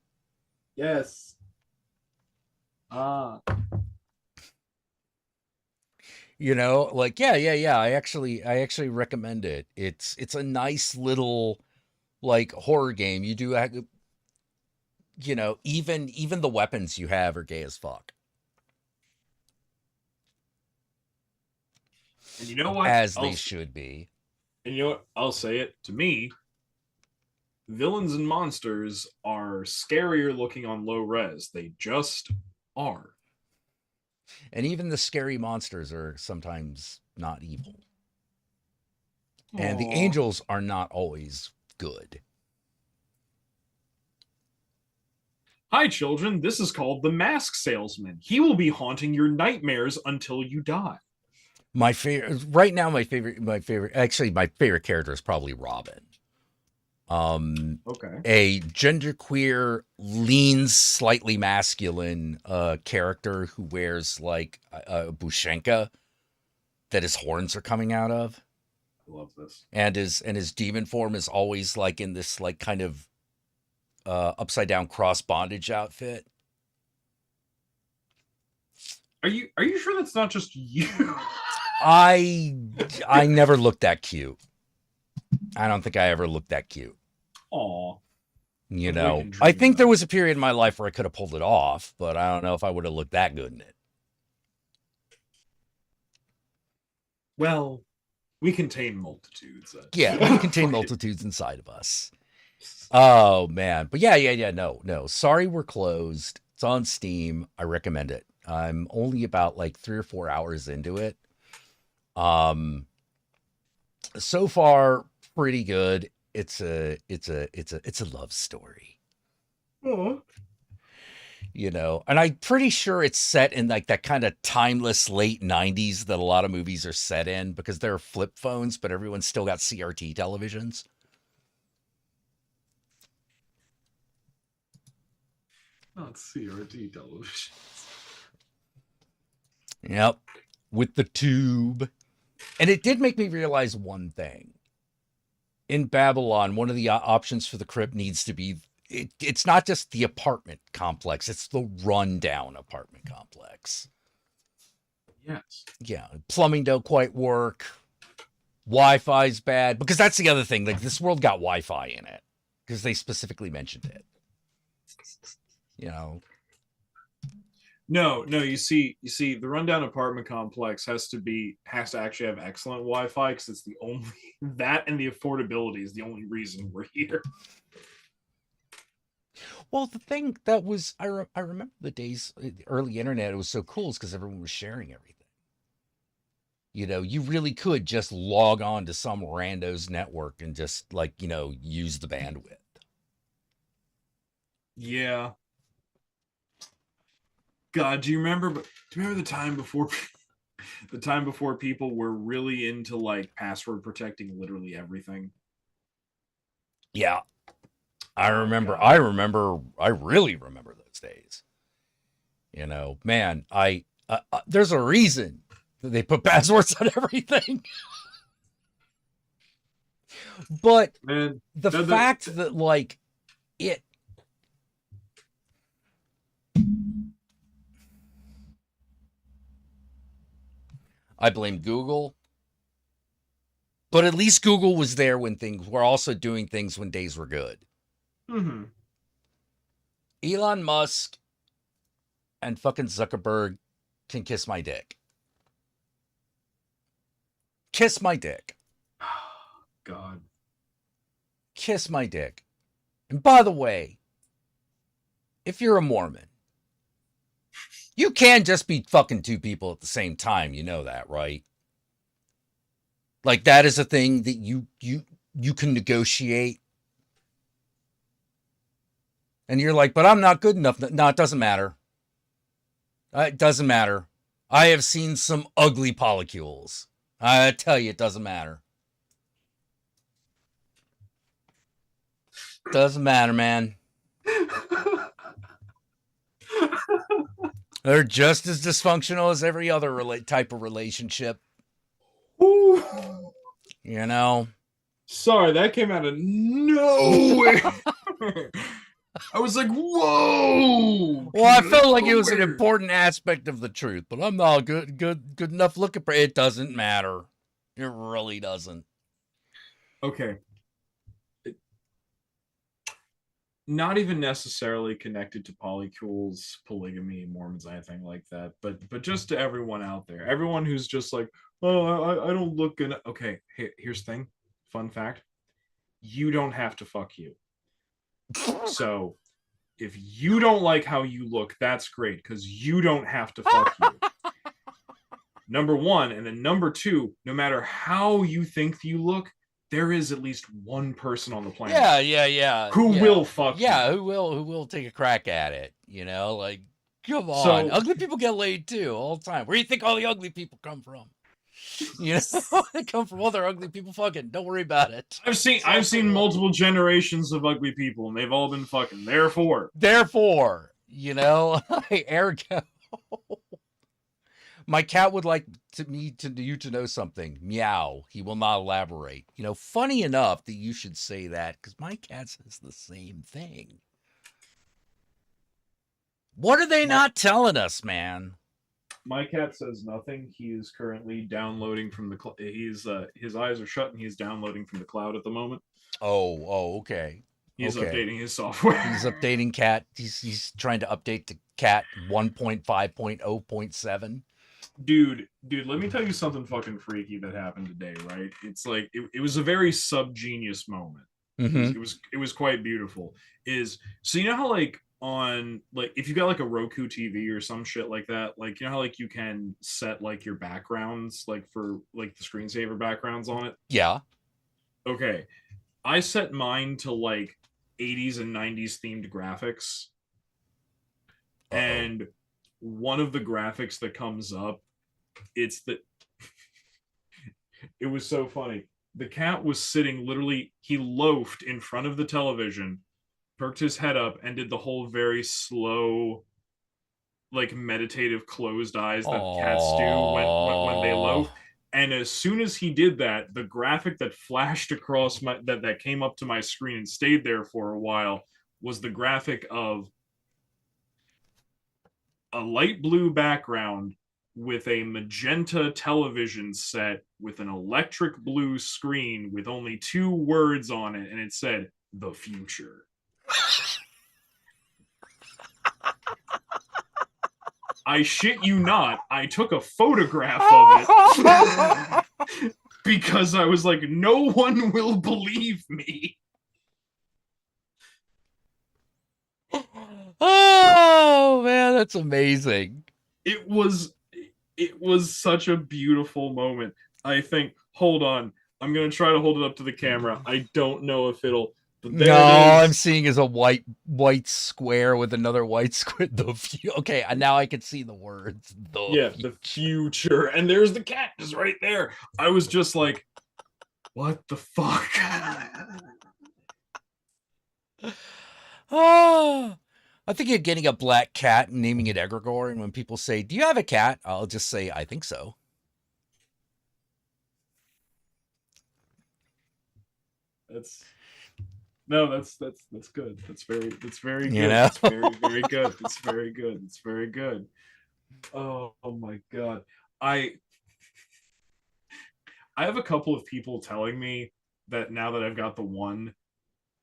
Yes. You know, like yeah. I actually recommend it. It's a nice little like horror game. You do, you know, even the weapons you have are gay as fuck. And you know what? As they should be. And you know what? I'll say it. To me, villains and monsters are scarier looking on low res. They just are. And even the scary monsters are sometimes not evil. And the angels are not always good. Hi, children. This is called the Mask Salesman. He will be haunting your nightmares until you die. My favorite right now. My favorite character is probably Robin. Okay. A genderqueer, lean, slightly masculine character who wears like a bushenka that his horns are coming out of. I love this. And his demon form is always like in this like kind of upside down cross bondage outfit. Are you sure that's not just you? I never looked that cute. I don't think I ever looked that cute. Aw. You know, I think there was a period in my life where I could have pulled it off, but I don't know if I would have looked that good in it. Well, we contain multitudes. Yeah, we contain multitudes inside of us. Oh, man. But yeah. No. Sorry, we're closed. It's on Steam. I recommend it. I'm only about like 3 or 4 hours into it. So far, pretty good. It's a love story. Oh. You know, and I'm pretty sure it's set in like that kind of timeless late 90s that a lot of movies are set in because there are flip phones, but everyone's still got CRT televisions. Not CRT television. Yep. With the tube. And it did make me realize one thing. In Babylon, one of the options for the crypt needs to be, it's not just the apartment complex, it's the rundown apartment complex. Yes. Yeah. Plumbing don't quite work. Wi-Fi's bad. Because that's the other thing. Like this world got Wi-Fi in it. Because they specifically mentioned it. You know. No, you see, the rundown apartment complex has to actually have excellent Wi-Fi because it's the only that and the affordability is the only reason we're here. Well, the thing that was, I remember the days, the early internet, it was so cool is because everyone was sharing everything. You know, you really could just log on to some rando's network and just like, you know, use the bandwidth. Yeah. God, do you remember the time before people were really into like password protecting literally everything? Yeah. I really remember those days. You know, man, there's a reason that they put passwords on everything. But Man, the fact that like it I blame Google. But at least Google was there when things were also doing things when days were good. Mm-hmm. Elon Musk and fucking Zuckerberg can kiss my dick. Kiss my dick. God. Kiss my dick. And by the way, if you're a Mormon, you can't just be fucking two people at the same time. You know that, right? Like that is a thing that you can negotiate. And you're like, but I'm not good enough. No, it doesn't matter. It doesn't matter. I have seen some ugly polycules. I tell you, it doesn't matter. Doesn't matter, man. They're just as dysfunctional as every other type of relationship. Ooh. You know? Sorry, that came out of nowhere. I was like, whoa. Well, I felt like it was an important aspect of the truth, but I'm not good enough looking for it. It doesn't matter. It really doesn't. Okay. Not even necessarily connected to polycules, polygamy, Mormons, anything like that, but just to everyone out there, everyone who's just like, oh, I don't look good. Okay, here's the thing. Fun fact. You don't have to fuck you. So if you don't like how you look, that's great, because you don't have to fuck you. Number one. And then number two, no matter how you think you look, there is at least one person on the planet. Yeah. Who will fuck you. Yeah, who will take a crack at it, you know? Like, come on. Ugly people get laid too all the time. Where do you think all the ugly people come from? You know, they come from other ugly people fucking. Don't worry about it. I've seen multiple generations of ugly people, and they've all been fucking. Therefore, you know, ergo, my cat would like you to know something. Meow. He will not elaborate. You know, funny enough that you should say that, because my cat says the same thing. What are they not telling us, man? My cat says nothing. He is currently downloading from the his eyes are shut and he's downloading from the cloud at the moment. Oh, okay. He's updating his software. He's updating cat. He's trying to update to cat 1.5.0.7. Dude, let me tell you something fucking freaky that happened today, right? It's like it was a very subgenius moment. Mm-hmm. It was quite beautiful. So you know how like on like if you got like a Roku TV or some shit like that, like you know how like you can set like your backgrounds like for like the screensaver backgrounds on it? Yeah. Okay. I set mine to like 80s and 90s themed graphics. Uh-oh. And one of the graphics that comes up, it was so funny. The cat was sitting literally, he loafed in front of the television, perked his head up, and did the whole very slow, like meditative closed eyes that cats do when they loaf. And as soon as he did that, the graphic that flashed across that came up to my screen and stayed there for a while was the graphic of a light blue background with a magenta television set with an electric blue screen with only 2 words on it, and it said, "The future." I shit you not, I took a photograph of it because I was like, no one will believe me. Oh man, that's amazing. It was such a beautiful moment. I think, hold on, I'm gonna try to hold it up to the camera. I don't know if it'll. No, I'm seeing is a white square with another white square. Okay, now I can see the words. The future, and there's the cat just right there. I was just like, what the fuck? Oh, I think of getting a black cat and naming it Egregore. And when people say, "Do you have a cat?" I'll just say, "I think so." That's good. That's very You good. know? That's very good. It's very good. It's very good. Oh my god. I I have a couple of people telling me that now that I've got the one,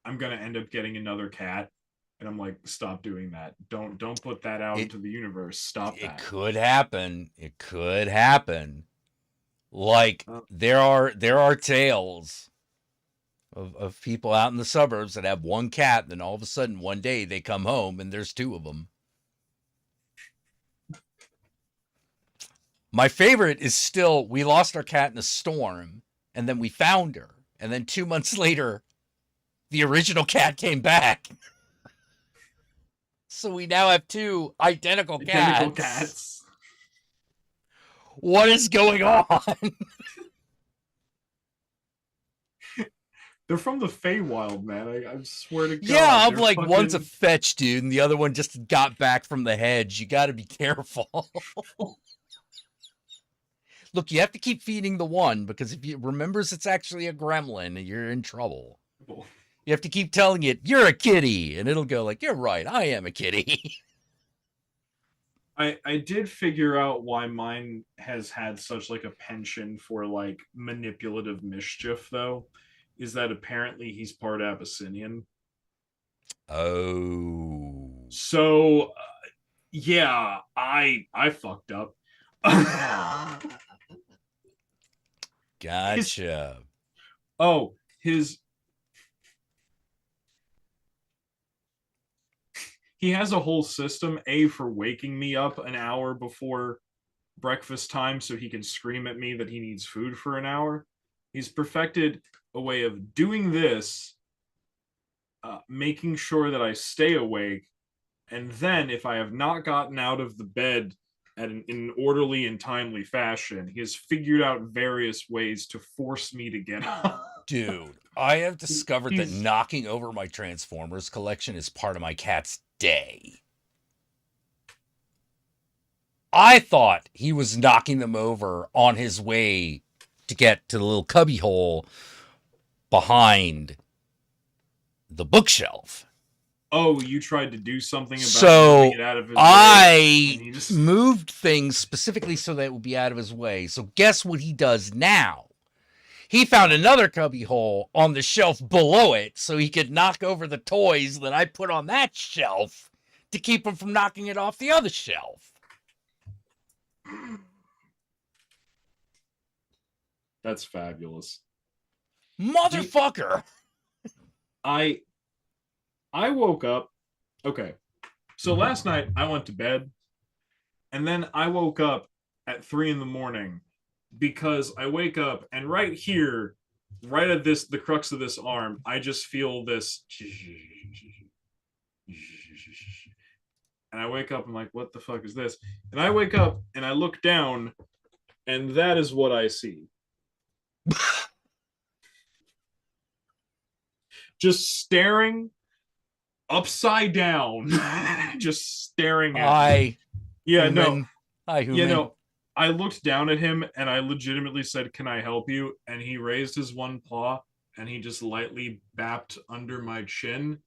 I'm gonna end up getting another cat. And I'm like, stop doing that. Don't put that out into the universe. Stop It that. could happen. It could happen. Like Uh, there are tales of people out in the suburbs that have one cat, and then all of a sudden one day they come home and there's two of them. My favorite is still, we lost our cat in a storm and then we found her. And then 2 months later, the original cat came back. So we now have two identical cats. What is going on? They're from the Feywild, man. I swear to God. Yeah, I'm like, fucking... one's a fetch dude, and the other one just got back from the hedge. You got to be careful. Look, you have to keep feeding the one, because if it remembers it's actually a gremlin, you're in trouble. You have to keep telling it, "You're a kitty," and it'll go like, "You're right, I am a kitty." I did figure out why mine has had such like a penchant for like manipulative mischief, though, is that apparently he's part Abyssinian. Oh. So, yeah, I fucked up. Gotcha. He has a whole system, A, for waking me up an hour before breakfast time so he can scream at me that he needs food for an hour. He's perfected a way of doing this, making sure that I stay awake, and then if I have not gotten out of the bed in an orderly and timely fashion, he has figured out various ways to force me to get up. Dude, I have discovered that knocking over my Transformers collection is part of my cat's day. I thought he was knocking them over on his way to get to the little cubby hole behind the bookshelf. Oh, you tried to do something about so it out of his I way, moved things specifically so that it would be out of his way. So guess what he does now? He found another cubby hole on the shelf below it so he could knock over the toys that I put on that shelf to keep him from knocking it off the other shelf. That's fabulous. Motherfucker. I woke up. Okay. So last night I went to bed, and then I woke up at 3 a.m. because I wake up and right here, right at the crux of this arm, I just feel this. And I wake up, I'm like, what the fuck is this? And I wake up and I look down, and that is what I see. Just staring upside down, just staring at me. I looked down at him and I legitimately said, "Can I help you?" And he raised his one paw and he just lightly bapped under my chin.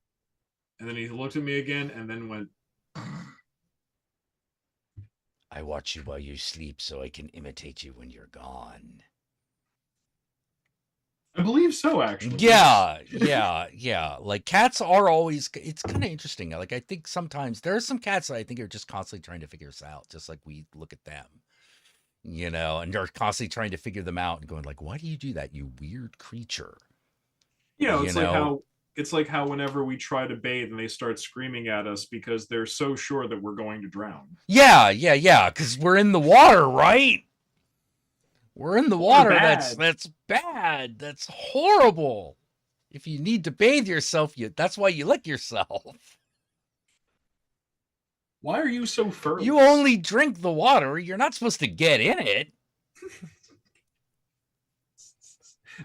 And then he looked at me again and then went, "I watch you while you sleep so I can imitate you when you're gone." I believe so, actually. Yeah. Like, cats are always, it's kind of interesting. Like, I think sometimes there are some cats that I think are just constantly trying to figure us out, just like we look at them, and they're constantly trying to figure them out and going like, "Why do you do that, you weird creature?" It's like how whenever we try to bathe and they start screaming at us because they're so sure that we're going to drown. Yeah, because we're in the water, right? We're in the water. That's bad. That's horrible. If you need to bathe yourself, that's why you lick yourself. Why are you so furry? You only drink the water. You're not supposed to get in it.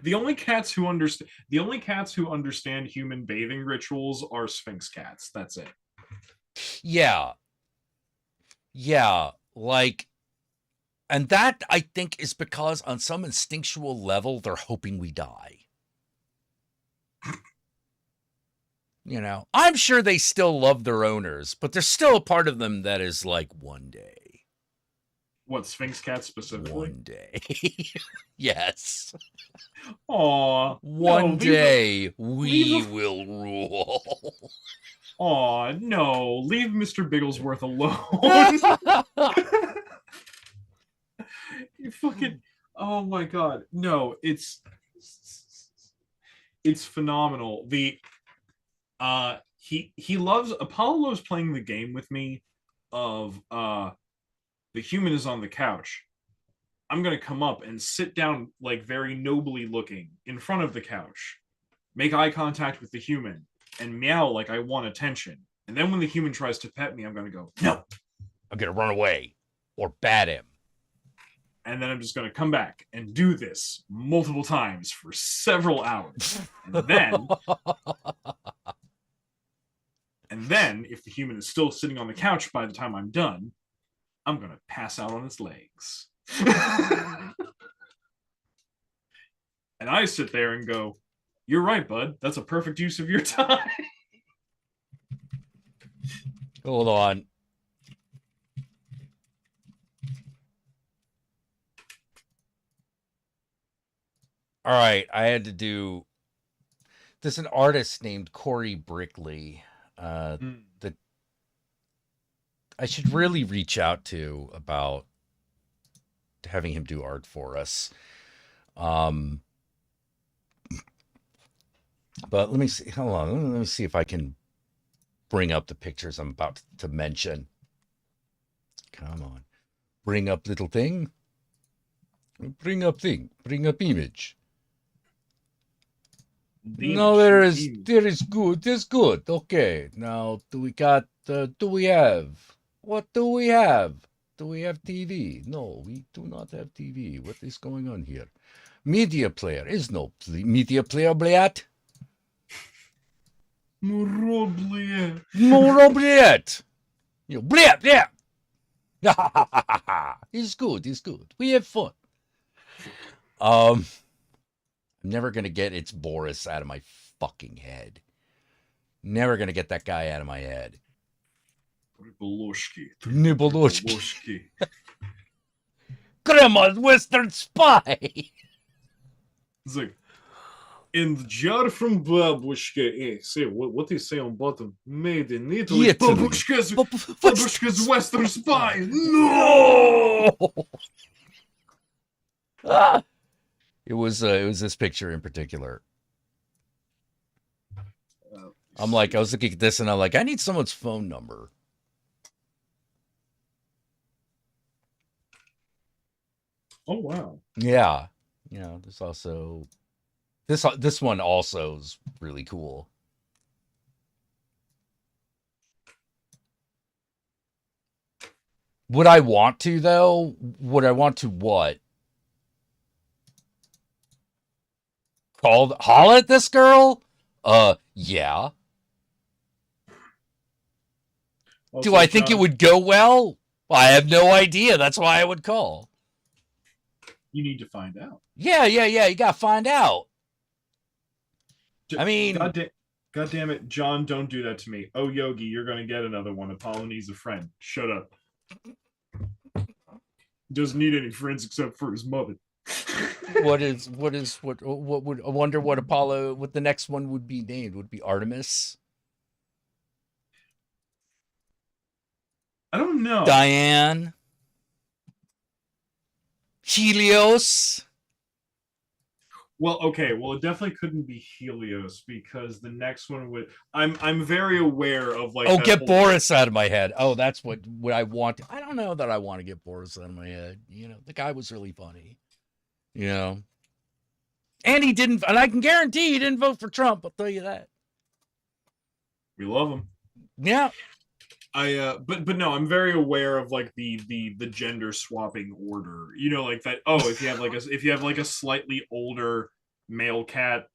The only cats who understand human bathing rituals are Sphinx cats. That's it. Yeah. Yeah. Like, and that I think is because on some instinctual level, they're hoping we die. You know, I'm sure they still love their owners, but there's still a part of them that is like, one day. What, Sphinx cats specifically? One day. Yes. Aw. One day we will rule. Aw, no. Leave Mr. Bigglesworth alone. You fucking... Oh my god. No, it's phenomenal. He loves... Apollo loves playing the game with me of the human is on the couch. I'm gonna come up and sit down, like, very nobly looking in front of the couch, make eye contact with the human, and meow like I want attention. And then when the human tries to pet me, I'm gonna go, no. I'm gonna run away or bat him. And then I'm just gonna come back and do this multiple times for several hours. And then if the human is still sitting on the couch by the time I'm done, I'm gonna pass out on its legs. And I sit there and go, you're right, bud. That's a perfect use of your time. Hold on. All right, I had to do... There's an artist named Corey Brickley that I should really reach out to about having him do art for us. But let me see. Hold on. Let me see if I can bring up the pictures I'm about to mention. Come on. Bring up little thing. Bring up thing. Bring up image. No, there is good. There's good. Okay. Now, do we have? What do we have? Do we have TV? No, we do not have TV. What is going on here? Media player. Is no media player, Bliat? Morobliet. Morobliet. You Bliat, yeah. It's good. It's good. We have fun. I'm never going to get It's Boris out of my fucking head. Never going to get that guy out of my head. Niboloshki. Grandma's Western Spy. It's like, in the jar from Babushka. Say, what do you say on bottom? Made in Italy. Babushka's Western Spy. No! It was this picture in particular. I was looking at this and I'm like, I need someone's phone number. Oh wow. Yeah. You know, there's also this one also is really cool. Would I want to though? Would I want to what? Holler at this girl? Yeah. Also, do I think it would go well? I have no idea. That's why I would call. You need to find out. Yeah. You gotta find out. I mean... God damn it, John, don't do that to me. Oh, Yogi, you're gonna get another one. Apollo needs a friend. Shut up. Doesn't need any friends except for his mother. What would I wonder what the next one would be named? Would it be Artemis? I don't know. Diane? Helios? Well, okay. Well, it definitely couldn't be Helios because the next one would. I'm very aware of like. Oh, get Boris out of my head. Oh, that's what I want. I don't know that I want to get Boris out of my head. You know, the guy was really funny. You know, and he didn't. And I can guarantee he didn't vote for Trump. I'll tell you that. We love him. Yeah. But no, I'm very aware of like the gender swapping order. You know, like that. Oh, if you have like a slightly older male cat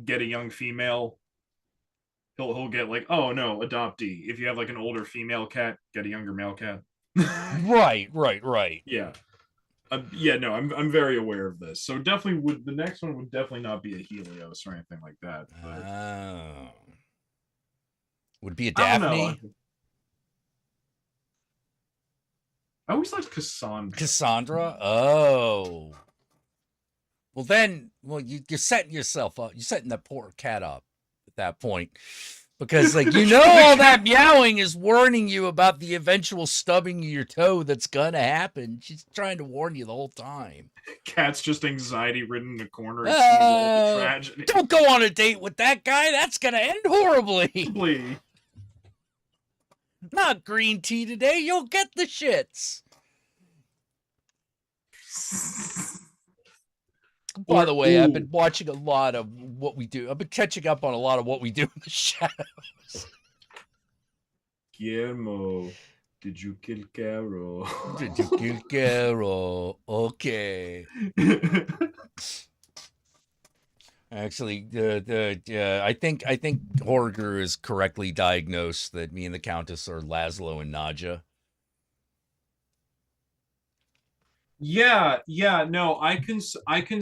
get a young female, he'll get like, oh no, adoptee. If you have like an older female cat, get a younger male cat. Right. Yeah. Yeah, no, I'm very aware of this. So definitely the next one would definitely not be a Helios or anything like that. But Oh. Would it be a I don't know. Daphne? I always liked Cassandra. Cassandra? Oh. Well, then, you're setting yourself up. You're setting that poor cat up at that point. Because, like, all that meowing is warning you about the eventual stubbing of your toe that's gonna happen. She's trying to warn you the whole time. Cat's just anxiety-ridden in the corner and sees all the tragedy. Don't go on a date with that guy. That's gonna end horribly. Not green tea today. You'll get the shits. By the way, I've been watching a lot of What We Do. I've been catching up on a lot of What We Do in the Shadows. Guillermo, did you kill Carol? Did you kill Carol? Okay. Actually, I think Horger is correctly diagnosed that me and the Countess are Laszlo and Nadja. Yeah, no, I can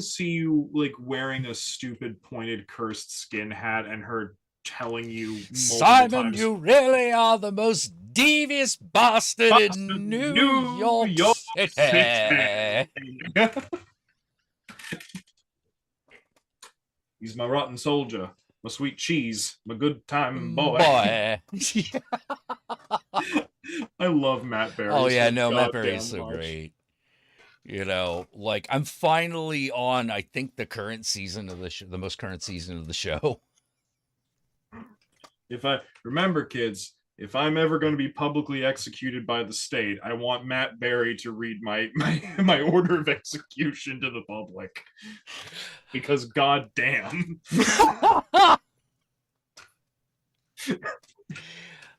see you like wearing a stupid pointed cursed skin hat and her telling you Simon, times, you really are the most devious bastard in New York City. He's my rotten soldier, my sweet cheese, my good time boy. I love Matt Berry. Oh yeah, no, Matt Berry is so great. Like I'm finally on, I think, the current season of the show, the most current season of the show. If I remember, kids, if I'm ever going to be publicly executed by the state, I want Matt Berry to read my order of execution to the public. Because goddamn.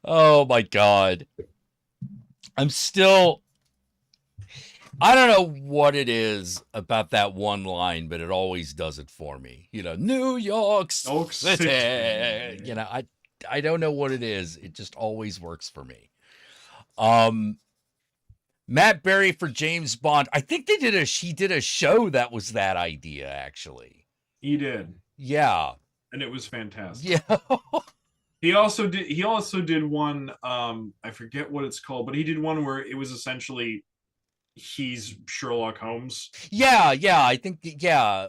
Oh my god. I don't know what it is about that one line, but it always does it for me. New York City. I don't know what it is. It just always works for me. Matt Berry for James Bond. I think he did a show that was that idea, actually. He did. Yeah. And it was fantastic. Yeah. He also did one, I forget what it's called, but he did one where it was essentially he's Sherlock Holmes. Yeah, I think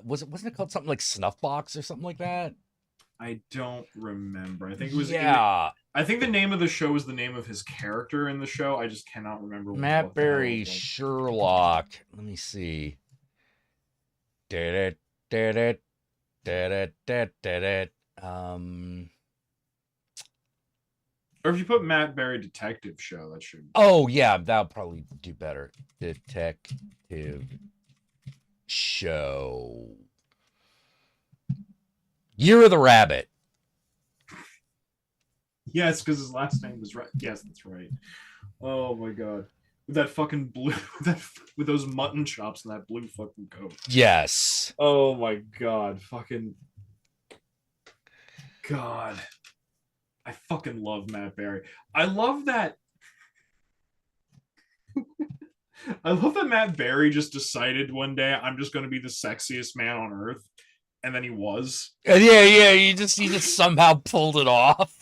wasn't it called something like Snuffbox or something like that? I don't remember. I think it was I think the name of the show is the name of his character in the show. I just cannot remember. Matt Berry Sherlock. Let me see. Or if you put Matt Berry Detective Show, that should. Oh yeah, that'll probably do better. Detective Show. Year of the Rabbit. Yes, because his last name was right. Yes, that's right. Oh my god, with that fucking blue, with those mutton chops and that blue fucking coat. Yes. Oh my god, fucking god. I fucking love Matt Berry. I love that. I love that Matt Berry just decided one day I'm just going to be the sexiest man on earth, and then he was. Yeah. He just somehow pulled it off.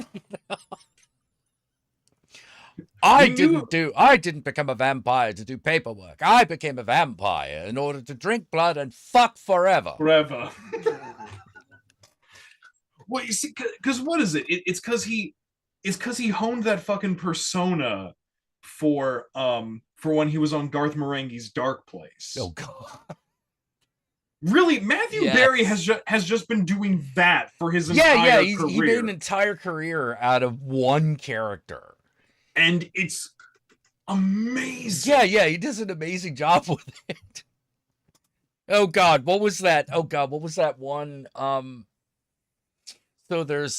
I didn't become a vampire to do paperwork. I became a vampire in order to drink blood and fuck forever. Forever. Well, you see, because what is it? It's because he honed that fucking persona for when he was on Garth Marenghi's Dark Place. Oh god. Really, Matthew Berry has just been doing that for his entire career. He made an entire career out of one character, and it's amazing. Yeah, he does an amazing job with it. Oh god, what was that? What was that one? So there's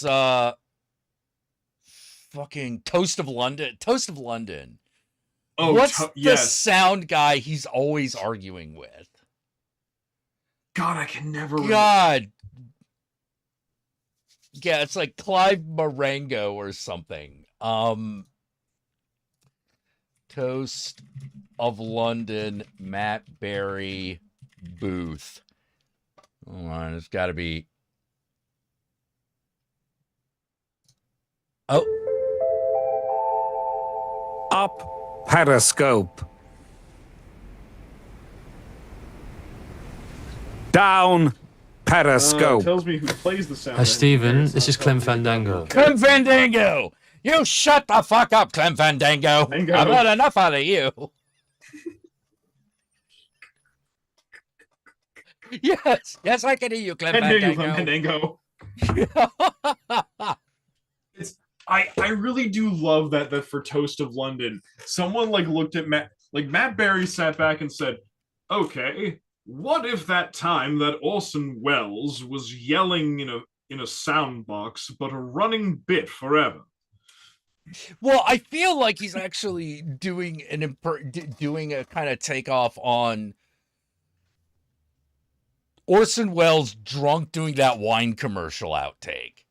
fucking Toast of London. Oh, what's the sound guy he's always arguing with? God, I can never. God, Yeah, it's like Clive Marengo or something. Toast of London, Matt Berry, Booth. Hold on, it's got to be. Oh, Up periscope. Down periscope. Tells me who plays the sound. Hi, Stephen. This is Clem Fandango. Clem Fandango! You shut the fuck up, Clem Fandango! Fandango. I've had enough out of you. Yes, I can hear you, Clem Fandango. I really do love that for Toast of London, someone like looked at Matt Berry sat back and said, okay, what if that time that Orson Welles was yelling in a sound box, but a running bit forever? Well, I feel like he's actually doing doing a kind of takeoff on Orson Welles drunk doing that wine commercial outtake.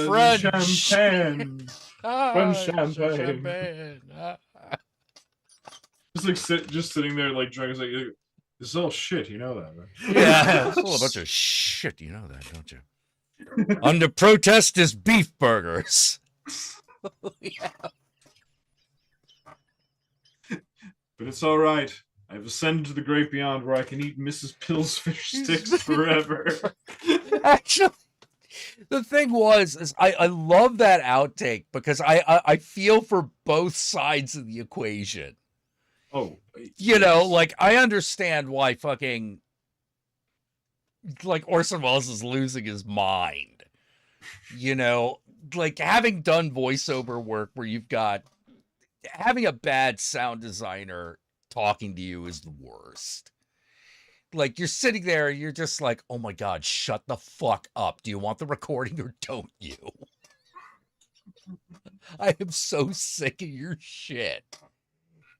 French champagne. French champagne. Just sitting there like drinking. Like, this is all shit, you know that, right? Yeah, it's all a bunch of shit. You know that, don't you? Under protest is beef burgers. Yeah. But it's all right. I've ascended to the great beyond where I can eat Mrs. Pill's fish sticks forever. Actually, the thing is I love that outtake because I feel for both sides of the equation. Oh, you know, like I understand why fucking like Orson Welles is losing his mind. You know, like having done voiceover work where you've got having a bad sound designer talking to you is the worst. Like you're sitting there, you're just like, oh my God, shut the fuck up. Do you want the recording or don't you? I am so sick of your shit.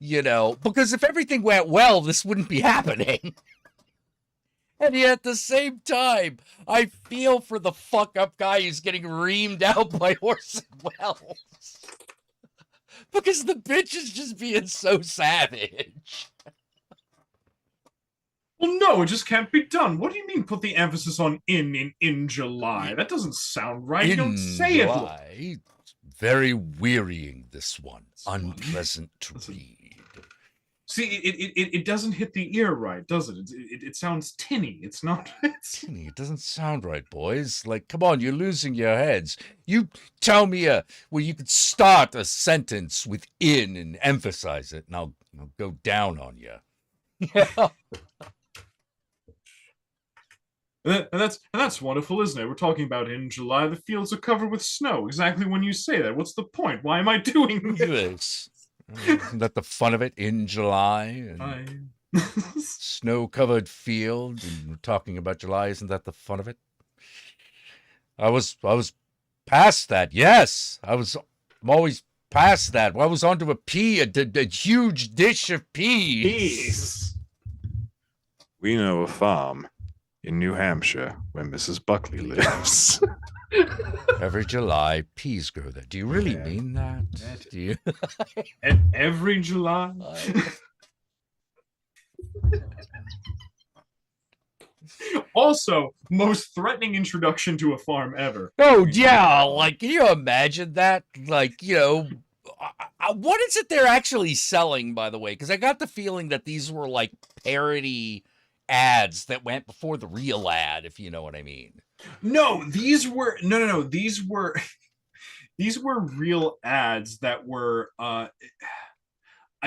You know, because if everything went well, this wouldn't be happening. And yet at the same time, I feel for the fuck up guy who's getting reamed out by Orson Welles. Because the bitch is just being so savage. Well, no, it just can't be done. What do you mean put the emphasis on in July? That doesn't sound right. You don't say July. It. Very wearying, this one. Unpleasant to read. See, it doesn't hit the ear right, does it? It sounds tinny. It's not. Tinny. It doesn't sound right, boys. Like, come on, you're losing your heads. You tell me where you could start a sentence with "in" and emphasize it, and I'll go down on you. Yeah. And that's wonderful, isn't it? We're talking about in July. The fields are covered with snow. Exactly when you say that. What's the point? Why am I doing this? Isn't that the fun of it? In July, and snow-covered field, and we're talking about July. Isn't that the fun of it? I was past that. Yes, I'm always past that. I was onto a huge dish of peas. We know a farm in New Hampshire where Mrs. Buckley lives. Every July, peas grow there. Do you really mean that? Do you? Every July? Also, most threatening introduction to a farm ever. Oh, yeah. Like, can you imagine that? Like, you know, what is it they're actually selling, by the way? Because I got the feeling that these were like parody ads that went before the real ad, if you know what I mean. No, these were no. These were real ads that were I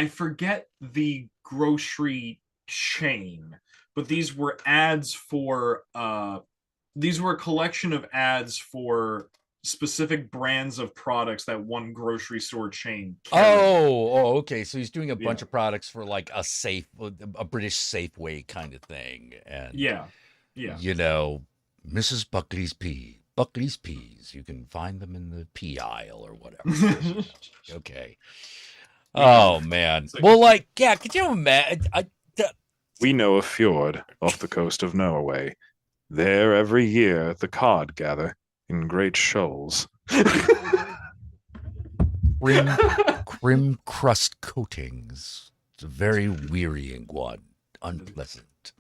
forget the grocery chain, but these were ads for these were a collection of ads for specific brands of products that one grocery store chain carried. Oh, okay. So he's doing a bunch of products for like a British Safeway kind of thing, and yeah, you know, Mrs. Buckley's peas. You can find them in the pea aisle or whatever. Okay. Oh man. Well, like, yeah. Could you imagine? We know a fjord off the coast of Norway There every year the cod gather in great shoals. Crim crust coatings. It's a very wearying one. Unpleasant.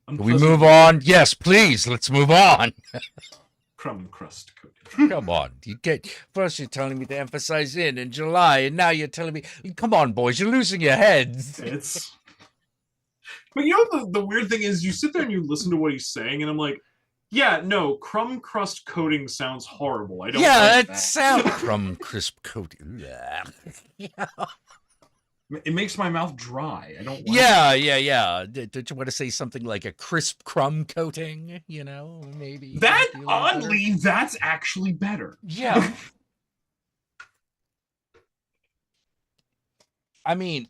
Can we move on? Yes, please. Let's move on. Crumb crust coating. Come on. First you're telling me to emphasize in July, and now you're telling me, come on, boys, you're losing your heads. But you know the weird thing is, you sit there and you listen to what he's saying, and I'm like, yeah, no, crumb crust coating sounds horrible. I don't. Yeah, like that that. sounds crumb crisp coating. Yeah. It makes my mouth dry. I don't. Like Yeah. Did you want to say something like a crisp crumb coating? You know, maybe. That oddly, that's actually better. Yeah. I mean,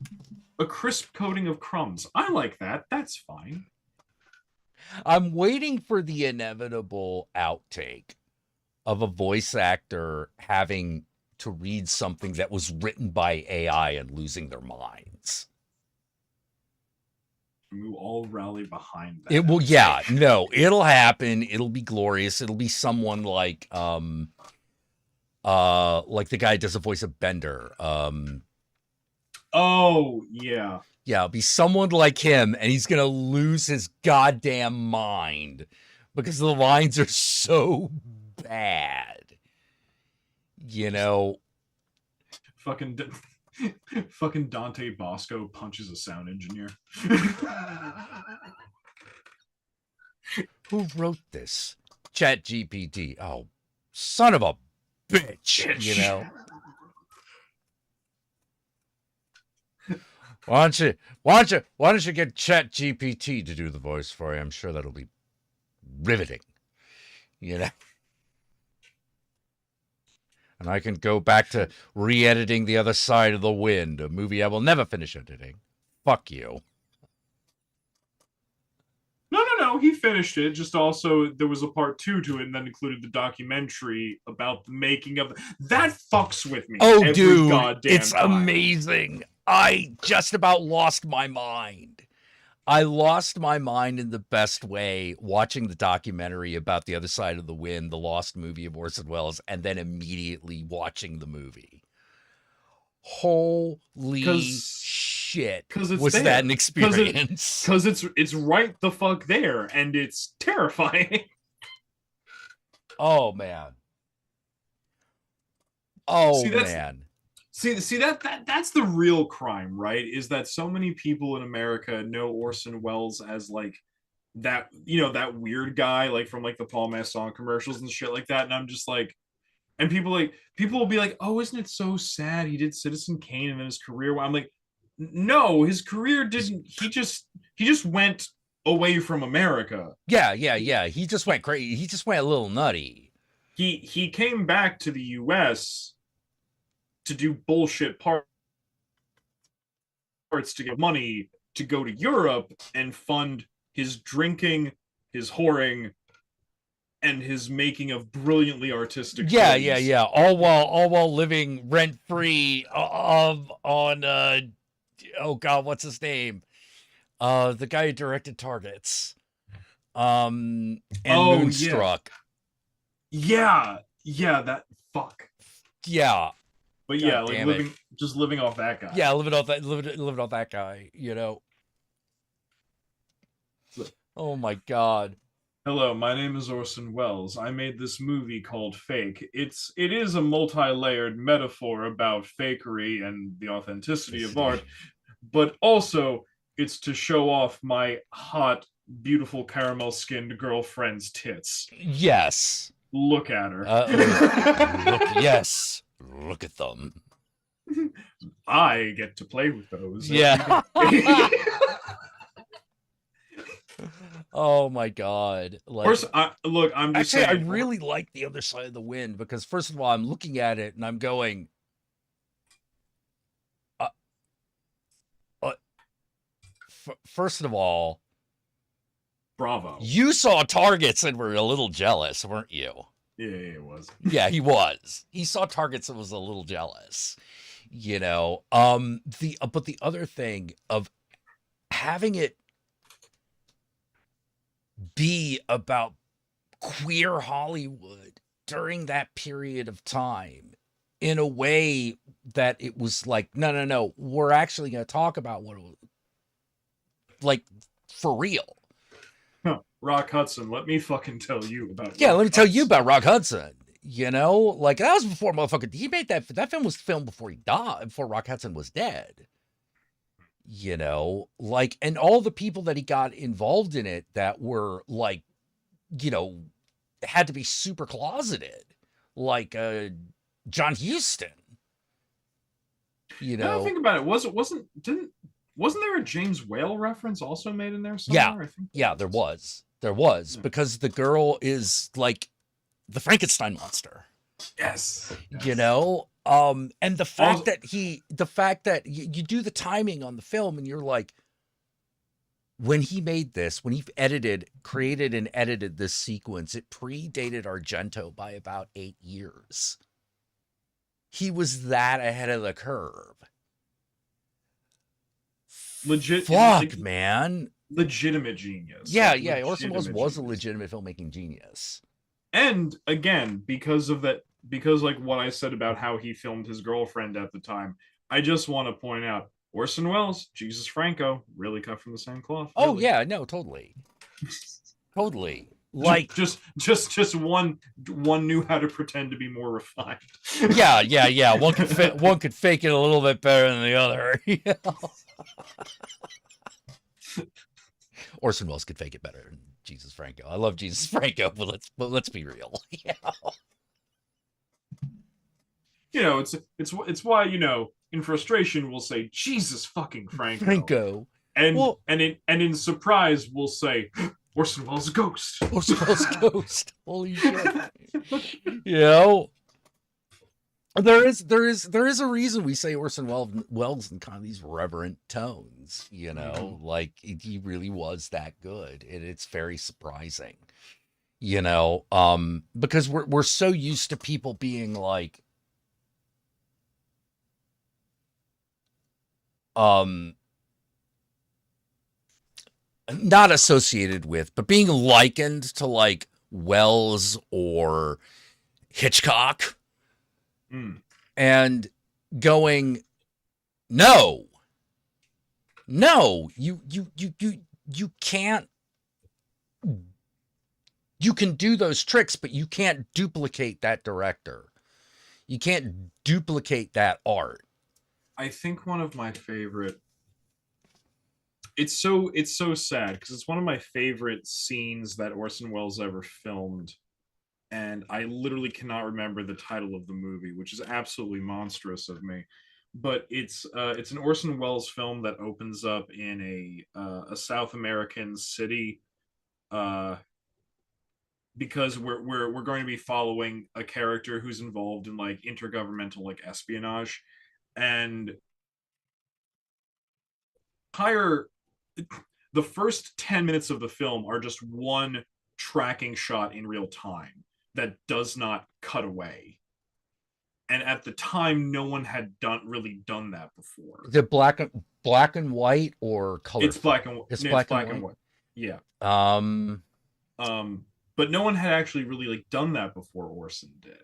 a crisp coating of crumbs. I like that. That's fine. I'm waiting for the inevitable outtake of a voice actor having to read something that was written by AI and losing their minds. We all rally behind that. It will, yeah, no, it'll happen. It'll be glorious. It'll be someone like the guy who does the voice of Bender. Oh, yeah. Yeah, it'll be someone like him, and he's going to lose his goddamn mind because the lines are so bad. You know? Fucking Dante Bosco punches a sound engineer. Who wrote this? ChatGPT. Oh, son of a bitch, you know? Why don't you get ChatGPT to do the voice for you? I'm sure that'll be riveting, you know. And I can go back to re-editing The Other Side of the Wind, a movie I will never finish editing. Fuck you. No. He finished it. Just also there was a part 2 to it, and then included the documentary about the making of that. Fucks with me. Oh, every dude, goddamn it's time. amazing. I just about lost my mind. I lost my mind in the best way watching the documentary about The Other Side of the Wind, the lost movie of Orson Welles, and then immediately watching the movie. Holy shit. Was that an experience? Because it's right the fuck there, and it's terrifying. Oh, man. Oh, man. See that's the real crime, right? Is that so many people in America know Orson Welles as like that, you know, that weird guy like from like the Paul Masson commercials and shit like that, and I'm just like, and people will be like, oh, isn't it so sad he did Citizen Kane and then his career. I'm like, no, his career didn't. He just went away from America. Yeah. He just went crazy. He just went a little nutty. He came back to the U.S. to do bullshit parts to get money to go to Europe and fund his drinking, his whoring, and his making of brilliantly artistic films. Yeah. All while living rent free on oh god, what's his name? The guy who directed Targets. And Moonstruck. Yeah, that fuck. Yeah. But yeah, like living off that guy. Yeah, living off that guy, you know. Oh my god. Hello, my name is Orson Welles. I made this movie called Fake. It is a multi-layered metaphor about fakery and the authenticity of art, but also it's to show off my hot, beautiful caramel-skinned girlfriend's tits. Yes. Look at her. Yes. Look at them. I get to play with those. Yeah. Oh my god! Like, first, I'm just actually, saying, I really like The Other Side of the Wind because, first of all, I'm looking at it and I'm going, first of all, bravo! You saw Targets and were a little jealous, weren't you? Yeah, it was. Yeah, he was. He saw Targets and was a little jealous. You know, but the other thing of having it. be about queer Hollywood during that period of time in a way that it was like, no, we're actually going to talk about what it was like for real. Rock Hudson, let me fucking tell you about. Yeah, Rock let me tell you Hudson. about Rock Hudson. You know, like that was before motherfucker. He made that film was filmed before he died, before Rock Hudson was dead. You know, like, and all the people that he got involved in it that were like, you know, had to be super closeted, like John Huston. You Now I know, think about it, wasn't there a James Whale reference also made in there yeah, somewhere? I think there was Yeah. because the girl is like the Frankenstein monster. Yes. You know, and the fact Also- that you do the timing on the film and you're like, when he made this, when he created and edited this sequence, it predated Argento by about 8 years. He was that ahead of the curve. Man. Legitimate genius. Yeah, Like, yeah. Orson Welles legitimate was a genius. legitimate filmmaking genius. And again, because of that, because like what I said about how he filmed his girlfriend at the time, I just want to point out Orson Welles, Jesus Franco, really cut from the same cloth. Oh really. yeah, no, totally. Totally. Like just one knew how to pretend to be more refined. yeah. One could fake it a little bit better than the other. You know? Orson Welles could fake it better than Jesus Franco. I love Jesus Franco, but let's be real. Yeah. You know, it's why, you know, in frustration we'll say Jesus fucking Franco. And in surprise we'll say Orson Welles' ghost. Orson Welles' ghost. Holy shit. You know, there is a reason we say Orson Welles in kind of these reverent tones, you know, like he really was that good, and it's very surprising, you know, because we're so used to people being like, not associated with, but being likened to like Wells or Hitchcock, and going, no, you can't. You can do those tricks, but you can't duplicate that director. You can't duplicate that art. I think one of my favorite. It's so sad because it's one of my favorite scenes that Orson Welles ever filmed, and I literally cannot remember the title of the movie, which is absolutely monstrous of me. But it's an Orson Welles film that opens up in a South American city, because we're going to be following a character who's involved in like intergovernmental like espionage, and higher the first 10 minutes of the film are just one tracking shot in real time that does not cut away. And at the time, no one had really done that before. Is it black and white or color? It's black and white. It's black and white. Yeah. Um, but no one had actually really like done that before Orson did.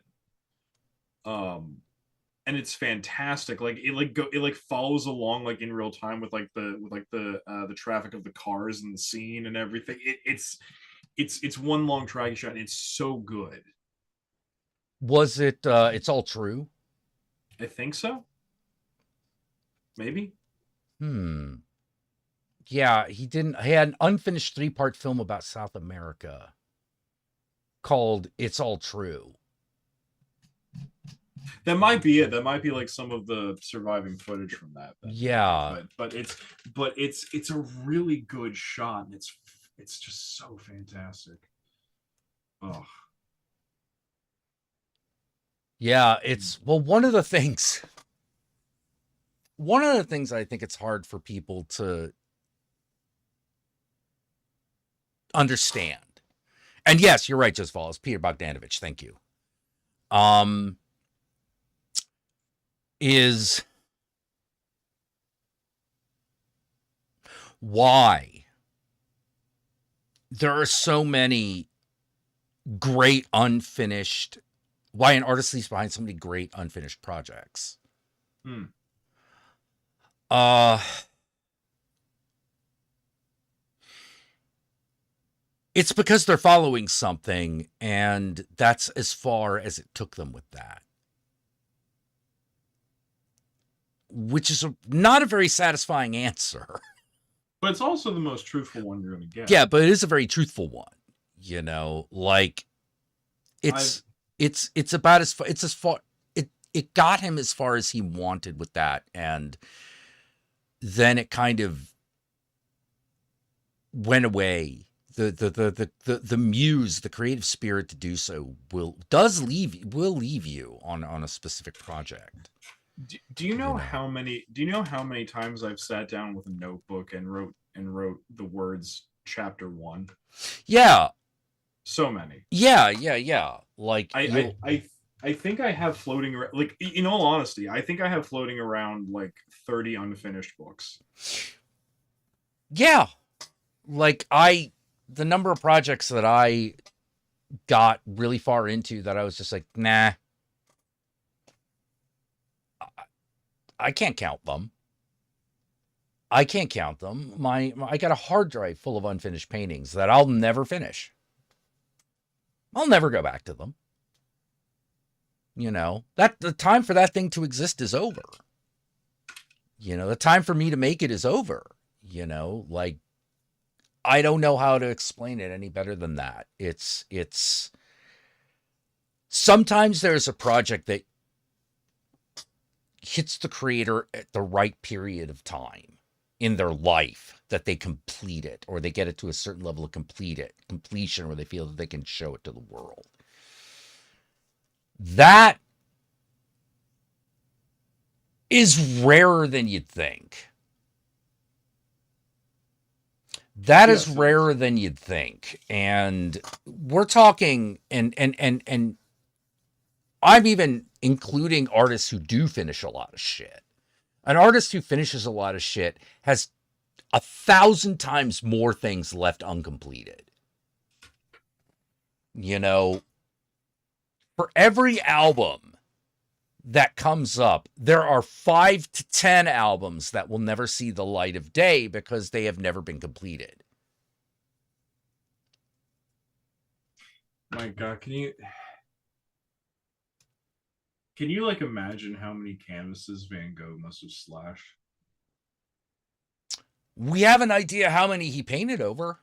And it's fantastic. Like it follows along like in real time with the traffic of the cars and the scene and everything. It's one long tracking shot and it's so good. Was it It's All True? I think so. Maybe. Yeah, he had an unfinished 3-part film about South America called It's All True. That might be it. That might be like some of the surviving footage from that. Yeah. But it's a really good shot, and it's just so fantastic. Oh. Yeah, it's one of the things I think it's hard for people to understand. And yes, you're right, Just Follows. Peter Bogdanovich, thank you. Is why there are so many great unfinished, why an artist leaves behind so many great unfinished projects. It's because they're following something, and that's as far as it took them with that. Which is not a very satisfying answer. But it's also the most truthful one you're going to get. Yeah, but it is a very truthful one. You know, like it's about as far, it's as far, it got him as far as he wanted with that, and then it kind of went away. The muse, the creative spirit to do so will leave you on a specific project. Do you know how many times I've sat down with a notebook and wrote the words chapter 1? Yeah. So many. Yeah. Like I think I have floating around, like, in all honesty, I think I have floating around like 30 unfinished books. Yeah. Like the number of projects that I got really far into that I was just like, nah, I can't count them. I got a hard drive full of unfinished paintings that I'll never finish. I'll never go back to them. You know, that the time for that thing to exist is over. You know, the time for me to make it is over. You know, like, I don't know how to explain it any better than that. It's sometimes there's a project that hits the creator at the right period of time in their life that they complete it, or they get it to a certain level of completion where they feel that they can show it to the world. That is rarer than you'd think. That is rarer than you'd think. And we're talking, and I'm even including artists who do finish a lot of shit. An artist who finishes a lot of shit has 1,000 times more things left uncompleted. You know, for every album that comes up, there are 5 to 10 albums that will never see the light of day because they have never been completed. My God, can you like imagine how many canvases Van Gogh must have slashed? We have an idea how many he painted over.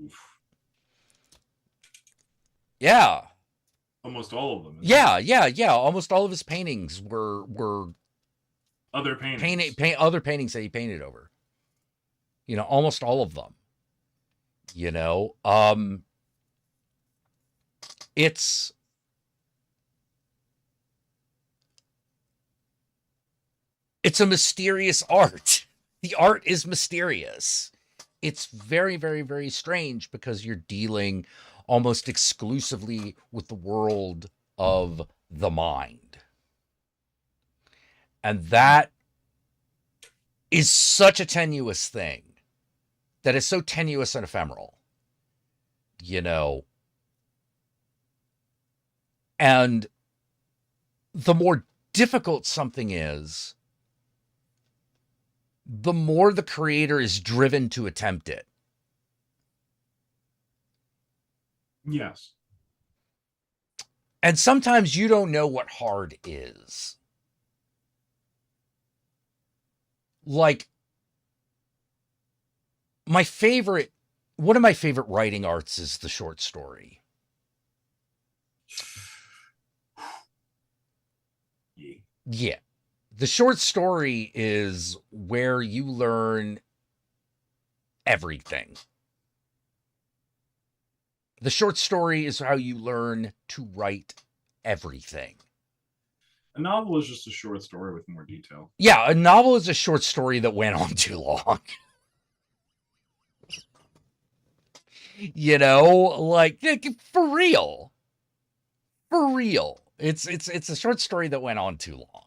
Oof. Yeah. Almost all of them. Yeah. Almost all of his paintings were other paintings. Other paintings that he painted over. You know, almost all of them. You know, it's a mysterious art. The art is mysterious. It's very, very, very strange because you're dealing almost exclusively with the world of the mind. And that is such a tenuous thing. That is so tenuous and ephemeral. You know. And the more difficult something is, the more the creator is driven to attempt it. Yes. And sometimes you don't know what hard is. Like, one of my favorite writing arts is the short story. Yeah. The short story is where you learn everything. The short story is how you learn to write everything. A novel is just a short story with more detail. Yeah, a novel is a short story that went on too long. You know, like, for real. For real. It's a short story that went on too long.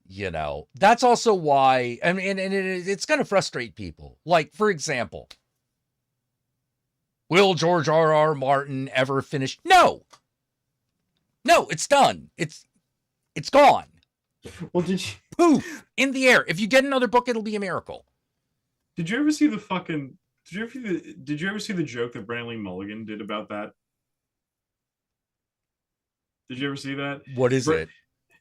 You know, that's also why, I mean, and it's going to frustrate people. Like, for example, Will George R.R. Martin ever finish? No. No, it's done. It's gone. Well, did you Poof, in the air. If you get another book, it'll be a miracle. ever see the fucking did you ever see the joke that Brandon Lee Mulligan did about that? Did you ever see that? What is it?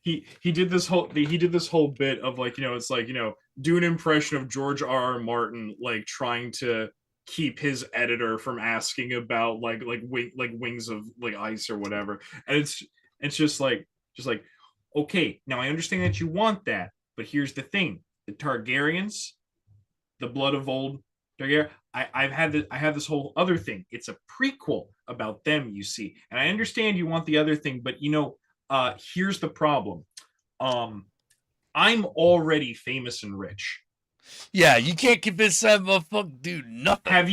He did this whole bit of like, it's like, do an impression of George R.R. Martin like trying to keep his editor from asking about like wings of like ice or whatever. And it's just like okay, now I understand that you want that, but here's the thing. The Targaryens, the blood of old Targaryen, I have this whole other thing. It's a prequel about them, you see. And I understand you want the other thing, but here's the problem. I'm already famous and rich. Yeah, you can't convince that motherfucker do nothing. Have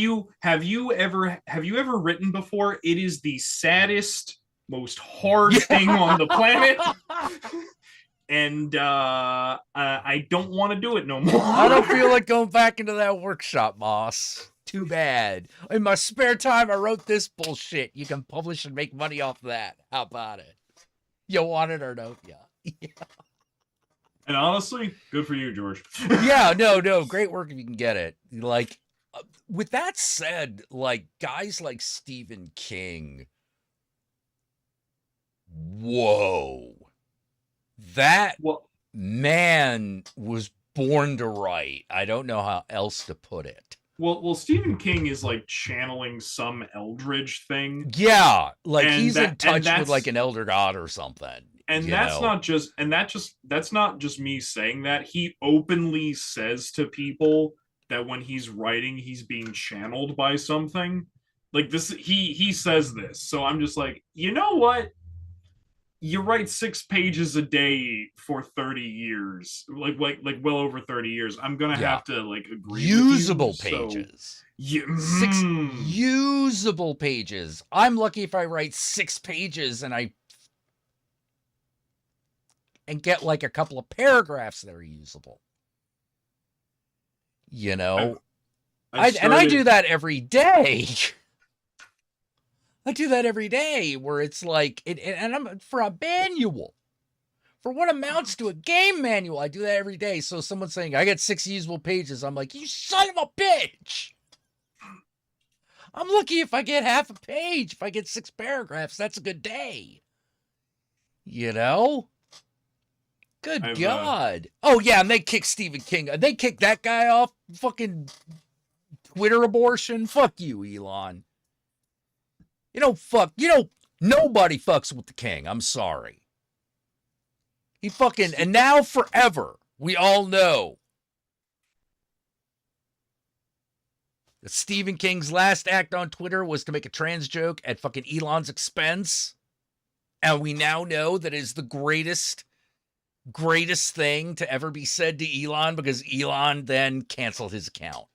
you ever written before? It is the saddest, most hard thing on the planet. And I don't want to do it no more. I don't feel like going back into that workshop, Moss. Too bad. In my spare time, I wrote this bullshit. You can publish and make money off that. How about it? You want it or don't you? Yeah. And honestly, good for you, George. Yeah, no, great work if you can get it. Like, with that said, like, guys like Stephen King, whoa. That man was born to write. I don't know how else to put it. Well, Stephen King is like channeling some eldritch thing. Yeah, like he's in and touch with like an elder god or something. And that's not just me saying that. He openly says to people that when he's writing, he's being channeled by something. Like this, he says this. So I'm just like, you know what? You write 6 pages a day for 30 years, like well over 30 years. I'm gonna have to like agree. Usable with you, pages. So, 6 usable pages. I'm lucky if I write 6 pages and get like a couple of paragraphs that are usable. I do that every day. I do that every day where it's like, and I'm for a manual, for what amounts to a game manual. I do that every day. So someone's saying, I got 6 usable pages. I'm like, you son of a bitch. I'm lucky if I get half a page. If I get 6 paragraphs, that's a good day. Good God. Oh, yeah, and they kick Stephen King. They kick that guy off fucking Twitter abortion. Fuck you, Elon. Nobody fucks with the king. I'm sorry. He fucking, and now forever, we all know that Stephen King's last act on Twitter was to make a trans joke at fucking Elon's expense. And we now know that is the greatest thing to ever be said to Elon because Elon then canceled his account.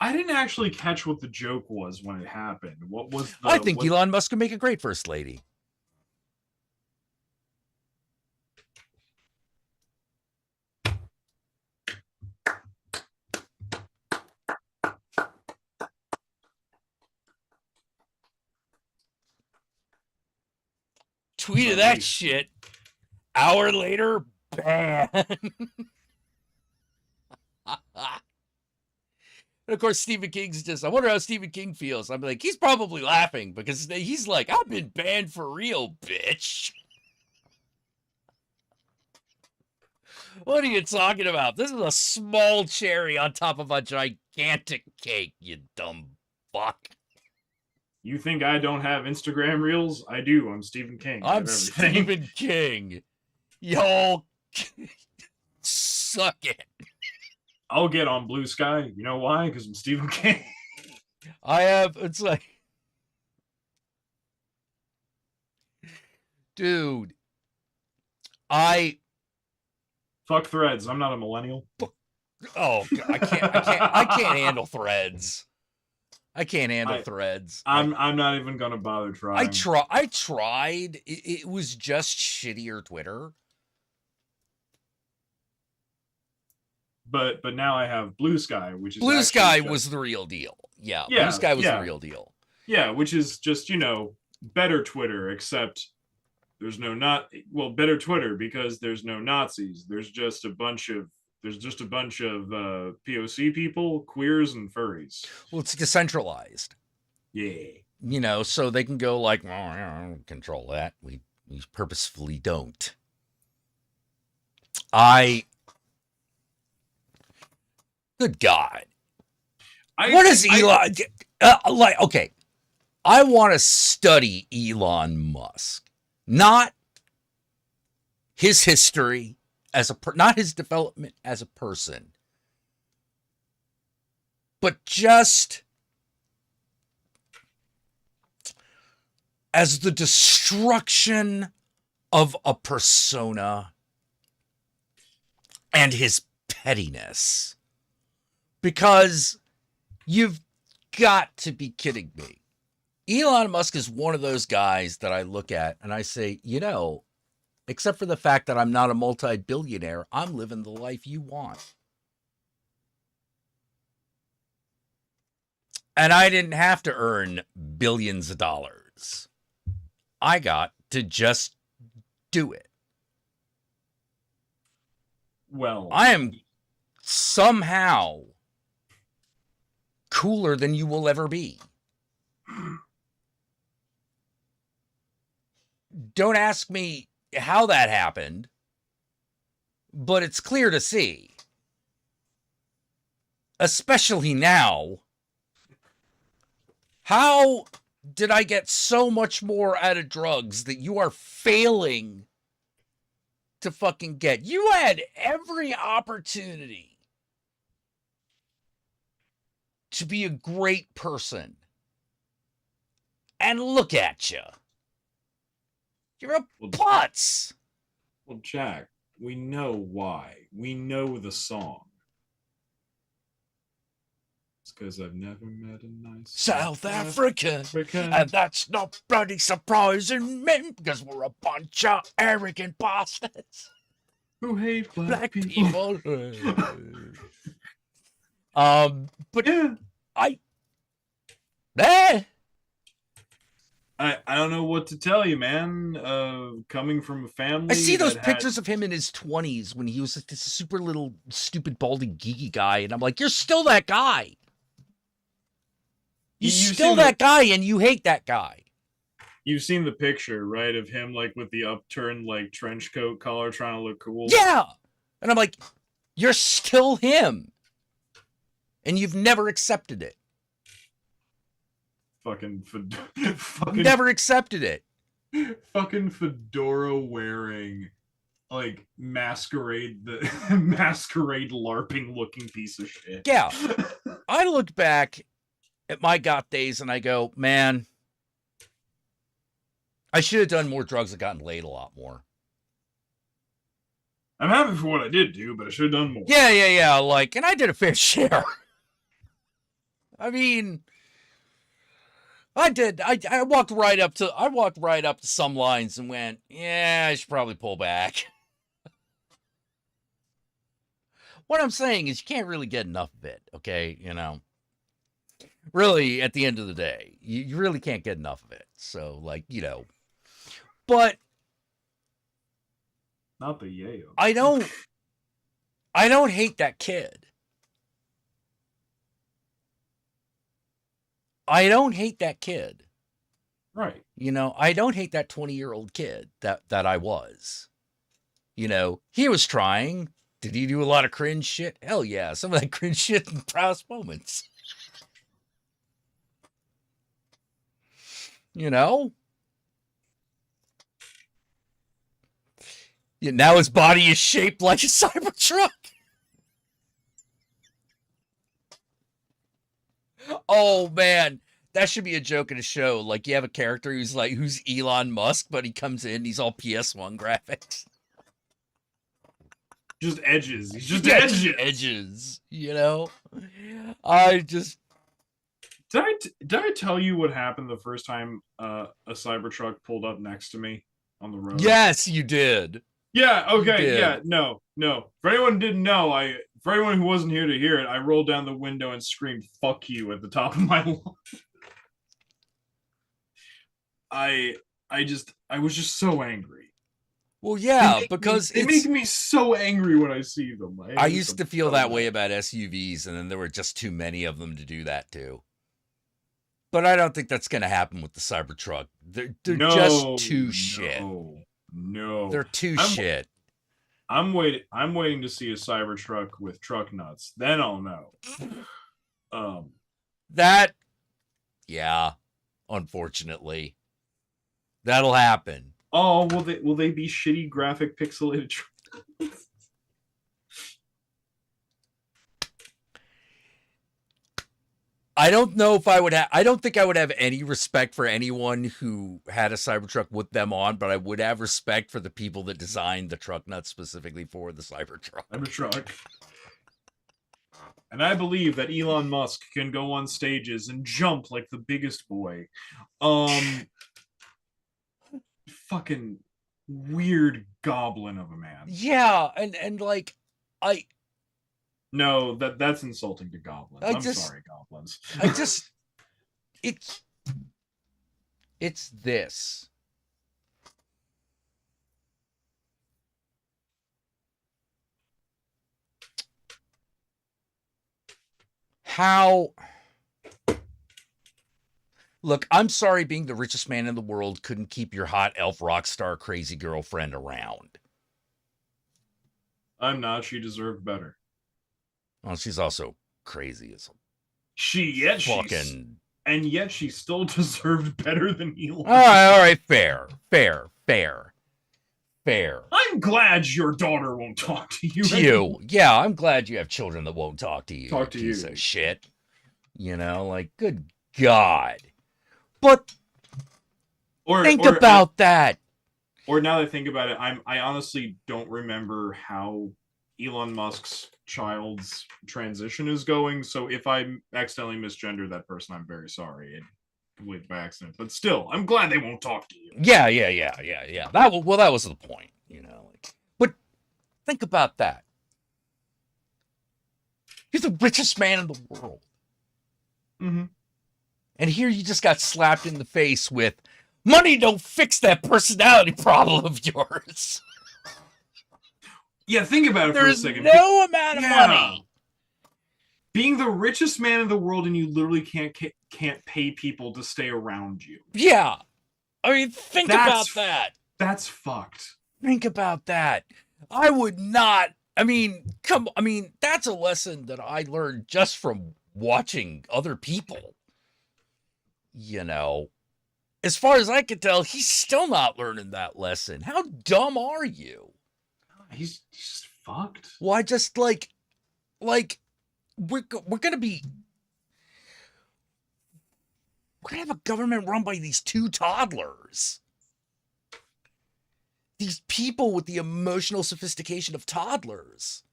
I didn't actually catch what the joke was when it happened. What was the... I think Elon Musk could make a great first lady. Tweeted that shit. Hour later, ban. And of course, Stephen King's just, I wonder how Stephen King feels. I'm like, he's probably laughing because he's like, I've been banned for real, bitch. What are you talking about? This is a small cherry on top of a gigantic cake, you dumb fuck. You think I don't have Instagram reels? I do. I'm Stephen King. I'm Stephen King. Y'all suck it. I'll get on Blue Sky. You know why? Because I'm Stephen King. It's like, dude, fuck Threads. I'm not a millennial. Oh, God, I can't handle Threads. I can't handle Threads. I'm not even gonna bother trying. I tried. It was just shittier Twitter. but now I have Blue Sky, which is Blue Sky just, was the real deal. Yeah, Yeah, Blue Sky was yeah. the real deal. Yeah, which is just, better Twitter, except there's no better Twitter because there's no Nazis. There's just a bunch of POC people, queers, and furries. Well, it's decentralized. Yeah. So they can go like, well, I don't control that. We purposefully don't. Good God. What is Elon? Okay. I want to study Elon Musk, not his history not his development as a person, but just as the destruction of a persona and his pettiness. Because you've got to be kidding me. Elon Musk is one of those guys that I look at and I say, except for the fact that I'm not a multi-billionaire, I'm living the life you want. And I didn't have to earn billions of dollars. I got to just do it. Well, I am somehow cooler than you will ever be. Don't ask me how that happened, but it's clear to see. Especially now. How did I get so much more out of drugs that you are failing to fucking get? You had every opportunity to be a great person. And look at you. You're a putz. Well, Jack, we know why. We know the song. It's because I've never met a nice South African. African. And that's not bloody surprising me, because we're a bunch of arrogant bastards. Who hate black people. But Yeah. I don't know what to tell you, man. Coming from a family, I see those that pictures of him in his 20s when he was this super little, stupid, baldy, geeky guy, and I'm like, you're still that guy. You're still that guy, and you hate that guy. You've seen the picture, right, of him like with the upturned like trench coat collar, trying to look cool. Yeah, and I'm like, you're still him, and you've never accepted it. Fucking Never accepted it. Fucking fedora wearing, like masquerade LARPing looking piece of shit. Yeah, I look back at my goth days and I go, man, I should have done more drugs and gotten laid a lot more. I'm happy for what I did do, but I should have done more. Yeah. Like, and I did a fair share. I mean, I did. I walked right up to some lines and went, yeah, I should probably pull back. What I'm saying is you can't really get enough of it, okay? Really, at the end of the day, you really can't get enough of it. So, like, but not the yayo. I don't hate that kid. I don't hate that kid. Right. I don't hate that 20-year-old kid that I was. He was trying. Did he do a lot of cringe shit? Hell yeah. Some of that cringe shit in proudest moments. Now his body is shaped like a Cybertruck. Oh man, that should be a joke in a show. Like, you have a character who's Elon Musk, but he comes in, he's all PS1 graphics. Just edges. He's just edges. I just. Did I tell you what happened the first time a Cybertruck pulled up next to me on the road? Yes, you did. Yeah. Okay. You did. Yeah. No. For anyone who didn't know, For anyone who wasn't here to hear it, I rolled down the window and screamed "fuck you" at the top of my lungs. I was just so angry. Well, yeah, because they make me so angry when I see them. I used to feel that way about SUVs, and then there were just too many of them to do that too. But I don't think that's going to happen with the Cybertruck. They're just too shit. No, they're too shit. I'm waiting to see a Cybertruck with truck nuts. Then I'll know. That, yeah, unfortunately, that'll happen. Oh, will they be shitty graphic pixelated trucks? I don't know if I would have. I don't think I would have any respect for anyone who had a Cybertruck with them on, but I would have respect for the people that designed the truck nuts specifically for the Cybertruck. And I believe that Elon Musk can go on stages and jump like the biggest boy. Fucking weird goblin of a man. Yeah, and like No, that's insulting to goblins. I'm sorry, goblins. It's this. How? Look, I'm sorry being the richest man in the world couldn't keep your hot elf rock star crazy girlfriend around. I'm not. She deserved better. Well, she's also crazy as and yet she still deserved better than Elon. All right, fair. I'm glad your daughter won't talk to you. Yeah, I'm glad you have children that won't talk to you. Piece you. Of shit. You know, like, good God. But think about that. Or now that I think about it, I honestly don't remember how Elon Musk's child's transition is going. So if I accidentally misgender that person, I'm very sorry. It completely by accident. But still, I'm glad they won't talk to you. Yeah. That was the point, you know. But think about that. You're the richest man in the world. Mm-hmm. And here you just got slapped in the face with, money don't fix that personality problem of yours. Yeah, think about it for a second. There's no amount of money. Being the richest man in the world and you literally can't pay people to stay around you. Yeah. I mean, think about that. That's fucked. Think about that. I would not. I mean, that's a lesson that I learned just from watching other people. You know, as far as I can tell, he's still not learning that lesson. How dumb are you? He's just fucked. Well, I just like we're gonna have a government run by these two toddlers. These people with the emotional sophistication of toddlers.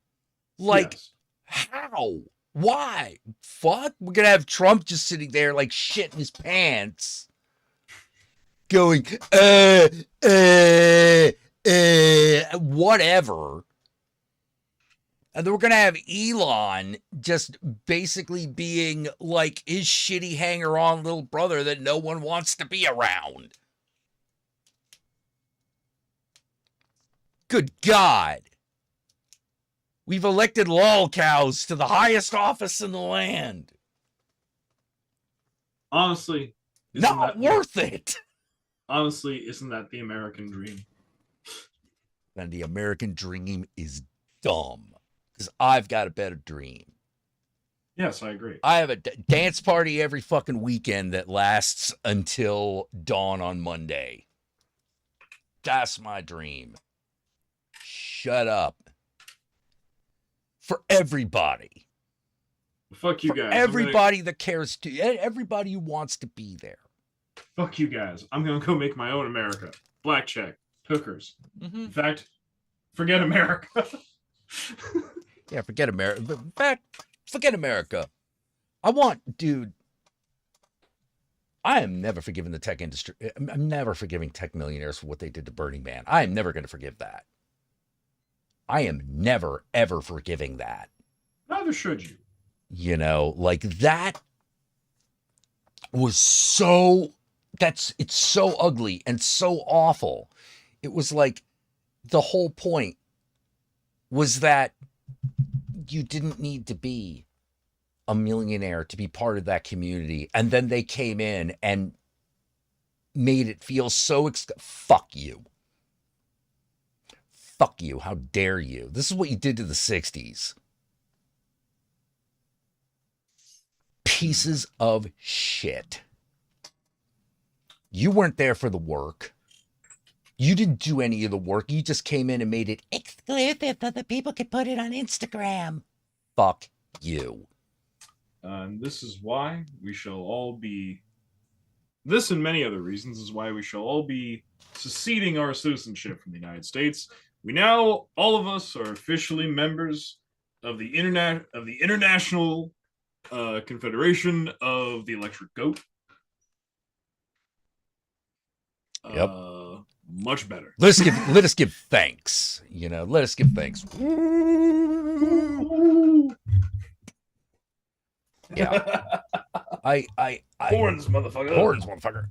Like, yes. How? Why? Fuck? We're gonna have Trump just sitting there like shit in his pants. Going, whatever. And then we're going to have Elon just basically being like his shitty hanger-on little brother that no one wants to be around. Good God. We've elected lol cows to the highest office in the land. Honestly, not worth it. Honestly, isn't that the American dream? And the American dream is dumb. Because I've got a better dream. Yes, I agree. I have a dance party every fucking weekend that lasts until dawn on Monday. That's my dream. Shut up. For everybody. Fuck you guys. Everybody that cares to. Everybody who wants to be there. Fuck you guys. I'm going to go make my own America. Black check. Hookers. Mm-hmm. In fact, forget America. Yeah, forget America. In fact, forget America. Dude, I am never forgiving the tech industry. I'm never forgiving tech millionaires for what they did to Burning Man. I am never going to forgive that. I am never, ever forgiving that. Neither should you. You know, like that was so, it's so ugly and so awful. It was like the whole point was that you didn't need to be a millionaire to be part of that community. And then they came in and made it feel so, fuck you. Fuck you. How dare you? This is what you did to the 60s. Pieces of shit. You weren't there for the work. You didn't do any of the work. You just came in and made it exclusive so that people could put it on Instagram. Fuck you. And this is why we shall all be. This and many other reasons is why we shall all be seceding our citizenship from the United States. We now, all of us, are officially members of the International Confederation of the Electric Goat. Yep. Much better. Let us give thanks. You know, let us give thanks. Yeah. Horns, motherfucker. Horns, motherfucker.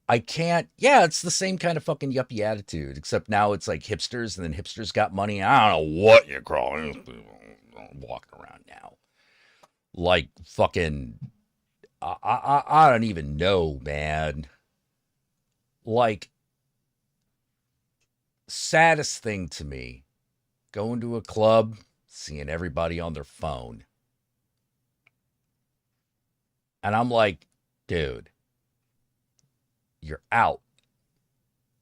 I can't. Yeah, it's the same kind of fucking yuppie attitude, except now it's like hipsters, and then hipsters got money. I don't know what you're calling walking around now. Like fucking, I don't even know, man. Like, saddest thing to me, going to a club, seeing everybody on their phone. And I'm like, dude, you're out.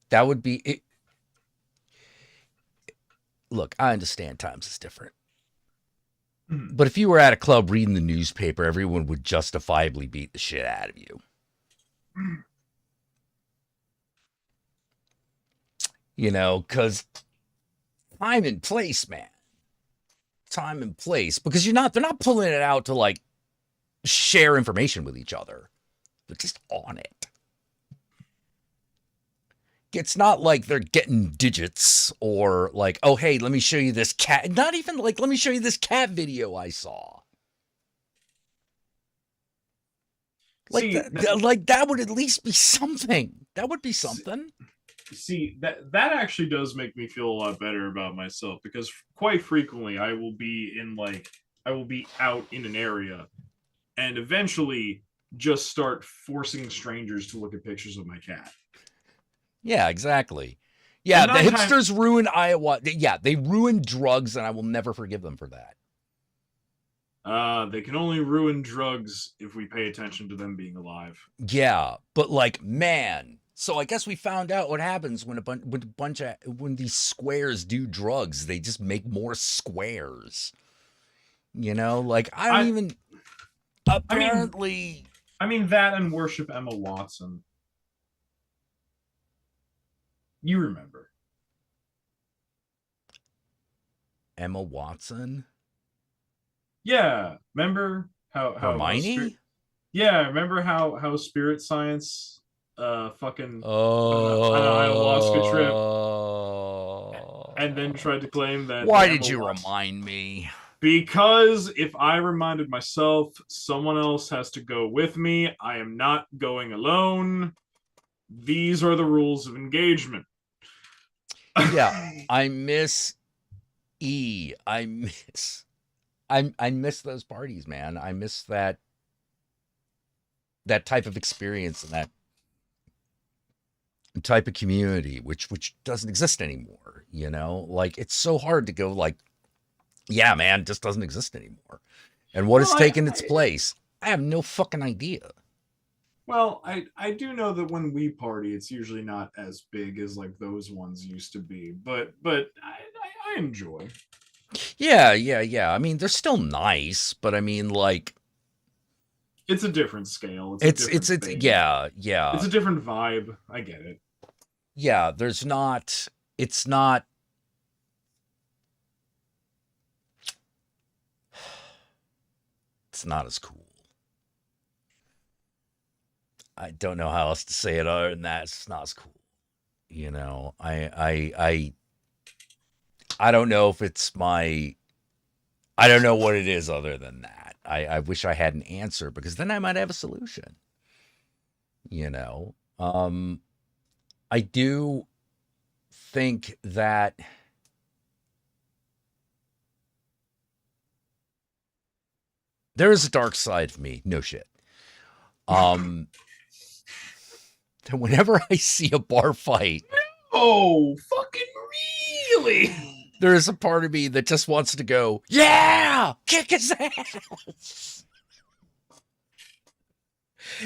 That would be it. Look, I understand times is different. But if you were at a club reading the newspaper, everyone would justifiably beat the shit out of you. You know, because time and place, man. Time and place. Because they're not pulling it out to like share information with each other. They're just on it. It's not like they're getting digits or like, oh, hey, let me show you this cat. Not even like, let me show you this cat video I saw. Like, See, like that would at least be something. That would be something. See, that actually does make me feel a lot better about myself, because quite frequently I will be out in an area and eventually just start forcing strangers to look at pictures of my cat. Yeah, exactly. Yeah, the hipsters ruined Iowa. Yeah, they ruined drugs, and I will never forgive them for that. They can only ruin drugs if we pay attention to them being alive. Yeah, but like, man. So I guess we found out what happens when when these squares do drugs. They just make more squares. You know, like apparently. I mean that and worship Emma Watson. You remember Emma Watson? Yeah, remember how Hermione? Yeah, remember how spirit science fucking on an ayahuasca trip and then tried to claim that. Why did you remind me? Because if I reminded myself, someone else has to go with me. I am not going alone. These are the rules of engagement. Yeah, I miss E. I miss those parties, man. I miss that type of experience and that type of community, which doesn't exist anymore. You know, like it's so hard to go like, yeah, man, it just doesn't exist anymore. And what has taken its place? I have no fucking idea. Well, I do know that when we party, it's usually not as big as like those ones used to be, but I enjoy. Yeah. I mean, they're still nice, but I mean, like, it's a different scale. It's yeah. It's a different vibe. I get it. Yeah, it's not. It's not as cool. I don't know how else to say it other than that. It's not as cool. You know, I don't know if it's I don't know what it is other than that. I wish I had an answer because then I might have a solution. You know, I do think that there is a dark side of me. No shit. That whenever I see a bar fight, Oh, fucking really? there is a part of me that just wants to go, yeah, kick his ass.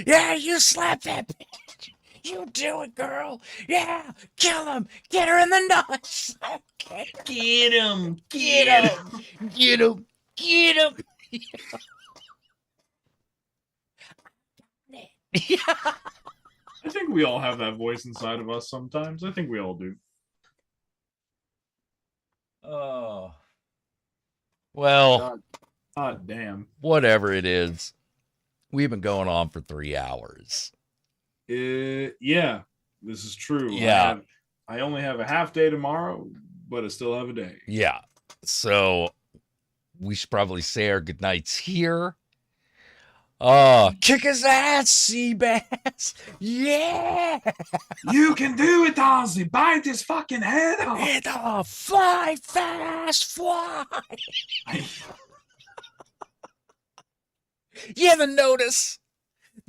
Yeah, you slap that bitch. You do it, girl. Yeah, kill him. Get her in the nuts. Okay. Get him. Get him. Get him. Get him. Yeah. I think we all have that voice inside of us sometimes. I think we all do. Oh. Well, God damn. whatever it is, we've been going on for 3 hours. Yeah, this is true. Yeah. I only have a half day tomorrow, but I still have a day. Yeah. So we should probably say our goodnights here. Kick his ass, Seabass. Yeah. You can do it, Ozzy. Bite his fucking head off. Head off. Fly fast, fly. You ever notice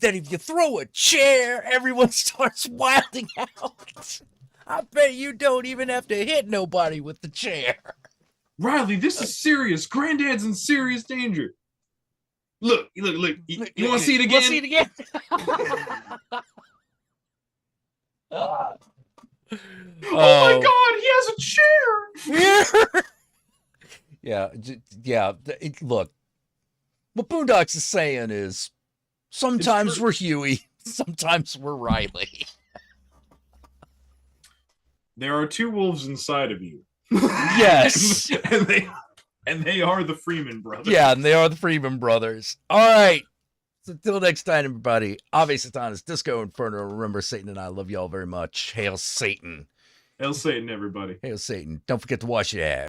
that if you throw a chair, everyone starts wilding out? I bet you don't even have to hit nobody with the chair. Riley, this is serious. Granddad's in serious danger. Look. You want to see it again? Want to see it again? Oh my God, he has a chair. Yeah. Look, what Boondocks is saying is sometimes we're Huey, sometimes we're Riley. There are two wolves inside of you. Yes. and they are the Freeman brothers. Yeah, and they are the Freeman brothers. All right. So until next time, everybody. Ave Satanas, Disco Inferno. Remember, Satan and I love you all very much. Hail Satan. Hail Satan, everybody. Hail Satan. Don't forget to wash your ass.